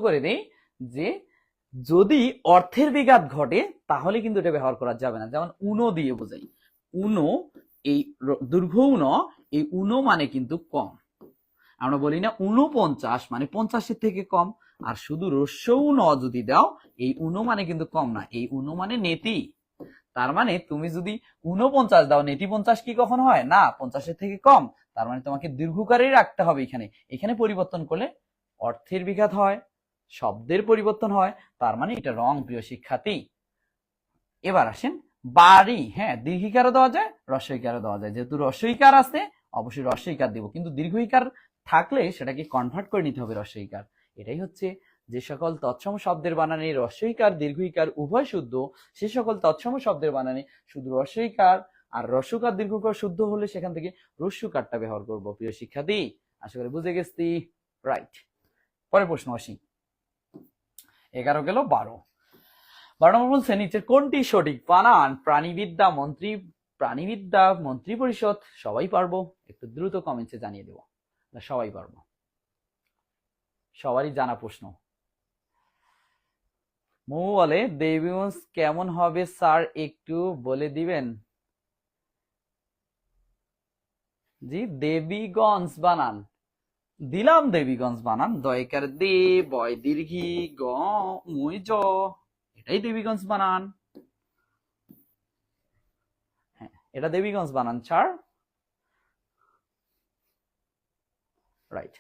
করে দেই, যে যদি অর্থের বিঘাত ঘটে তাহলে কিন্তু এটা ব্যবহার করা যাবে না। যেমন উনো দিয়ে বোঝাই, উনো, এই দীর্ঘ উন, এই উনো মানে কিন্তু কম। আমরা বলি না 49 মানে 50-এর থেকে কম। আর শুধু রস্য উন যদি দাও, এই উনো মানে কিন্তু কম না, এই উনো মানে নেতি। তার মানে তুমি যদি 49 দাও, নেতি 50 কি কখনো হয় না, 50-এর থেকে কম। তার মানে তোমাকে দীর্ঘকারই রাখতে হবে। এখানে এখানে পরিবর্তন করলে অর্থের বিঘাত হয়, শব্দের পরিবর্তন হয়, তার মানে এটা রং প্রিয় শিক্ষার্থী। এবার আসেন বাড়ি। হ্যাঁ, দীর্ঘিকারও দেওয়া যায়, রস্বইকারও দেওয়া যায়। যেহেতু রস্বইকার আছে অবশ্যই রস্বইকার দিব, কিন্তু দীর্ঘইকার থাকলে সেটাকে কনভার্ট করে নিতে হবে রস্বইকার। এটাই হচ্ছে যে সকল তৎসম শব্দের বানানে রস্বইকার দীর্ঘইকার উভয় শুদ্ধ, সে সকল তৎসম শব্দের বানানে শুধু রস্বইকার আর রস্যকার দীর্ঘকার শুদ্ধ হলে সেখান থেকে রস্যকারটা ব্যবহার করব প্রিয় শিক্ষার্থী। আশা করি বুঝে গেছি। রাইট, পরে প্রশ্ন আসি। 11 গেল, 12 নম্বর বলছে নিচের কোনটি সঠিক বানান? প্রাণীবিদ্যা মন্ত্রী পরিষদ। সবাই পারবো, একটু দ্রুত কমেন্টসে জানিয়ে দেবো। সবাই পারবো, সবারই জানা প্রশ্ন। মৌ বলে দেবীগঞ্জ কেমন হবে স্যার একটু বলে দিবেন? জি, দেবীগঞ্জ বানান দিলাম, দেবীগঞ্জ বানান, দয়কার দে, বয় দীর্ঘি, গ মুই জ, এটাই দেবীগঞ্জ বানান। হ্যাঁ, এটা দেবীগঞ্জ বানান স্যার। রাইট,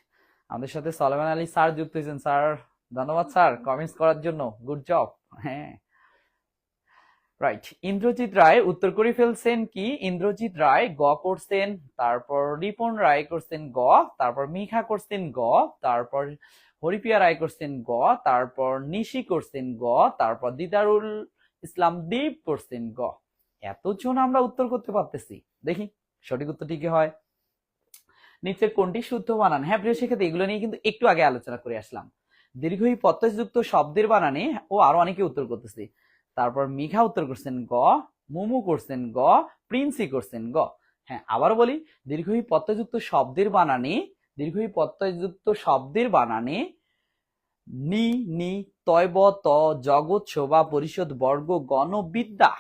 আমাদের সাথে সলেমান আলী স্যার যুক্ত হয়েছেন। স্যার ধন্যবাদ স্যার কমেন্টস করার জন্য, গুড জব। হ্যাঁ, রাইট। ইন্দ্রজিৎ রায় উত্তর করে ফেলছেন কি? ইন্দ্রজিৎ রায় গ করছেন, তারপর রিপন রায় করছেন গ, তারপর মিখা করছেন গ, তারপর হরিপ্রিয়া রায় করছেন গ, তারপর নিশি করছেন গ, তারপর দিদারুল ইসলাম দীপ করছেন গ। এতজন আমরা উত্তর করতে পারতেছি, দেখি সঠিক উত্তরটি কি হয়। নিচের কোনটি শুদ্ধ বানান? হ্যাঁ প্রিয় শিক্ষার্থী, এগুলো নিয়ে কিন্তু একটু আগে আলোচনা করে আসলাম। দীর্ঘই প্রত্যয়যুক্ত শব্দের বানানে ও আরো অনেকে উত্তর করতেছি। তারপর মিঘা উত্তর করছেন গ, মুমু করছেন গ, প্রিন্সি করছেন গ। হ্যাঁ, আবার বলি, দীর্ঘই প্রত্যয়যুক্ত শব্দের বানানে, দীর্ঘই প্রত্যয়যুক্ত শব্দের বানানে নি, নি, তয়ব, ত, জগৎ, শোভা, পরিষদ, বর্গ, গণ, বিদ্যা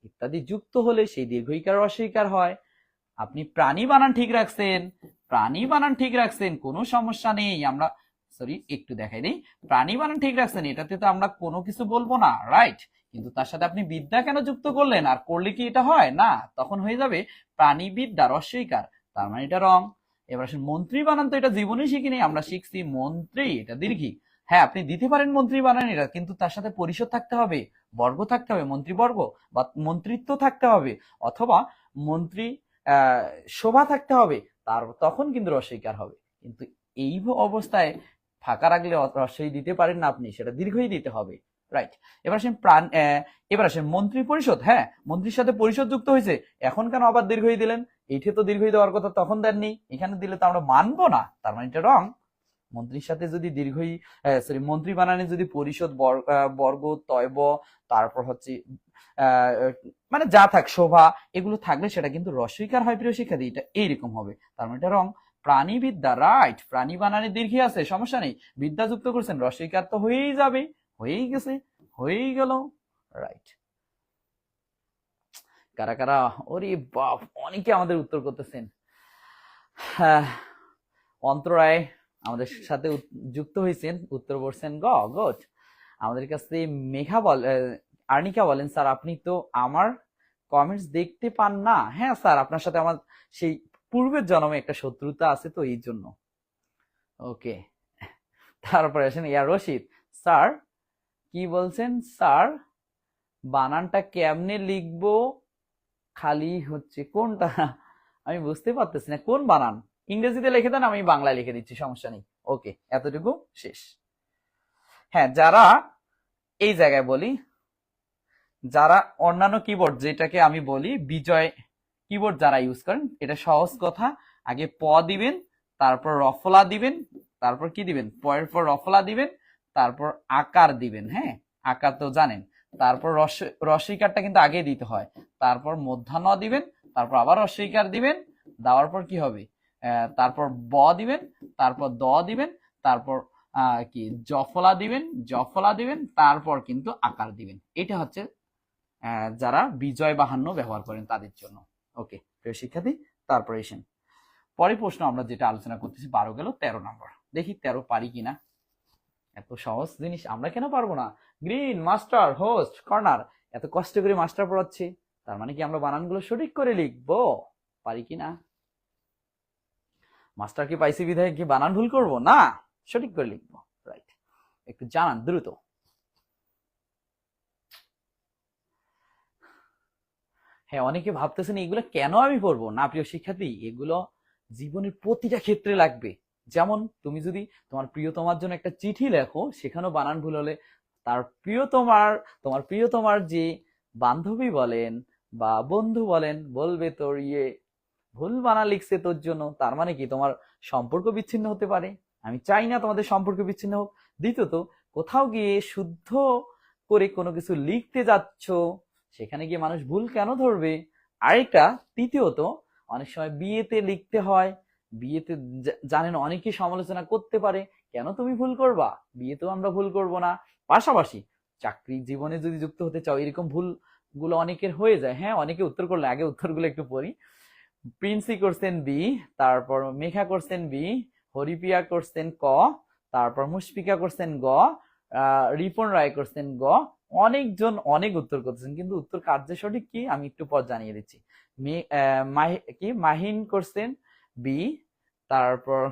ইত্যাদি যুক্ত হলে সেই দীর্ঘইকার রস্বইকার হয়। আপনি প্রাণী বানান ঠিক রাখছেন, প্রাণী বানান ঠিক রাখছেন, কোনো সমস্যা নেই। আমরা সরি একটু দেখাই দিই, প্রাণী বানান ঠিক রাখছেন, এটাতে তো আমরা কোনো কিছু বলবো না, রাইট। কিন্তু তার সাথে আপনি বিদ্যা কেন যুক্ত করলেন? আর করলে কি এটা হয় না? তখন হয়ে যাবে প্রাণী বিদ্যা রস্বইকার, তার মানে এটা রং। এবার আসেন মন্ত্রী বানান, তো এটা জীবনে শিখিনি, আমরা শিখছি মন্ত্রী, এটা দীর্ঘি। হ্যাঁ, আপনি দিতে পারেন মন্ত্রী বানান এটা, কিন্তু তার সাথে পরিষদ থাকতে হবে, বর্গ থাকতে হবে, মন্ত্রীবর্গ বা মন্ত্রিত্ব থাকতে হবে, অথবা মন্ত্রী শোভা থাকতে হবে, তার তখন কিন্তু রস্বইকার হবে। কিন্তু এই অবস্থায় ফাঁকা রাখলে রস্বই দিতে পারেন না আপনি, সেটা দীর্ঘই দিতে হবে, রাইট। এবার আসেন এবার আসেন মন্ত্রী পরিষদ। হ্যাঁ, মন্ত্রীর সাথে পরিষদ যুক্ত হয়েছে, এখন কেন আবার দীর্ঘই দিলেন? এইটা তো দীর্ঘই দেওয়ার কথা তখন দেননি, এখানে দিলে তো আমরা মানবো না, তার মানে এটা রং। মন্ত্রীর সাথে যদি দীর্ঘই মন্ত্রী বানানে যদি পরিষদ, বর্গ, তয়ব, তারপর হচ্ছে মানে যা থাক, শোভা, এগুলো থাকলে সেটা কিন্তু রস্বইকার হয় প্রিয় শিক্ষার্থী, এটা এইরকম হবে, তার মানে এটা রং। প্রাণীবিদ্যা, রাইট, প্রাণী বানানে দীর্ঘই আছে, সমস্যা নেই, বিদ্যা যুক্ত করছেন, রস্বইকার তো হয়েই যাবে, হয়েই গেছে, হয়েই গেল, রাইট। কারা কারা, ওরে বাপ, অনেকে আমাদের উত্তর করতেছেন। হ্যাঁ, অন্তরায় আমাদের সাথে যুক্ত হয়েছেন, উত্তর বলছেন গ, গুড। আমাদের কাছে মেঘা আর্নিকা বলেন স্যার আপনি তো আমার কমেন্টস দেখতে পান না। হ্যাঁ স্যার, আপনার সাথে আমার সেই পূর্বের জন্মে একটা শত্রুতা আছে, তো এই জন্য। ওকে, তারপরে আসেন ইয়া রশিদ, স্যার কি বলছেন স্যার, বানানটা কেমনে লিখবো? খালি হচ্ছে কোনটা আমি বুঝতে পারতেছি না, কোন বানান? ইংরেজিতে লিখে দেন, আমি বাংলায় লিখে দিচ্ছি, সমস্যা নেই। ওকে, এতটুকু শেষ। হ্যাঁ, যারা এই জায়গায় বলি, যারা অন্যান্য কিবোর্ড, যেটাকে আমি বলি বিজয় কিবোর্ড, যারা ইউজ করেন, এটা সহজ কথা, আগে প দিবেন, তারপর রফলা দিবেন, তারপর কি দিবেন, পয়ের পর রফলা দিবেন, তারপর আকার দিবেন। হ্যাঁ, আকার তো জানেন, তারপর রস্বইকারটা কিন্তু আগে দিতে হয়, তারপর মধ্যাহ্ন দিবেন, তারপর আবার রস্বইকার দিবেন, দেওয়ার পর কি হবে, তারপর ব দিবেন, তারপর দ দিবেন, তারপর কি জফলা দিবেন তারপর কিন্তু আকার দিবেন। এটা হচ্ছে যারা বিজয় বাহান্ন ব্যবহার করেন তাদের জন্য। ওকে প্রিয় শিক্ষার্থী, তারপরে এসেন পরের প্রশ্ন আমরা যেটা আলোচনা করতেছি 12 গেল 13 নম্বর। দেখি 13 পারি কিনা। এত সহজ জিনিস আমরা কেন পারবো না? গ্রিন, মাস্টার, হোস্ট, কর্নার, এত কষ্ট করে মাস্টার পড়াচ্ছি, তার মানে কি আমরা বানানগুলো সঠিক করে লিখবো? পারি কিনা? মাস্টার কি পাইছি বিধায় কি বানান ভুল করব না, সঠিক করে লিখবো। রাইট, একটু জানান দ্রুত। হ্যাঁ, অনেকে ভাবতেছেন এগুলো কেন আমি পড়বো না। প্রিয় শিক্ষার্থী, এগুলো জীবনের প্রতিটা ক্ষেত্রে লাগবে। যেমন তুমি যদি তোমার প্রিয়তমার জন্য একটা চিঠি লেখো, সেখানেও বানান ভুল হলে তার তোমার প্রিয়তমার যে বান্ধবী বলেন বা বন্ধু বলেন বলবে তোর ভুল বানান লিখছে তোর জন্য, তার মানে কি তোমার সম্পর্ক বিচ্ছিন্ন হতে পারে। আমি চাই না তোমাদের সম্পর্ক বিচ্ছিন্ন হোক। দ্বিতীয়ত, কোথাও গিয়ে শুদ্ধ করে কোনো কিছু লিখতে যাচ্ছ, সেখানে গিয়ে মানুষ ভুল কেন ধরবে? আরেকটা, তৃতীয়ত, অনেক সময় বিয়েতে লিখতে হয়, বিয়েতে জানেন অনেকে সমালোচনা করতে পারে, কেন তুমি ভুল করবা? বিয়েতেও আমরা ভুল করব না। পাশাপাশি চাকরি জীবনে যদি যুক্ত হতে চাও, এরকম ভুল গুলো অনেকের হয়ে যায়। হ্যাঁ, অনেকে উত্তর করলে আগে উত্তরগুলো একটু পড়ি। প্রিন্সি করছেন বি, তারপর মেঘা করছেন বি, হরিপিয়া করছেন ক, তারপর মুশফিকা করছেন গ, রিপন রায় করছেন গ। অনেকজন অনেক উত্তর করতেছেন, কিন্তু উত্তর কার্য সঠিক কি আমি একটু পর জানিয়ে দিচ্ছি। মাহিন করছেন বি, তারপর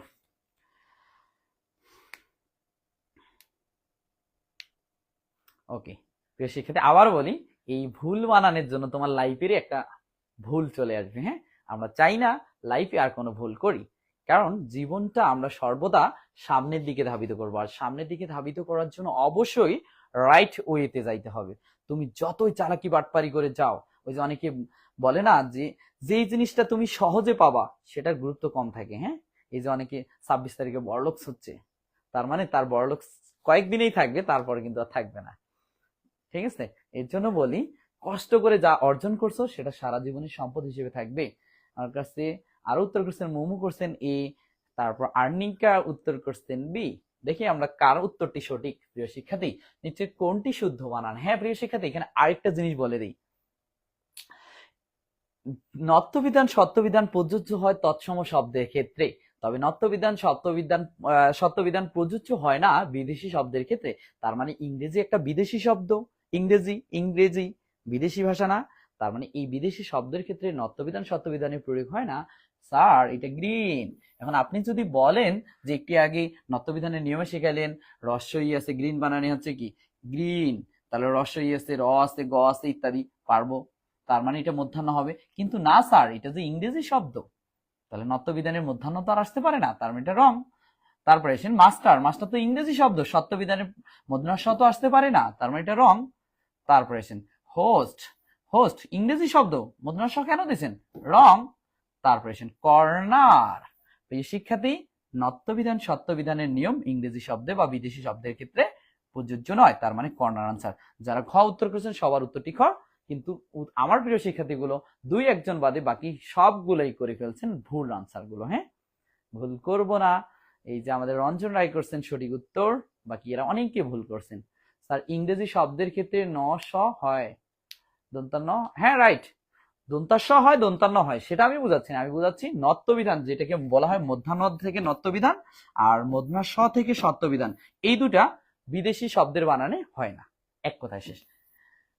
ওকে প্রিয় শিক্ষার্থী, আবার বলি, এই ভুল বানানের জন্য তোমার লাইফেরই একটা ভুল চলে আসবে। হ্যাঁ, আমরা চাই না লাইফে আর কোনো ভুল করি, কারণ জীবনটা আমরা সর্বদা সামনের দিকে ধাবিত করবো। আর সামনের দিকে ধাবিত করার জন্য অবশ্যই রাইট ওয়েতে যাইতে হবে। তুমি যতই চালাকি বাটপারি করে যাও, ওই যে অনেকে বলে না যে যেই জিনিসটা তুমি সহজে পাবা সেটার গুরুত্ব কম থাকে। হ্যাঁ, এই যে অনেকে 26 তারিখে বড়লোকস হচ্ছে, তার মানে তার বড়লোকস কয়েকদিনেই থাকবে, তারপরে কিন্তু আর থাকবে না। ঠিক আছে, এর জন্য বলি, কষ্ট করে যা অর্জন করছো সেটা সারা জীবনের সম্পদ হিসেবে থাকবে। আমার কাছে আরো উত্তর করছেন, মোমো করছেন এ, তারপর আর্নিকা উত্তর করছেন বি। দেখি আমরা কার উত্তরটি সঠিক। প্রিয় শিক্ষার্থী, নিচে কোনটি শুদ্ধ বানান? হ্যাঁ প্রিয় শিক্ষার্থী, এখানে আরেকটা জিনিস বলে দিই, নত্যবিধান সত্যবিধান প্রযোজ্য হয় তৎসম শব্দের ক্ষেত্রে, তবে নত্যবিধান সত্যবিধান প্রযোজ্য হয় না বিদেশি শব্দের ক্ষেত্রে। তার মানে ইংরেজি একটা বিদেশি শব্দ, ইংরেজি বিদেশি ভাষা না, তার মানে এই বিদেশি শব্দের ক্ষেত্রে নত্যবিধান সত্যবিধানের প্রয়োগ হয় না। স্যার এটা গ্রিন। এখন আপনি যদি বলেন যে একটি আগে নত্যবিধানের নিয়মে শেখালেন, রস্বই আছে, গ্রিন বানানে হচ্ছে কি গ্রিন, তাহলে রস্বই আছে, র আছে, গ আছে ইত্যাদি, পারবো, তার মানে এটা মধ্যাহ্ন হবে। কিন্তু না স্যার, এটা যে ইংরেজি শব্দ, তাহলে নত্যবিধানের মধ্যাহ্ন তো আর আসতে পারে না, তার মানে এটা রং। তারপরে এসেন মাস্টার, মাস্টার তো ইংরেজি শব্দ, সত্যবিধানের মধ্যাহ্ন তো আসতে পারে না, তার মানে এটা রং। তারপরে এসেন হোস্ট, হোস্ট ইংরেজি শব্দ, মধ্যাহ্ন কেন দিয়েছেন? রং। তারপরে এসেন কর্নার। এই শিক্ষার্থী, নত্যবিধান সত্যবিধানের নিয়ম ইংরেজি শব্দে বা বিদেশি শব্দের ক্ষেত্রে প্রযোজ্য নয়, তার মানে কর্নার আনসার। যারা খ উত্তর করেছেন সবার উত্তরটি খ, কিন্তু আমার প্রিয় শিক্ষার্থীগুলো 2-1 বাদে বাকি সবগুলোই করে ফেলছেন ভুল আনসার গুলো। হ্যাঁ, ভুল করব না। এই যে আমাদের রঞ্জন রায় করছেন সঠিক উত্তর, বাকি এরা অনেকে ভুল করছেন। স্যার ইংরেজি শব্দের ক্ষেত্রে ন স হয় দন্তান্ন, হ্যাঁ রাইট, দন্তাস হয় দন্তান্ন হয়, সেটা আমি বুঝাচ্ছি না, আমি বুঝাচ্ছি নত্যবিধান যেটাকে বলা হয় মধ্যাহ্ন থেকে নত্যবিধান আর মধ্যাহ্ন স থেকে সত্যবিধান, এই দুটা বিদেশি শব্দের বানানে হয় না, এক কথায় শেষ।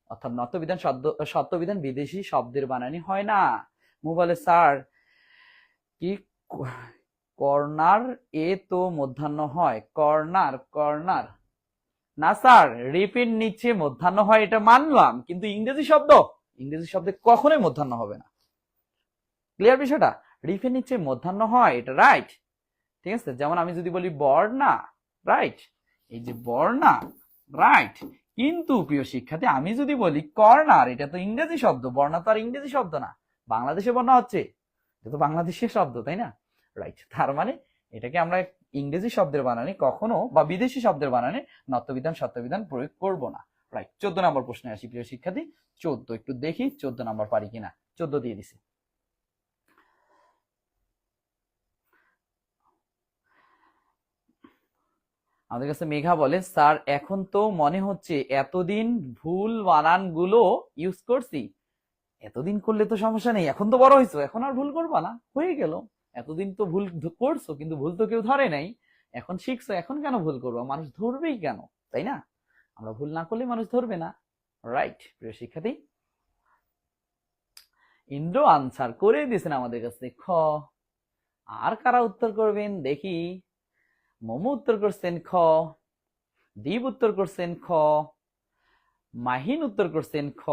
অর্থাৎ নত্যবিধান সত্যবিধান বিদেশি শব্দের বানানি হয় না। মোবাইলে স্যার কি কর্নার এ তো মধ্যাহ্ন হয়, কর্নার কর্নার না স্যার, রিপের নিচে মধ্যাহ্ন হয় এটা মানলাম, কিন্তু ইংরেজি শব্দে কখনোই মধ্যাহ্ন হবে না। ক্লিয়ার বিষয়টা? রিপের নিচে মধ্যাহ্ন হয়, এটা রাইট। ঠিক আছে, যেমন আমি যদি বলি বর্ণা, রাইট, এই যে বর্ণা, রাইট। কিন্তু প্রিয় শিক্ষার্থী, আমি যদি বলি কর্নার, এটা তো ইংরেজি শব্দ, বর্ণা তো আর ইংরেজি শব্দ না, বাংলাদেশে বর্ণা হচ্ছে, এটা তো বাংলাদেশের শব্দ, তাই না? রাইট, তার মানে এটাকে আমরা ইংরেজি শব্দের বানানে কখনো বা বিদেশি শব্দের বানানে নত্যবিধান সত্যবিধান প্রয়োগ করব না। রাইট, 14 নম্বর প্রশ্নে আসি প্রিয় শিক্ষার্থী। 14 একটু দেখি 14 নম্বর পারি কিনা। 14 দিয়ে দিছি। আমাদের কাছে মেঘা বলে, স্যার এখন তো মনে হচ্ছে এতদিন ভুল বানান গুলো ইউজ করছি। এতদিন করলে তো সমস্যা নেই, এখন তো বড় হয়েছো, এখন আর ভুল করবা না, হয়ে গেল। এতদিন তো ভুল করছো, কিন্তু ভুল তো কেউ ধরে নাই, এখন শিখছো, এখন কেন ভুল করবো, মানুষ ধরবেই কেন, তাই না? আমরা ভুল না করলে মানুষ ধরবে না। রাইট প্রিয় শিক্ষার্থী, ইন্দ্র আনসার করে দিয়েছেন আমাদের কাছে খ। আর কারা উত্তর করবেন দেখি। মোমো উত্তর করছেন খ, দীপ উত্তর করছেন খ, মাহিন উত্তর করছেন খ।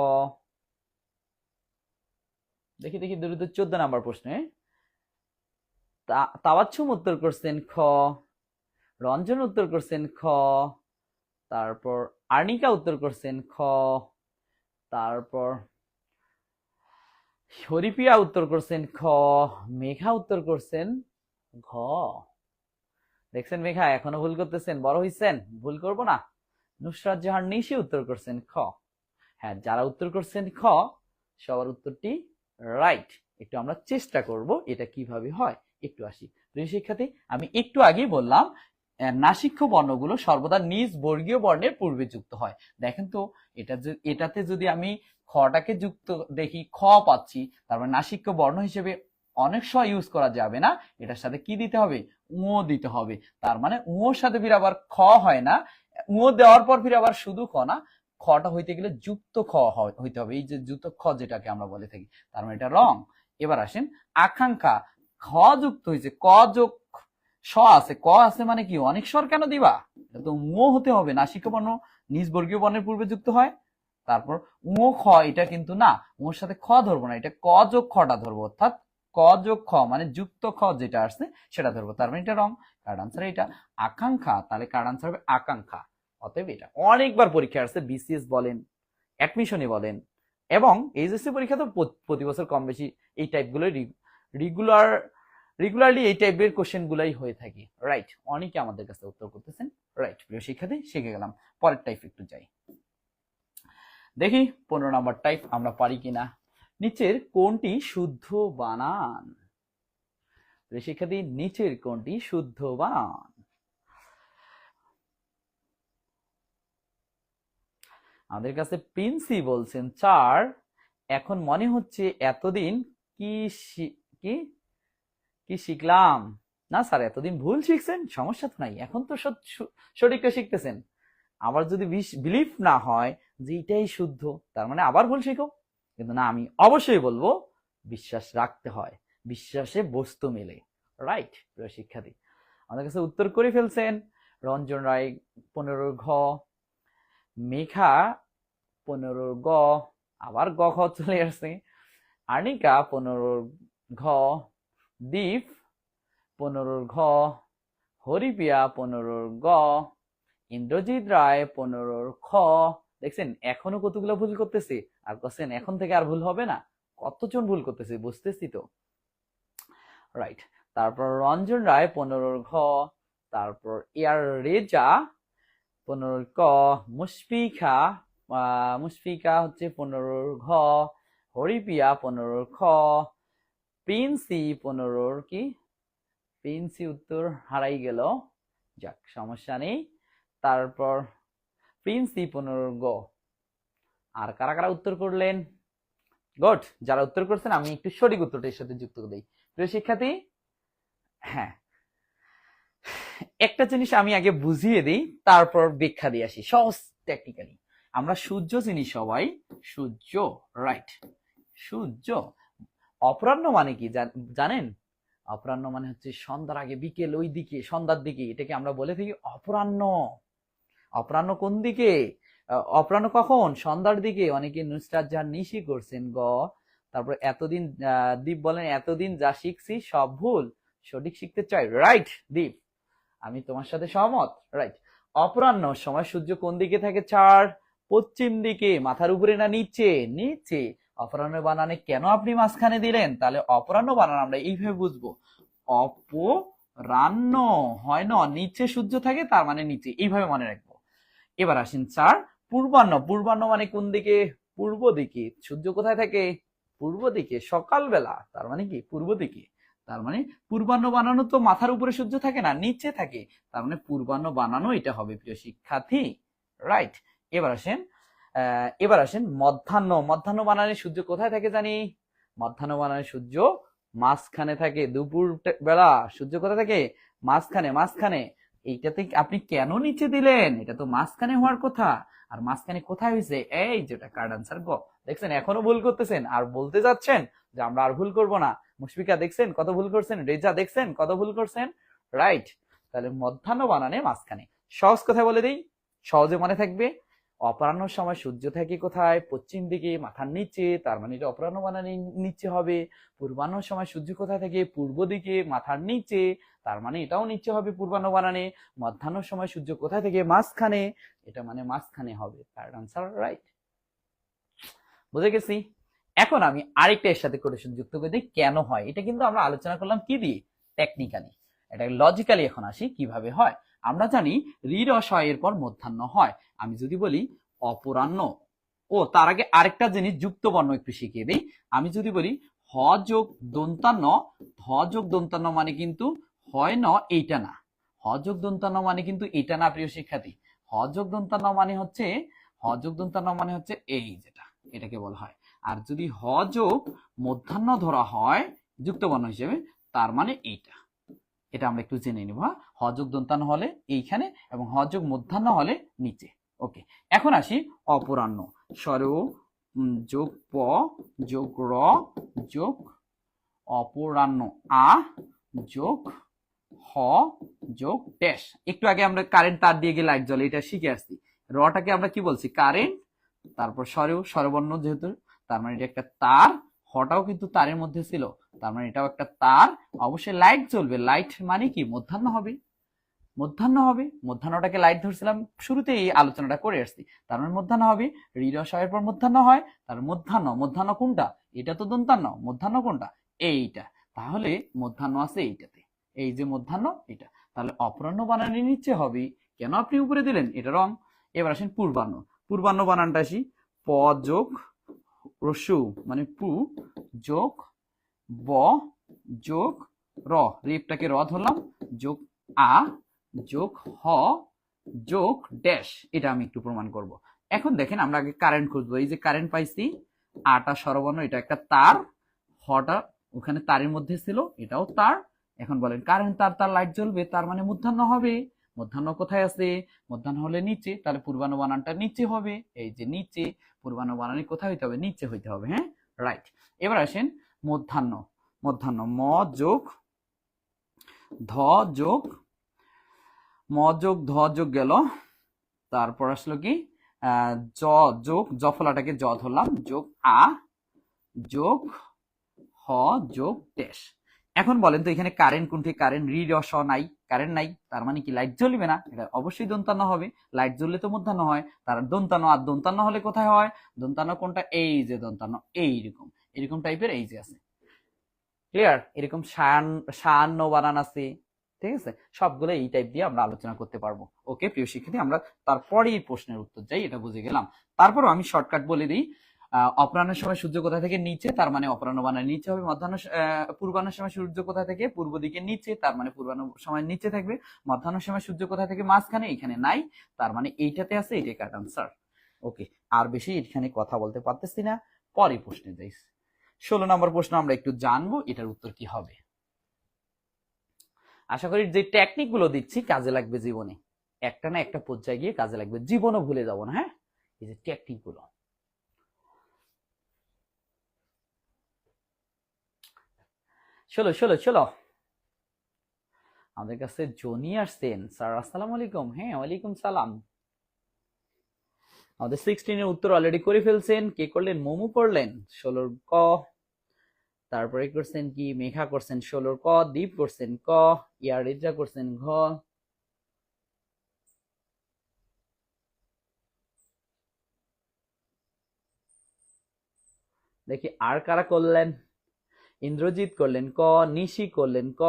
দেখি দেখি দ্রুত 14 নাম্বার প্রশ্নে তাওয়াচ্ছুম উত্তর করছেন খ, রঞ্জন উত্তর করছেন খ, তারপর আর্নিকা উত্তর করছেন খ, তারপর হরিপিয়া উত্তর করছেন খ, মেঘা উত্তর করছেন ঘ। দেখছেন মেঘা এখনো ভুল করতেছেন, বড় হইছেন, ভুল করবো না। নুসরাত জাহান নিশি উত্তর করছেন খ। হ্যাঁ, যারা উত্তর করছেন খ সবার উত্তরটি রাইট। একটু আমরা চেষ্টা করব এটা কিভাবে হয়, একটু আসি। প্রিয় শিক্ষার্থী, আমি একটু আগেই বললাম নাসিক্য বর্ণগুলো সর্বদা নিজ বর্গীয় বর্ণের পূর্বে যুক্ত হয়। দেখেন তো, এটাতে যদি আমি খটাকে যুক্ত দেখি, খ পাচ্ছি, তারপর নাসিক্য বর্ণ হিসেবে অনেক স ইউজ করা যাবে না, এটার সাথে কি দিতে হবে, উ দিতে হবে। তার মানে উর সাথে ফিরে আবার খ হয় না, উ দেওয়ার পর ফিরে আবার শুধু খ না, খটা হইতে গেলে যুক্ত খ হইতে হবে, এই যে যুক্ত খ যেটাকে আমরা বলে থাকি, তার মানে এটা রং। এবার আসেন আকাঙ্ক্ষা, খ যুক্ত হয়েছে, ক যোগ স আছে, ক আছে মানে কি অনেক স্বর কেন দিবা, এটা তো উ হতে হবে, নাসিক বর্ণ নিজ বর্গীয় বর্ণের পূর্বে যুক্ত হয়। তারপর উ খ, এটা কিন্তু না, উর সাথে খ ধরবো না, এটা ক যোগ খটা ধরবো, অর্থাৎ ক যোগ খ মানে যুক্ত খ যেটা আসছে সেটা ধরবো, তার মানে এটা রং। কার্ড আনসার এটা। আকাঙ্ক্ষা, তাহলে কার্ড আনসার হবে আকাঙ্ক্ষা। অতএব এটা অনেকবার পরীক্ষা আসছে, বিসিএস বলেন, অ্যাডমিশনে বলেন, এবং এইচএসসি পরীক্ষা তো প্রতি বছর কম বেশি এই টাইপগুলো রেগুলারলি এই টাইপের কোশ্চেন গুলাই হয়ে থাকে। রাইট, অনেকে আমাদের কাছে উত্তর করতেছেন। রাইট প্রিয় শিক্ষার্থী, শিখে গেলাম। পরের টাইপ একটু যাই, দেখি 15 নম্বর টাইপ আমরা পারি কিনা। নিচের কোনটি শুদ্ধ বানান? প্রিয় শিক্ষার্থী, নিচের কোনটি শুদ্ধ বানান? আমাদের কাছে প্রিন্সি বলছেন 4, এখন মনে হচ্ছে এতদিন কি কি কি শিখলাম। না স্যার, এতদিন ভুল শিখছেন, সমস্যা তো নাই, এখন তো সঠিকটা শিখতেছেন। আবার যদি বিলিভ না হয় যে এটাই শুদ্ধ, তার মানে আবার ভুল শিখো, কিন্তু না, আমি অবশ্যই বলবো বিশ্বাস রাখতে হয়, বিশ্বাসে বস্তু মেলে। রাইট প্রিয় শিক্ষার্থী, আমাদের কাছে উত্তর করে ফেলছেন। রঞ্জন রায় 15 ঘ, মেঘা 15 গ, আবার গ খ চলে আসছে, আর্নিকা 15 ঘ, দীপ 15 ঘ, হরিপিয়া 15 গ, ইন্দ্রজিৎ রায় 15 খ। দেখছেন এখনো কতগুলো ভুল করতেছে, আর বলছেন এখন থেকে আর ভুল হবে না, কতজন ভুল করতেছে বুঝতেছি তো। রাইট, তারপর রঞ্জন রায় 15 ঘ, তারপর এয়ার রেজা 15 ক, মুশফিকা হচ্ছে 15 ঘ, হরিপিয়া 15 খ, প্রিন্সি 15 কি, প্রিন্সি উত্তর হারাই গেল, যাক সমস্যা নেই। তারপর প্রিন্সি 15 গ। আর কারা কারা উত্তর করলেন? গুড, যারা উত্তর করছেন আমি একটু সঠিক উত্তরটা এর সাথে যুক্ত করে দিই। প্রিয় শিক্ষার্থী, হ্যাঁ, একটা জিনিস আমি আগে বুঝিয়ে দিই, তারপর ব্যাখ্যা দিয়ে আসি সহজ টেকনিক্যালি। আমরা সূর্য চিনি সবাই, সূর্য, রাইট, সূর্য। অপরাহ্ন মানে কি জানেন? অপরাহ্ন মানে হচ্ছে সন্ধ্যার আগে, বিকেল ওই দিকে, সন্ধ্যার দিকে, এটাকে আমরা বলে থাকি অপরাহ্ন। অপরাহ্ন কোন দিকে? অপরাহ্ন কখন? সন্ধ্যার দিকে। অনেকে নুসরাত জাহান নিশি করছেন গ। তারপর এতদিন দীপ বলেন এতদিন যা শিখছি সব ভুল, সঠিক শিখতে চাই। রাইট দীপ, আমি তোমার সাথে সহমত। রাইট, অপরাহ্ন সময় সূর্য কোন দিকে থাকে? 4 পশ্চিম দিকে। মাথার উপরে না নিচে? নিচে। অপরাহ্ন বানানে কেন আপনি মাঝখানে দিলেন? তাহলে অপরাহ্ন বানান আমরা এইভাবে বুঝবো, অপরাহ্ন হয় না, নিচে সূর্য থাকে, তার মানে নিচে, এইভাবে মনে রাখবো। এবার আসেন 4 পূর্বাহ্ন। পূর্বাহ্ন মানে কোন দিকে? পূর্ব দিকে। সূর্য কোথায় থাকে? পূর্ব দিকে, সকালবেলা, তার মানে কি পূর্ব দিকে। তার মানে পূর্বাহ্ন বানানো তো মাথার উপরে সূর্য থাকে না, নিচে থাকে, তার মানে পূর্বাহ্ন বানানো এটা হবে প্রিয় শিক্ষার্থী। রাইট। এবার আসেন মধ্যাহ্ন। মধ্যাহ্ন বানানে সূর্য কোথায় থাকে জানি? মধ্যাহ্ন বানানে সূর্য মাঝখানে থাকে। দুপুর বেলা সূর্য কোথায় থাকে? মাঝখানে। এইটাতে আপনি কেন নিচে দিলেন? এটা তো মাঝখানে হওয়ার কথা। আর মাঝখানে কোথায় হয়েছে? এই যেটা কার্ড আনসার গ। দেখছেন এখনো ভুল করতেছেন, আর বলতে যাচ্ছেন যে আমরা আর ভুল করব না। মুশফিকা দেখছেন কত ভুল করছেন, রেজা দেখছেন কত ভুল করছেন। রাইট। তাহলে মধ্যাহ্ন বানানে মাঝখানে। সহজ কথা বলে দিই, সহজে মনে থাকবে। অপরাহ্নর সময় সূর্য থাকে কোথায়? পশ্চিম দিকে, মাথার নিচে, তার মানে এটা অপরাহ্ন বানানে নিচে হবে। পূর্বাহ্নর সময় সূর্য কোথায় থাকে? পূর্ব দিকে, মাথার নিচে, তার মানে এটাও নিচে হবে পূর্বাহ্ন বানানে। মধ্যাহ্নর সময় সূর্য কোথায় থেকে? মাঝখানে, এটা মানে মাঝখানে হবে। তার আনসার রাইট। বুঝে গেছি। এখন আমি আরেকটা এর সাথে কোটেশন যুক্ত করে দিই কেন হয়। এটা কিন্তু আমরা আলোচনা করলাম কি দিয়ে? টেকনিক্যালি। এটা লজিক্যালি এখন আসি কিভাবে হয়। আমরা জানি রি রস এর পর মধ্যাহ্ন হয়। আমি যদি বলি অপরাহ্ন, তার আগে আরেকটা জিনিস যুক্ত বর্ণ একটু শিখিয়ে দিই। আমি যদি বলি হ যোগ দন্তান্ন, হ যোগ দন্তান্ন মানে কিন্তু হয় ন এইটা না। হ যোগ দন্তান্ন মানে কিন্তু এটা না প্রিয় শিক্ষার্থী। হ যোগ দন্তান্ন মানে হচ্ছে এই যেটা, এটাকে বলা হয়। আর যদি হ যোগ মধ্যাহ্ন ধরা হয় যুক্ত বর্ণ হিসেবে, তার মানে এইটা। এটা আমরা একটু জেনে নিব। হ যোগ দন্তান্ন হলে এইখানে এবং হ যোগ মধ্যাহ্ন হলে নিচে। ওকে, এখন আসি অপরাহ্ন। স্বর যোগ প যোগ র যোগ অপরাহ্ন আ যোগ হ যোগ ড্যাশ। একটু আগে আমরা কারেন্ট তার দিয়ে গিয়ে লাইট জ্বলে এটা শিখে আসছি। রটাকে আমরা কি বলছি? কারেন্ট। তারপর স্বরবর্ণ যেহেতু, তার মানে এটা একটা তার। হটাও কিন্তু তারের মধ্যে ছিল, তার মানে এটাও একটা তার। অবশ্যই লাইট জ্বলবে। লাইট মানে কি? মধ্যাহ্ন হবে। মধ্যাহ্নটাকে লাইট ধরছিলাম, শুরুতে এই আলোচনাটা করে আসছি। তার মানে মধ্যাহ্ন হবে। রি রস এর পর মধ্যাহ্ন হয়, তার মধ্যাহ্ন কোনটা? এটা তো দন্তান্ন। মধ্যাহ্ন কোনটা? এইটা। তাহলে মধ্যাহ্ন আছে এইটাতে, এই যে মধ্যাহ্ন এটা। তাহলে অপরাহ্ন বানানে নিচে হবে। কেন আপনি উপরে দিলেন? এটা রং। এবার আসেন পূর্বাহ্ন। পূর্বাহ্ন বানানটা আসি প যোগ রস্যু মানে পু যোগ ব যোগ র, রেপটাকে র ধরলাম, যোগ আ যোগ হ যোগ ড্যাশ। এটা আমি একটু প্রমাণ করব। এখন দেখেন আমরা আগে কারেন্ট খুঁজবো। এই যে কারেন্ট পাইছি, আটা স্বরবর্ণ, এটা একটা তার, হটা ওখানে তারের মধ্যে ছিল, এটাও তার। এখন বলেন কারেন্ট তার লাইট জ্বলবে, তার মানে মধ্যাহ্ন হবে। মধ্যাহ্ন কোথায় আছে? মধ্যাহ্ন হলে নিচে, তাহলে পূর্বাহ্ন বানানটা নিচে হবে। এই যে নিচে, পূর্বাহ্ন বানানে কোথায় হইতে হবে? নিচে হইতে হবে। হ্যাঁ, রাইট। এবার আসেন মধ্যাহ্ন। ম যোগ ধ যোগ ধ যোগ গেল, তারপর আসলো কি জ যোগ জফলাটাকে জ ধরলাম, যোগ আ যোগ হ যোগ ড্যাশ। এখন বলেন তো এখানে কারেন্ট কোনটি? কারেন্ট রি রস নাই, কারেন্ট নাই, তার মানে কি লাইট জ্বলবে না? এটা অবশ্যই দন্তান্ন হবে। লাইট জ্বললে তো মধ্যাহ্ন হয়, তার দন্তান্ন। আর দন্তান্ন হলে কোথায় হয়? দন্তান্ন কোনটা? এই যে দন্তান্ন, এরকম টাইপের এই যে আছে। ক্লিয়ার? এরকম সায়ান্ন বানান আছে, ঠিক আছে? সবগুলো এই টাইপ দিয়ে আমরা আলোচনা করতে পারবো। ওকে প্রিয় শিক্ষার্থী, আমরা তারপরেই প্রশ্নের উত্তর যাই, এটা বুঝে গেলাম। তারপরও আমি শর্টকাট বলে দিই। অপরাহ্নের সময় সূর্য কোথা থেকে? নিচে, তার মানে অপরাহ্ন বানান নিচে হবে। পূর্বাহ্নের সময় সূর্য কোথা থেকে? পূর্ব দিকে নিচে, তার মানে পূর্বাহ্ন সময় নিচে থাকবে। মধ্যাহ্নের সময় সূর্য কোথা থেকে? মাঝখানে, এখানে নাই, তার মানে এইটাতে আছে, এটাই কারেক্ট আনসার। ওকে, আর বেশি এখানে কথা বলতে পারতেছি না, পরে প্রশ্নে যাই। 16 নম্বর প্রশ্ন আমরা একটু জানবো এটার উত্তর কি হবে। আশা করি যে টেকনিক গুলো দিচ্ছি কাজে লাগবে জীবনে, একটা না একটা পর্যায়ে গিয়ে কাজে লাগবে, জীবনও ভুলে যাব না। হ্যাঁ, এই যে টেকনিক গুলো। চলো আমাদের কাছে জনি আসছেন। স্যার আসসালামু আলাইকুম। হ্যাঁ, ওয়ালাইকুম সালাম। আমাদের 16 এর উত্তর অলরেডি করে ফেলছেন। কে করলেন? মোমু করলেন 16 ক, তারপরে করছেন কি? মেঘা করছেন 16 ক, দীপ করছেন ক, ইয়ারিজা করছেন ঘ। দেখি আর কারা করলেন? ইন্দ্রজিৎ করলেন ক, নিশি করলেন ক,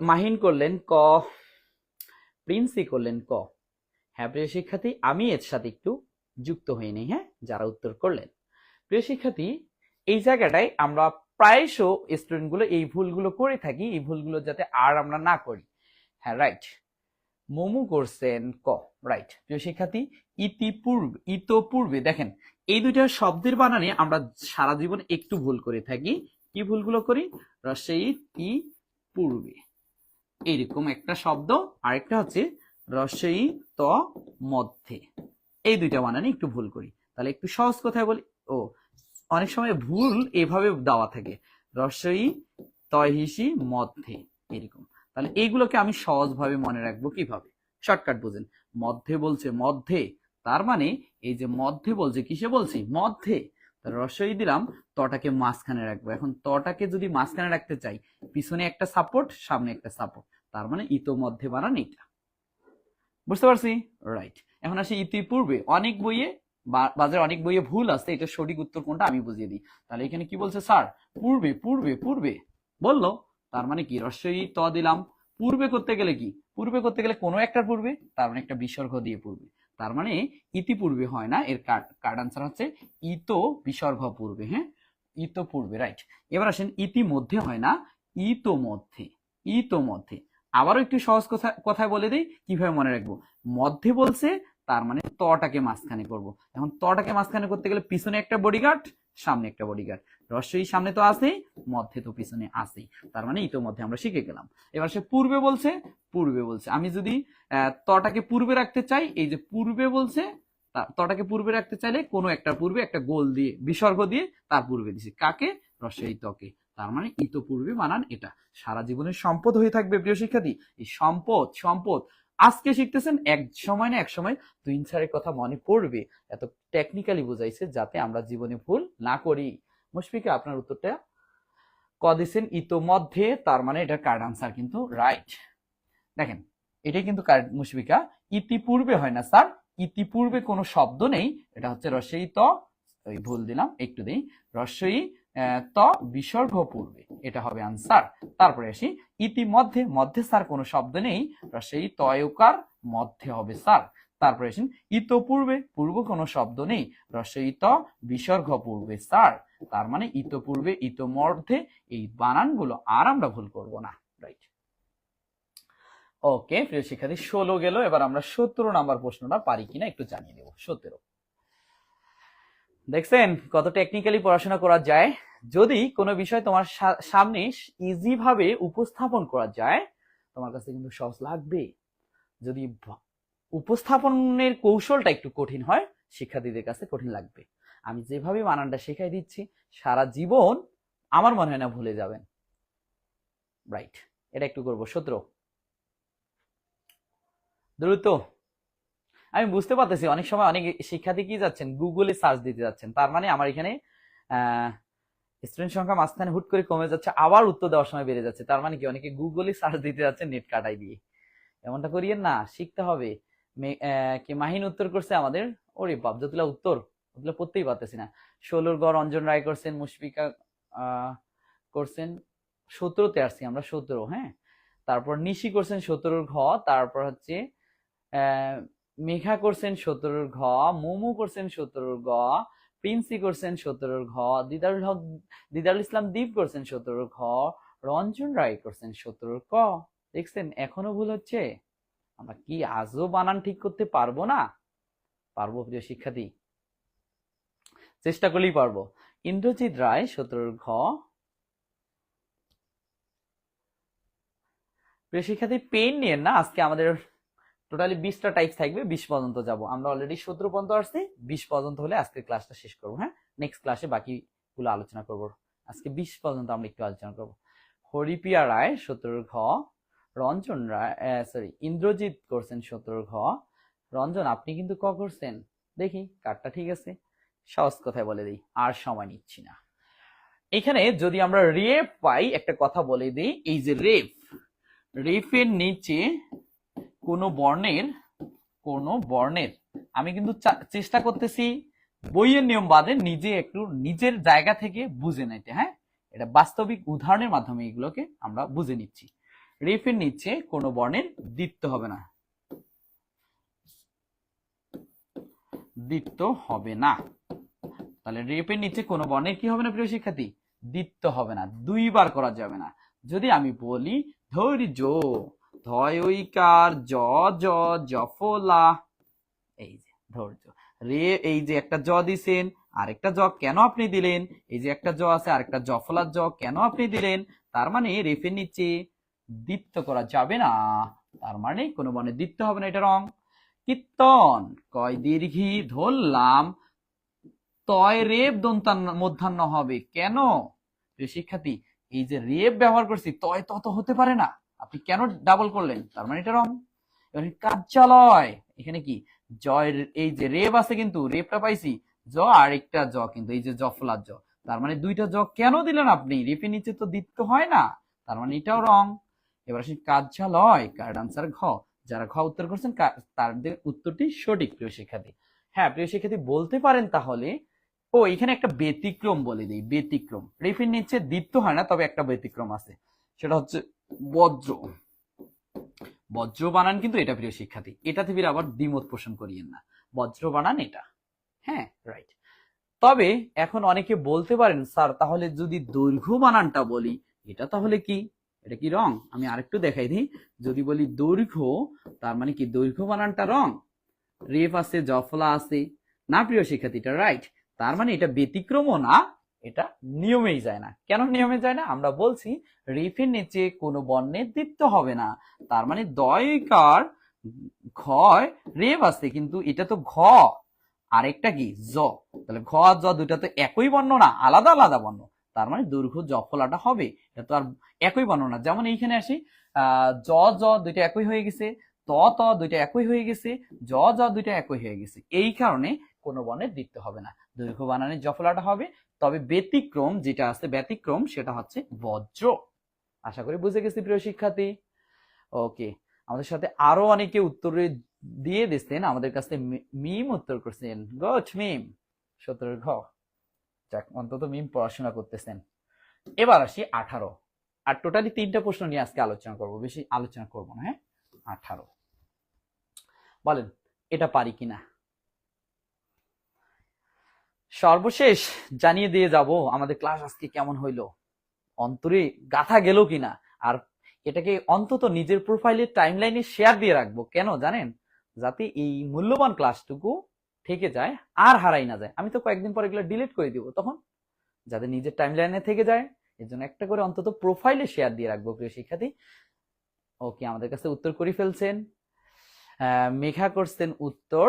মাহিন করলেন ক, প্রিন্সি করলেন ক। হ্যাঁ প্রিয় শিক্ষার্থী, আমি এর সাথে একটু যুক্ত হয়নি, হ্যাঁ, যারা উত্তর করলেন। প্রিয় শিক্ষার্থী, এই জায়গাটায় আমরা প্রায়শ স্টুডেন্টগুলো এই ভুলগুলো করে থাকি, এই ভুলগুলো যাতে আর আমরা না করি। হ্যাঁ, রাইট, মোমো করছেন ক, রাইট। প্রিয় শিক্ষার্থী, ইতিপূর্বে, ইতপূর্বে, দেখেন এই দুইটা শব্দের বানানে আমরা সারা জীবন একটু ভুল করে থাকি। কি ভুলগুলো করি? রসই তি পূর্বে, এইরকম একটা শব্দ, আরেকটা হচ্ছে রসই ত মধ্যে, এই দুইটা বানানে একটু ভুল করি। তাহলে একটু সহজ কথায় বলি, ও অনেক সময় ভুল এভাবে দেওয়া থাকে, রসই তহিসি মধ্যে, এরকম। তাহলে এইগুলোকে আমি সহজভাবে মনে রাখবো কিভাবে? শর্টকাট বুঝেন, মধ্যে বলছে মধ্যে, তার মানে এই যে মধ্যে বলছে, কিসে বলছি? মধ্যে। রসই দিলাম, তটাকে মাঝখানে রাখবো। এখন তটাকে যদি মাঝখানে রাখতে চাই, পিছনে একটা সাপোর্ট, সামনে একটা সাপোর্ট, তার মানে ইতোমধ্যে বানান এটা। বুঝতে পারছি? রাইট। এখন আসি ইতিপূর্বে। অনেক বইয়ে, বাজারে অনেক বইয়ে ভুল আছে, এটা সঠিক উত্তর কোনটা আমি বুঝিয়ে দিই। তাহলে এখানে কি বলছে স্যার? পূর্বে, পূর্বে, পূর্বে বললো, তার মানে কি? রস্যই ত দিলাম। পূর্বে করতে গেলে কি? পূর্বে করতে গেলে কোনো একটার পূর্বে, তার মানে একটা বিসর্গ দিয়ে পূর্বে, তার মানে ইতিপূর্বে হয় না। এর কার্ড আনসার হচ্ছে ইতো বিসর্গ পূর্বে। হ্যাঁ, ইতো পূর্বে, রাইট। এবার আসেন, ইতিমধ্যে হয় না, ইতোমধ্যে, ইতোমধ্যে। আবারও একটু সহজ কথায় বলে দিই, কিভাবে মনে রাখবো। মধ্যে বলছে, তার মানে তটাকে মাঝখানে করব। এখন তটাকে মাঝখানে করতে গেলে পিছনে একটা বডিগার্ড, সামনে একটা বডিগার্ড। রস্যই সামনে তো আছেই, মধ্যে তো পিছনে আছেই, তার মানে ইতোমধ্যে আমরা শিখে গেলাম। এবার সে পূর্বে বলছে, পূর্বে বলছে। আমি যদি তটাকে পূর্বে রাখতে চাই, এই যে পূর্বে বলছে, তটাকে পূর্বে রাখতে চাইলে কোনো একটা পূর্বে একটা গোল দিয়ে, বিসর্গ দিয়ে তার পূর্বে দিছি, কাকে? রস্যই তকে, তার মানে ইতপূর্বে বানান এটা। সারা জীবনের সম্পদ হয়ে থাকবে প্রিয় শিক্ষার্থী। এই সম্পদ, সম্পদ আজকে শিখতেছেন, এক সময় না এক সময় তুহিন স্যারের কথা মনে পড়বে। এত টেকনিক্যালি বুঝাইছে যাতে আমরা জীবনে ভুল না করি। মুশফিকা, আপনার উত্তরটা ক দিছেন, ইতোমধ্যে, তার মানে এটা কার্ড আনসার কিন্তু রাইট। দেখেন, এটাই কিন্তু কার্ড মুশফিকা। ইতিপূর্বে হয় না স্যার, ইতিপূর্বে কোনো শব্দ নেই, এটা হচ্ছে রস্যই ত, ভুল দিলাম, একটু দিই, রস্যই ত বিসর্গ পূর্বে, এটা হবে আনসার। তারপরে আসি ইতিমধ্যে, মধ্যে স্যার কোনো শব্দ নেই, রস্যই তয়কার মধ্যে হবে স্যার। তারপরে আসেন ইতপূর্বে, পূর্ব কোনো শব্দ নেই, রস্যই ত বিসর্গ পূর্বে স্যার। তার মানে ইতপূর্বে, ইতোমধ্যে, এই বানানগুলো আর আমরা ভুল করব না, রাইট। ওকে প্রিয় শিক্ষার্থী, 16 গেল। এবার আমরা 17 নাম্বার প্রশ্নটা পারি কিনা একটু জানিয়ে দেব। 17, দেখছেন কত টেকনিক্যালি পড়াশোনা করা যায়। যদি কোনো বিষয় তোমার সামনে ইজি ভাবে উপস্থাপন করা যায়, তোমার কাছে কিন্তু সহজ লাগবে। যদি উপস্থাপনের কৌশলটা একটু কঠিন হয়, শিক্ষার্থীদের কাছে কঠিন লাগবে। আমি যেভাবে বানানটা শেখাই দিচ্ছি, সারা জীবন আমার মনে হয় না ভুলে যাবেন, রাইট। এটা একটু করবো। 17 দ্রুত। আমি বুঝতে পারতেছি অনেক সময় অনেক শিক্ষার্থী কি যাচ্ছেন, গুগলে সার্চ দিতে যাচ্ছেন, তার মানে আমার এখানে স্টুডেন্ট সংখ্যা মাঝখানে হুট করে কমে যাচ্ছে, আবার উত্তর দেওয়ার সময় বেড়ে যাচ্ছে, তার মানে কি অনেকে গুগলে সার্চ দিতে যাচ্ছেন নেট কাটাই দিয়ে। এমনটা করিয়েন না, শিখতে হবে। কি মাহিন উত্তর করছে আমাদের, ওরে বাপ, যতগুলা উত্তর, ওগুলো পড়তেই পারতেছি না। 16 গড় অঞ্জন রায় করছেন, মুশফিকা করছেন 17তে, আসছি আমরা 17। হ্যাঁ, তারপর নিশি করছেন 17 ঘ, তারপর হচ্ছে মেঘা করছেন 17 ঘ, মোমো করছেন 17 গ, প্রিন্সি করছেন 17 ঘ, দিদারুল ইসলাম দীপ করছেন 17 ঘ, রঞ্জন রায় করছেন 17 ক। দেখছেন এখনো ভুল হচ্ছে। আমরা কি আজও বানান ঠিক করতে পারবো না? পারবো প্রিয় শিক্ষার্থী, চেষ্টা করলেই পারবো। ইন্দ্রজিৎ রায় 17 ঘ। প্রিয় শিক্ষার্থী, পেন নিয়ে না, আজকে আমাদের টোটালি 20টা টাইপ থাকবে, 20 পর্যন্ত যাব। আমরা অলরেডি 17 পর্যন্ত আসছি, 20 পর্যন্ত হলে আজকে ক্লাসটা শেষ করবো। হ্যাঁ, নেক্সট ক্লাসে বাকিগুলো আলোচনা করব। আজকে 20 পর্যন্ত আমরা একটু আলোচনা করব। হরিপ্রিয়া রায় 17 ঘ, রঞ্জন রায়, সরি, ইন্দ্রজিৎ করছেন 17 ঘ। রঞ্জন, আপনি কিন্তু ক করছেন, দেখি কারটা ঠিক আছে। সহজ কথায় বলে দিই, আর সময় নিচ্ছি না। এখানে যদি আমরা রেফ পাই, একটা কথা বলে দিই, এই যে রেফ, রেফের নিচে কোনো বর্ণের আমি কিন্তু চেষ্টা করতেছি বইয়ের নিয়ম বাদে নিজে একটু নিজের জায়গা থেকে বুঝে নিতে। হ্যাঁ, এটা বাস্তবিক উদাহরণের মাধ্যমে এগুলোকে আমরা বুঝে নিচ্ছি। রেফের নিচে কোনো বর্ণের দ্বিত্ব হবে না, দ্বিত্ব হবে না। তাহলে রেপের নিচে কোনো বর্ণের কি হবে না প্রিয় শিক্ষার্থী? দ্বিত্ব হবে না, দুইবার করা যাবে না। যদি আমি বলি ধৈর্য, ধয়ইকার জ জ জফলা, এই যে ধৈর্য, রে এই যে একটা জ দিছেন, আরেকটা জ কেন আপনি দিলেন? এই যে একটা জ আছে, আরেকটা জফলার জ কেন আপনি দিলেন? তার মানে রেফের নিচে দ্বিত্ব করা যাবে না, তার মানে কোনো বর্ণের দ্বিত্ব হবে না, এটা রং। কীর্তন, কয় দীর্ঘি ধরলাম, তয় রেপ দন্তান্ন মধ্যাহ্ন হবে কেন? শিক্ষার্থী, এই যে রেপ ব্যবহার করছি, তয় তত হতে পারে না, আপনি কেন ডাবল করলেন? তার মানে এটা রং। কার্যালয়, এখানে কি জয়, এই যে রেপ আছে কিন্তু রেপটা পাইছি জ, আর একটা জ কিন্তু এই যে জফলার জ, তার মানে দুইটা জ কেন দিলেন আপনি? রেপের নিচে তো দ্বিত্ব হয় না, তার মানে এটাও রং। এবার আসি কার্যালয়, কার্ড আনসার ঘ। যারা ঘ উত্তর করছেন তাদের উত্তরটি সঠিক প্রিয় শিক্ষার্থী। হ্যাঁ প্রিয় শিক্ষার্থী, বলতে পারেন তাহলে, ও এখানে একটা ব্যতিক্রম বলে দিই, ব্যতিক্রম। রেফের নিচে দ্বিত্ব হয় না, তবে একটা ব্যতিক্রম আছে, সেটা হচ্ছে বজ্র। বজ্র বানান কিন্তু এটা প্রিয় শিক্ষার্থী, এটাতে ফিরে আবার দ্বিমত পোষণ করিয়েন না, বজ্র বানান এটা। হ্যাঁ রাইট। তবে এখন অনেকে বলতে পারেন স্যার তাহলে যদি দৈর্ঘ্য বানানটা বলি, এটা তাহলে কি, এটা কি রং? আমি আরেকটু দেখাই দিই। যদি বলি দৈর্ঘ্য, তার মানে কি দৈর্ঘ্য বানানটা রং? রেফ আছে, জফলা আছে না প্রিয় শিক্ষার্থী, এটা রাইট। তার মানে এটা ব্যতিক্রমও না, এটা নিয়মেই যায় না। কেন নিয়মে যায় না? আমরা বলছি রেফের নিচে কোনো বর্ণের দ্বিত্ব হবে না, তার মানে দয়কার ঘয় রেফ আছে কিন্তু এটা তো ঘ, আরেকটা কি জ, তাহলে ঘ জ দুইটা তো একই বর্ণ না, আলাদা আলাদা বর্ণ, তার মানে দৈর্ঘ্য জফলাটা হবে, এটা তো আর একই বর্ণ না। যেমন এইখানে আসি, জ জ দুইটা একই হয়ে গেছে, ত ত দুইটা একই হয়ে গেছে, জ জ দুইটা একই হয়ে গেছে, এই কারণে কোনো বর্ণের দ্বিত্ব হবে না, দৈর্ঘ্য বানানের জফলাটা হবে। তবে ব্যতিক্রম যেটা আছে, ব্যতিক্রম সেটা হচ্ছে বজ্র। আশা করি বুঝে গেছি প্রিয় শিক্ষার্থী। ওকে, আমাদের সাথে আরো অনেকে উত্তর দিয়ে দিচ্ছেন, আমাদের কাছে মিম উত্তর করছেন, গুড মিম 17 ঘ। যাক, অন্তত মিম পড়াশোনা করতেছেন। এবার আসি 18, আর টোটালি 3টা প্রশ্ন নিয়ে আজকে আলোচনা করব, বেশি আলোচনা করব না। হ্যাঁ 18 বলেন এটা পারি কিনা। সর্বশেষ জানিয়ে দিয়ে যাব আমাদের ক্লাস আজকে কেমন হইলো, অন্তরে গাথা গেল কিনা। আর এটাকে অন্তত নিজের প্রোফাইলের টাইমলাইনে শেয়ার দিয়ে রাখবো, কেন জানেন? যাতে এই মূল্যবান ক্লাসটুকু থেকে যায়, আর হারাই না যায়। আমি তো কয়েকদিন পর এগুলো ডিলিট করে দিব, তখন যাতে নিজের টাইমলাইনে থেকে যায়, এর জন্য একটা করে অন্তত প্রোফাইলে শেয়ার দিয়ে রাখবো প্রিয় শিক্ষার্থী। ওকে, আমাদের কাছে উত্তর করে ফেলছেন। মেঘা করছেন উত্তর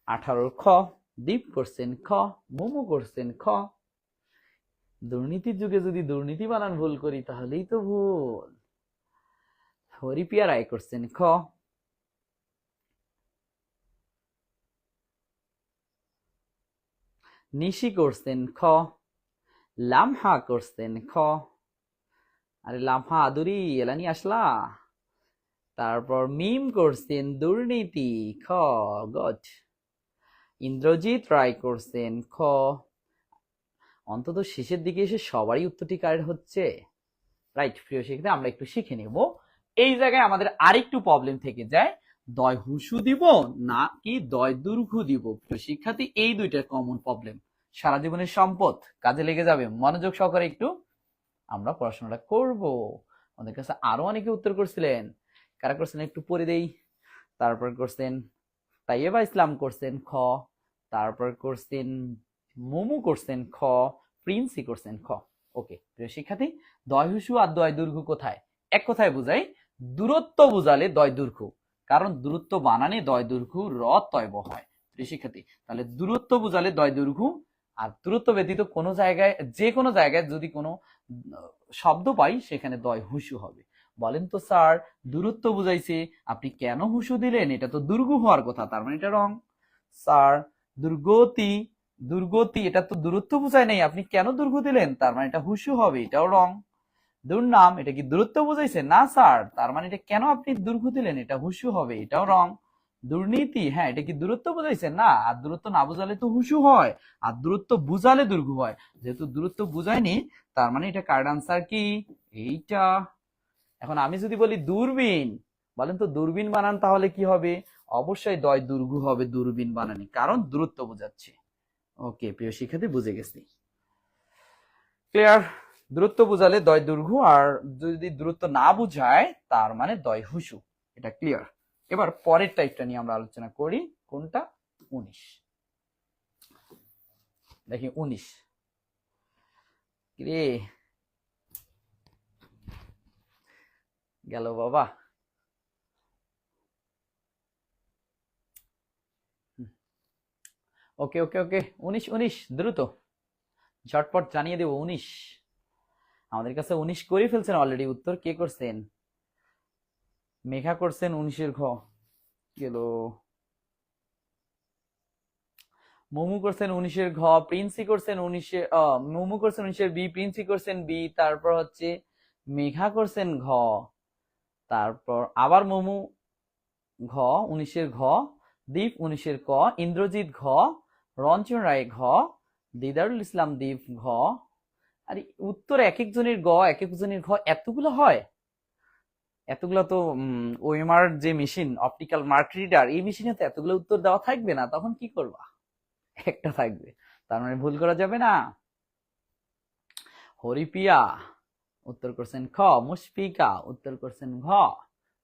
18 খ, দীপ করছেন খ, মোমো করছেন খ। দুর্নীতির যুগে যদি দুর্নীতি বানান ভুল করি তাহলেই তো ভুল। হরিপিয়া রায় করছেন খ, নিশি করছেন খ, লামহা করছেন খ, আরে লামহা আদুরি এলানি আসলা। তারপর মিম করছেন দুর্নীতি খ, গড। ইন্দ্রজিৎ রায় করছেন খ। অন্তত শেষের দিকে এসে সবারই উত্তরটি কারেক্ট হচ্ছে, রাইট। প্রিয় শিক্ষার্থী, আমরা একটু শিখে নেব। এই জায়গায় আমাদের আরেকটু প্রবলেম থেকে যায়, দয় হুসু দিব না কি দয় দুর্ঘু দিব। প্রিয় শিক্ষার্থী, এই দুইটার কমন প্রবলেম, সারা জীবনের সম্পদ, কাজে লেগে যাবে। মনোযোগ সহকারে একটু আমরা পড়াশোনাটা করব। আমাদের কাছে আরো অনেকে উত্তর করছিলেন, কারা করছেন একটু পড়ে দেই। তারপর করছেন তাইয়েবা ইসলাম করছেন খ, তারপর করছেন মোমো করছেন খ, প্রিন্সি করছেন খ। ওকে প্রিয় শিক্ষার্থী, দয় হুসু আর দয় দুর্ঘু কোথায়? এক কথায় বুঝাই, দূরত্ব বুঝালে দয় দুর্ঘু, কারণ দূরত্ব বানানে দয় দুর্ঘু র তয়ব হয়। প্রিয় শিক্ষার্থী, তাহলে দূরত্ব বুঝালে দয় দুর্ঘু, আর দূরত্ব ব্যতীত কোনো জায়গায়, যে কোনো জায়গায় যদি কোনো শব্দ পাই সেখানে দয় হুসু হবে। বলেন তো স্যার, দূরত্ব বুঝাইছে, আপনি কেন হুসু দিলেন? এটা তো দুর্ঘু হওয়ার কথা, তার মানে এটা রং। স্যার দুর্গতি, দুর্গতি এটা তো দূরত্ব বুঝায় নাই, আপনি কেন দুর্ঘু দিলেন? তার মানে এটা হুসু হবে, এটাও রং। দুর্নাম, এটা কি দূরত্ব বুঝাইছে? না স্যার, তার মানে এটা কেন আপনি দুর্ঘু দিলেন? এটা হুসু হবে, এটাও রং। দুর্নীতি, হ্যাঁ এটা কি দূরত্ব বুঝাইছে? না, আর দূরত্ব না বুঝালে তো হুসু হয়, আর দূরত্ব বুঝালে দুর্ঘু হয়। যেহেতু দূরত্ব বুঝায়নি, তার মানে এটা কারেক্ট আনসার কি এইটা। এখন আমি যদি বলি দূরবীন, বলেন তো দূরবীন বানান তাহলে কি হবে? অবশ্যই দয় দৈর্ঘ্য হবে দূরবীন বানানে, কারণ দূরত্ব বোঝাচ্ছে। ওকে প্রিয় শিক্ষার্থী, বুঝে গেছি। ক্লিয়ার? দূরত্ব বোঝালে দয় দৈর্ঘ্য, আর যদি দূরত্ব না বুঝায় তার মানে দয় হুসু। এটা ক্লিয়ার। এবার পরের টাইপটা নিয়ে আমরা আলোচনা করি। কোনটা? 19। দেখি 19 রে গেল বাবা। ওকে ওকে ওকে 19 19 দ্রুত ঝটপট জানিয়ে দেব। 19 আমাদের কাছে 19 করে ফেলছেন অলরেডি। উত্তর কে করছেন? মেঘা করছেন 19-এর ঘ গেল, মোমু করছেন 19-এর ঘ, প্রিন্সি করছেন 19-এর মোমু করছেন 19-এর বি, প্রিন্সি করছেন বি, তারপর হচ্ছে মেঘা করছেন ঘ, তারপর আবার মোমু ঘ 19-এর ঘ, দীপ 19-এর ক, ইন্দ্রজিৎ ঘ, রঞ্জন রায় ঘ, দিদারুল ইসলাম দীপ ঘ। আর উত্তর এক একজনের গ এক একজনের ঘ এতগুলো হয়? এতগুলো তো ওএমআর যে মেশিন, অপটিক্যাল মার্ক রিডার, এই মেশিনে তো এতগুলো উত্তর দেওয়া থাকবে না, তখন কি করবা? একটা থাকবে, তার মানে ভুল করা যাবে না। হরিপিয়া উত্তর করছেন খ, মুশফিকা উত্তর করছেন ঘ,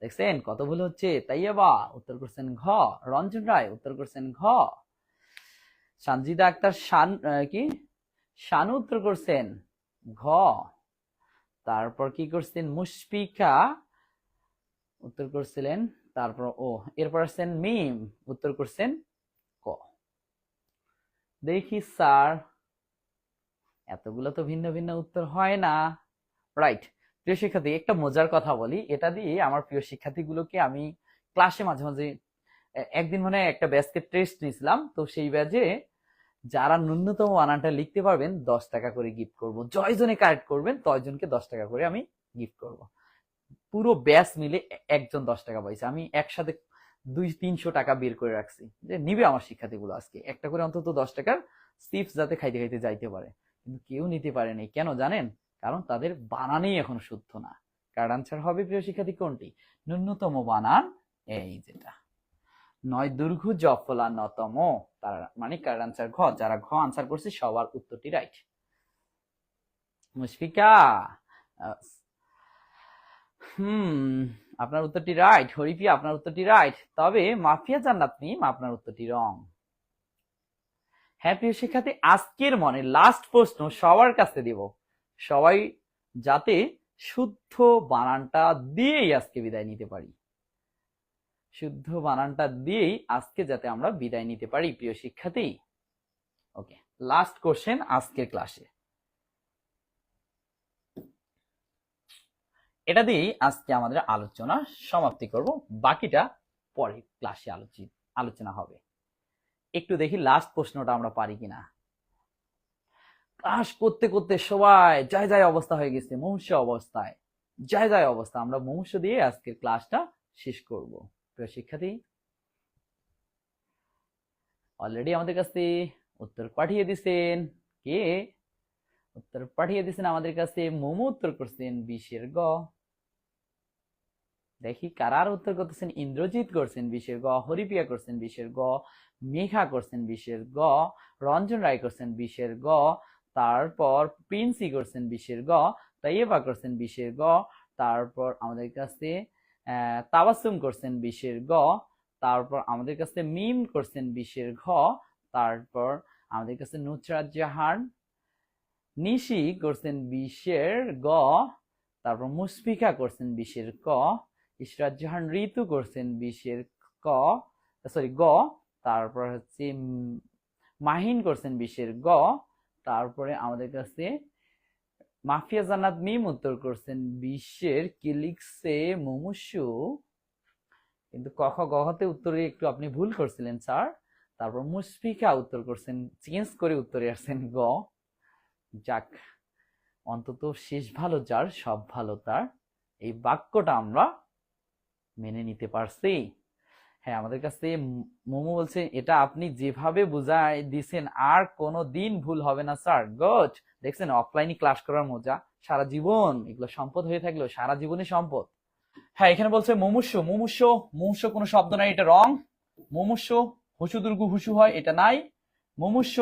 দেখছেন কত ভুল হচ্ছে। তাইয়াবা উত্তর করছেন ঘ, রঞ্জন রায় উত্তর করছেন ঘ, সানজিদা আক্তার শানু উত্তর করছেন ঘ, তারপর কি করছেন মুশফিকা উত্তর করছিলেন, তারপর এরপর আসছেন মিম উত্তর করছেন ক। দেখি স্যার এতগুলো তো ভিন্ন ভিন্ন উত্তর হয় না, রাইট? প্রিয় শিক্ষার্থী, একটা মজার কথা বলি, এটা দিয়ে আমার প্রিয় শিক্ষার্থীগুলোকে আমি ক্লাসে মাঝে মাঝে, একদিন মানে একটা ব্যাচকে টেস্ট নিয়েছিলাম, তো সেই ব্যাচে যারা ন্যূনতম বানানটা লিখতে পারবেন 10 টাকা করে গিফট করব। জয়জনে কারেক্ট করবেন তয়জনকে 10 টাকা করে আমি গিফট করব। পুরো ব্যাচ মিলে একজন 10 টাকা পাইছে। আমি একসাথে 200-300 টাকা বের করে রাখছি যে নিবে আমার শিক্ষার্থীগুলো আজকে একটা করে অন্তত 10 টাকার চিপস যাতে খাইতে খাইতে যাইতে পারে, কিন্তু কেউ নিতে পারেনি। কেন জানেন? কারণ তাদের বানানই এখন শুদ্ধ না। কার্ড আনসার হবে প্রিয় শিক্ষার্থী কোনটি? ন্যূনতম বানান এই যেটা, নয় দৈর্ঘ্য জফলা নতম, তার মানে কার্ড আনসার ঘ। যারা ঘ আনসার করছে সবার উত্তরটি রাইট। মুশফিকা আপনার উত্তরটি রাইট। হরিপিয়া আপনার উত্তরটি রাইট, তবে মাফিয়া জান্নাত মিম আপনার উত্তরটি রং। হ্যাঁ প্রিয় শিক্ষার্থী, আজকের মনে লাস্ট প্রশ্ন সবার কাছে দেব, সবাই যাতে শুদ্ধ বানানটা দিয়েই আজকে বিদায় নিতে পারি, শুদ্ধ বানানটা দিয়েই আজকে যাতে আমরা বিদায় নিতে পারি প্রিয় শিক্ষার্থী। ওকে, লাস্ট কোশ্চেন আজকের ক্লাসে, এটা দিয়েই আজকে আমাদের আলোচনা সমাপ্তি করব, বাকিটা পরে ক্লাসে আলোচনা হবে। একটু দেখি লাস্ট প্রশ্নটা আমরা পারি কিনা। ক্লাস করতে করতে সবাই যায় যায় অবস্থা হয়ে গেছে, মুমূর্ষু অবস্থায়, যায় যায় অবস্থা। আমরা মুমূর্ষু দিয়ে আজকের ক্লাসটা শেষ করব। প্রিয় শিক্ষার্থী, অলরেডি আমাদের কাছে উত্তর পাঠিয়ে দিছেন। কে উত্তর পাঠিয়ে দিছেন আমাদের কাছে? মোমো উত্তর করছেন 20-এর গ। দেখি কারার উত্তর করতেছেন। ইন্দ্রজিৎ করছেন 20-এর গ, হরিপিয়া করছেন 20-এর গ, মেঘা করছেন 20-এর গ, রঞ্জন রায় করছেন 20-এর গ, তারপর প্রিন্সি করছেন 20-এর গ, তাইয়েবা করছেন 20-এর গ, তারপর আমাদের কাছে তাবাসসুম করছেন 20-এর গ, তারপর আমাদের কাছে মিম করছেন 20-এর ঘ, তারপর আমাদের কাছে নুসরাত জাহান নিশি করছেন 20-এর গ, তারপর মুশফিকা করছেন 20-এর ক, ইশরাত জাহান ঋতু করছেন 20-এর ক, সরি গ, তারপর হচ্ছে মাহিন করছেন 20-এর গ, তারপরে আমাদের কাছে মাফিয়া জান্নাত মিম উত্তর করছেন 20-এর কি লিখছে মুমুশু, কিন্তু ক খ গ তে উত্তরে একটু আপনি ভুল করছিলেন স্যার। তারপর মুশফিকা উত্তর করছেন, চেঞ্জ করে উত্তরে আসছেন গ। যাক, অন্তত শেষ ভালো যার সব ভালো তার, এই বাক্যটা আমরা মেনে নিতে পারছি। হ্যাঁ, আমাদের কাছে মোমো বলছে এটা আপনি যেভাবে বুঝাই দিছেন আর কোনো দিন ভুল হবে না স্যার। গুড, দেখছেন অফলাইনে ক্লাস করার মজা, সারা জীবন এগুলো সম্পদ হয়ে থাকলেও সারা জীবনে সম্পদ। হ্যাঁ, এখানে বলছে মুমূর্ষ। মুমূর্ষ, মুমূর্ষ কোনো শব্দ নাই, এটা রং। মুমূর্ষ হুসু দুর্গু হুসু হয়, এটা নাই। মুমূর্ষ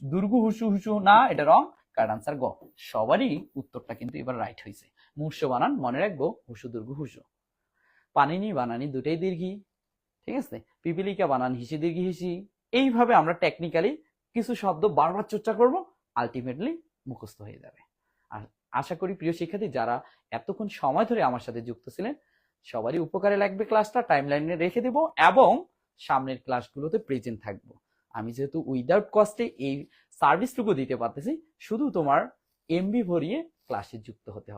দুর্গু হুসু হুসু না, এটা রং। কারেক্ট আনসার গ। সবারই উত্তরটা কিন্তু এবার রাইট হয়েছে। মুমূর্ষ বানান মনে রাখবো, হুসু দুর্গু হুসু। পানিনি বানানি দুটাই দীর্ঘি, ঠিক আছে। পিপিলিকা বানান হিসি দীর্ঘি হিসি। এইভাবে আমরা টেকনিক্যালি কিছু শব্দ বারবার চর্চা করব, আলটিমেটলি মুখস্থ হয়ে যাবে। আর আশা করি প্রিয় শিক্ষার্থী যারা এতক্ষণ সময় ধরে আমার সাথে যুক্ত ছিলেন সবারই উপকারে লাগবে। ক্লাসটা টাইমলাইনে রেখে দেব এবং সামনের ক্লাসগুলোতে প্রেজেন্ট থাকবো। আমি যেহেতু উইদাউট কস্টে এই সার্ভিসটুকু দিতে পারতেছি, শুধু তোমার এমবি ভরিয়ে ক্লাসে যুক্ত হতে হবে।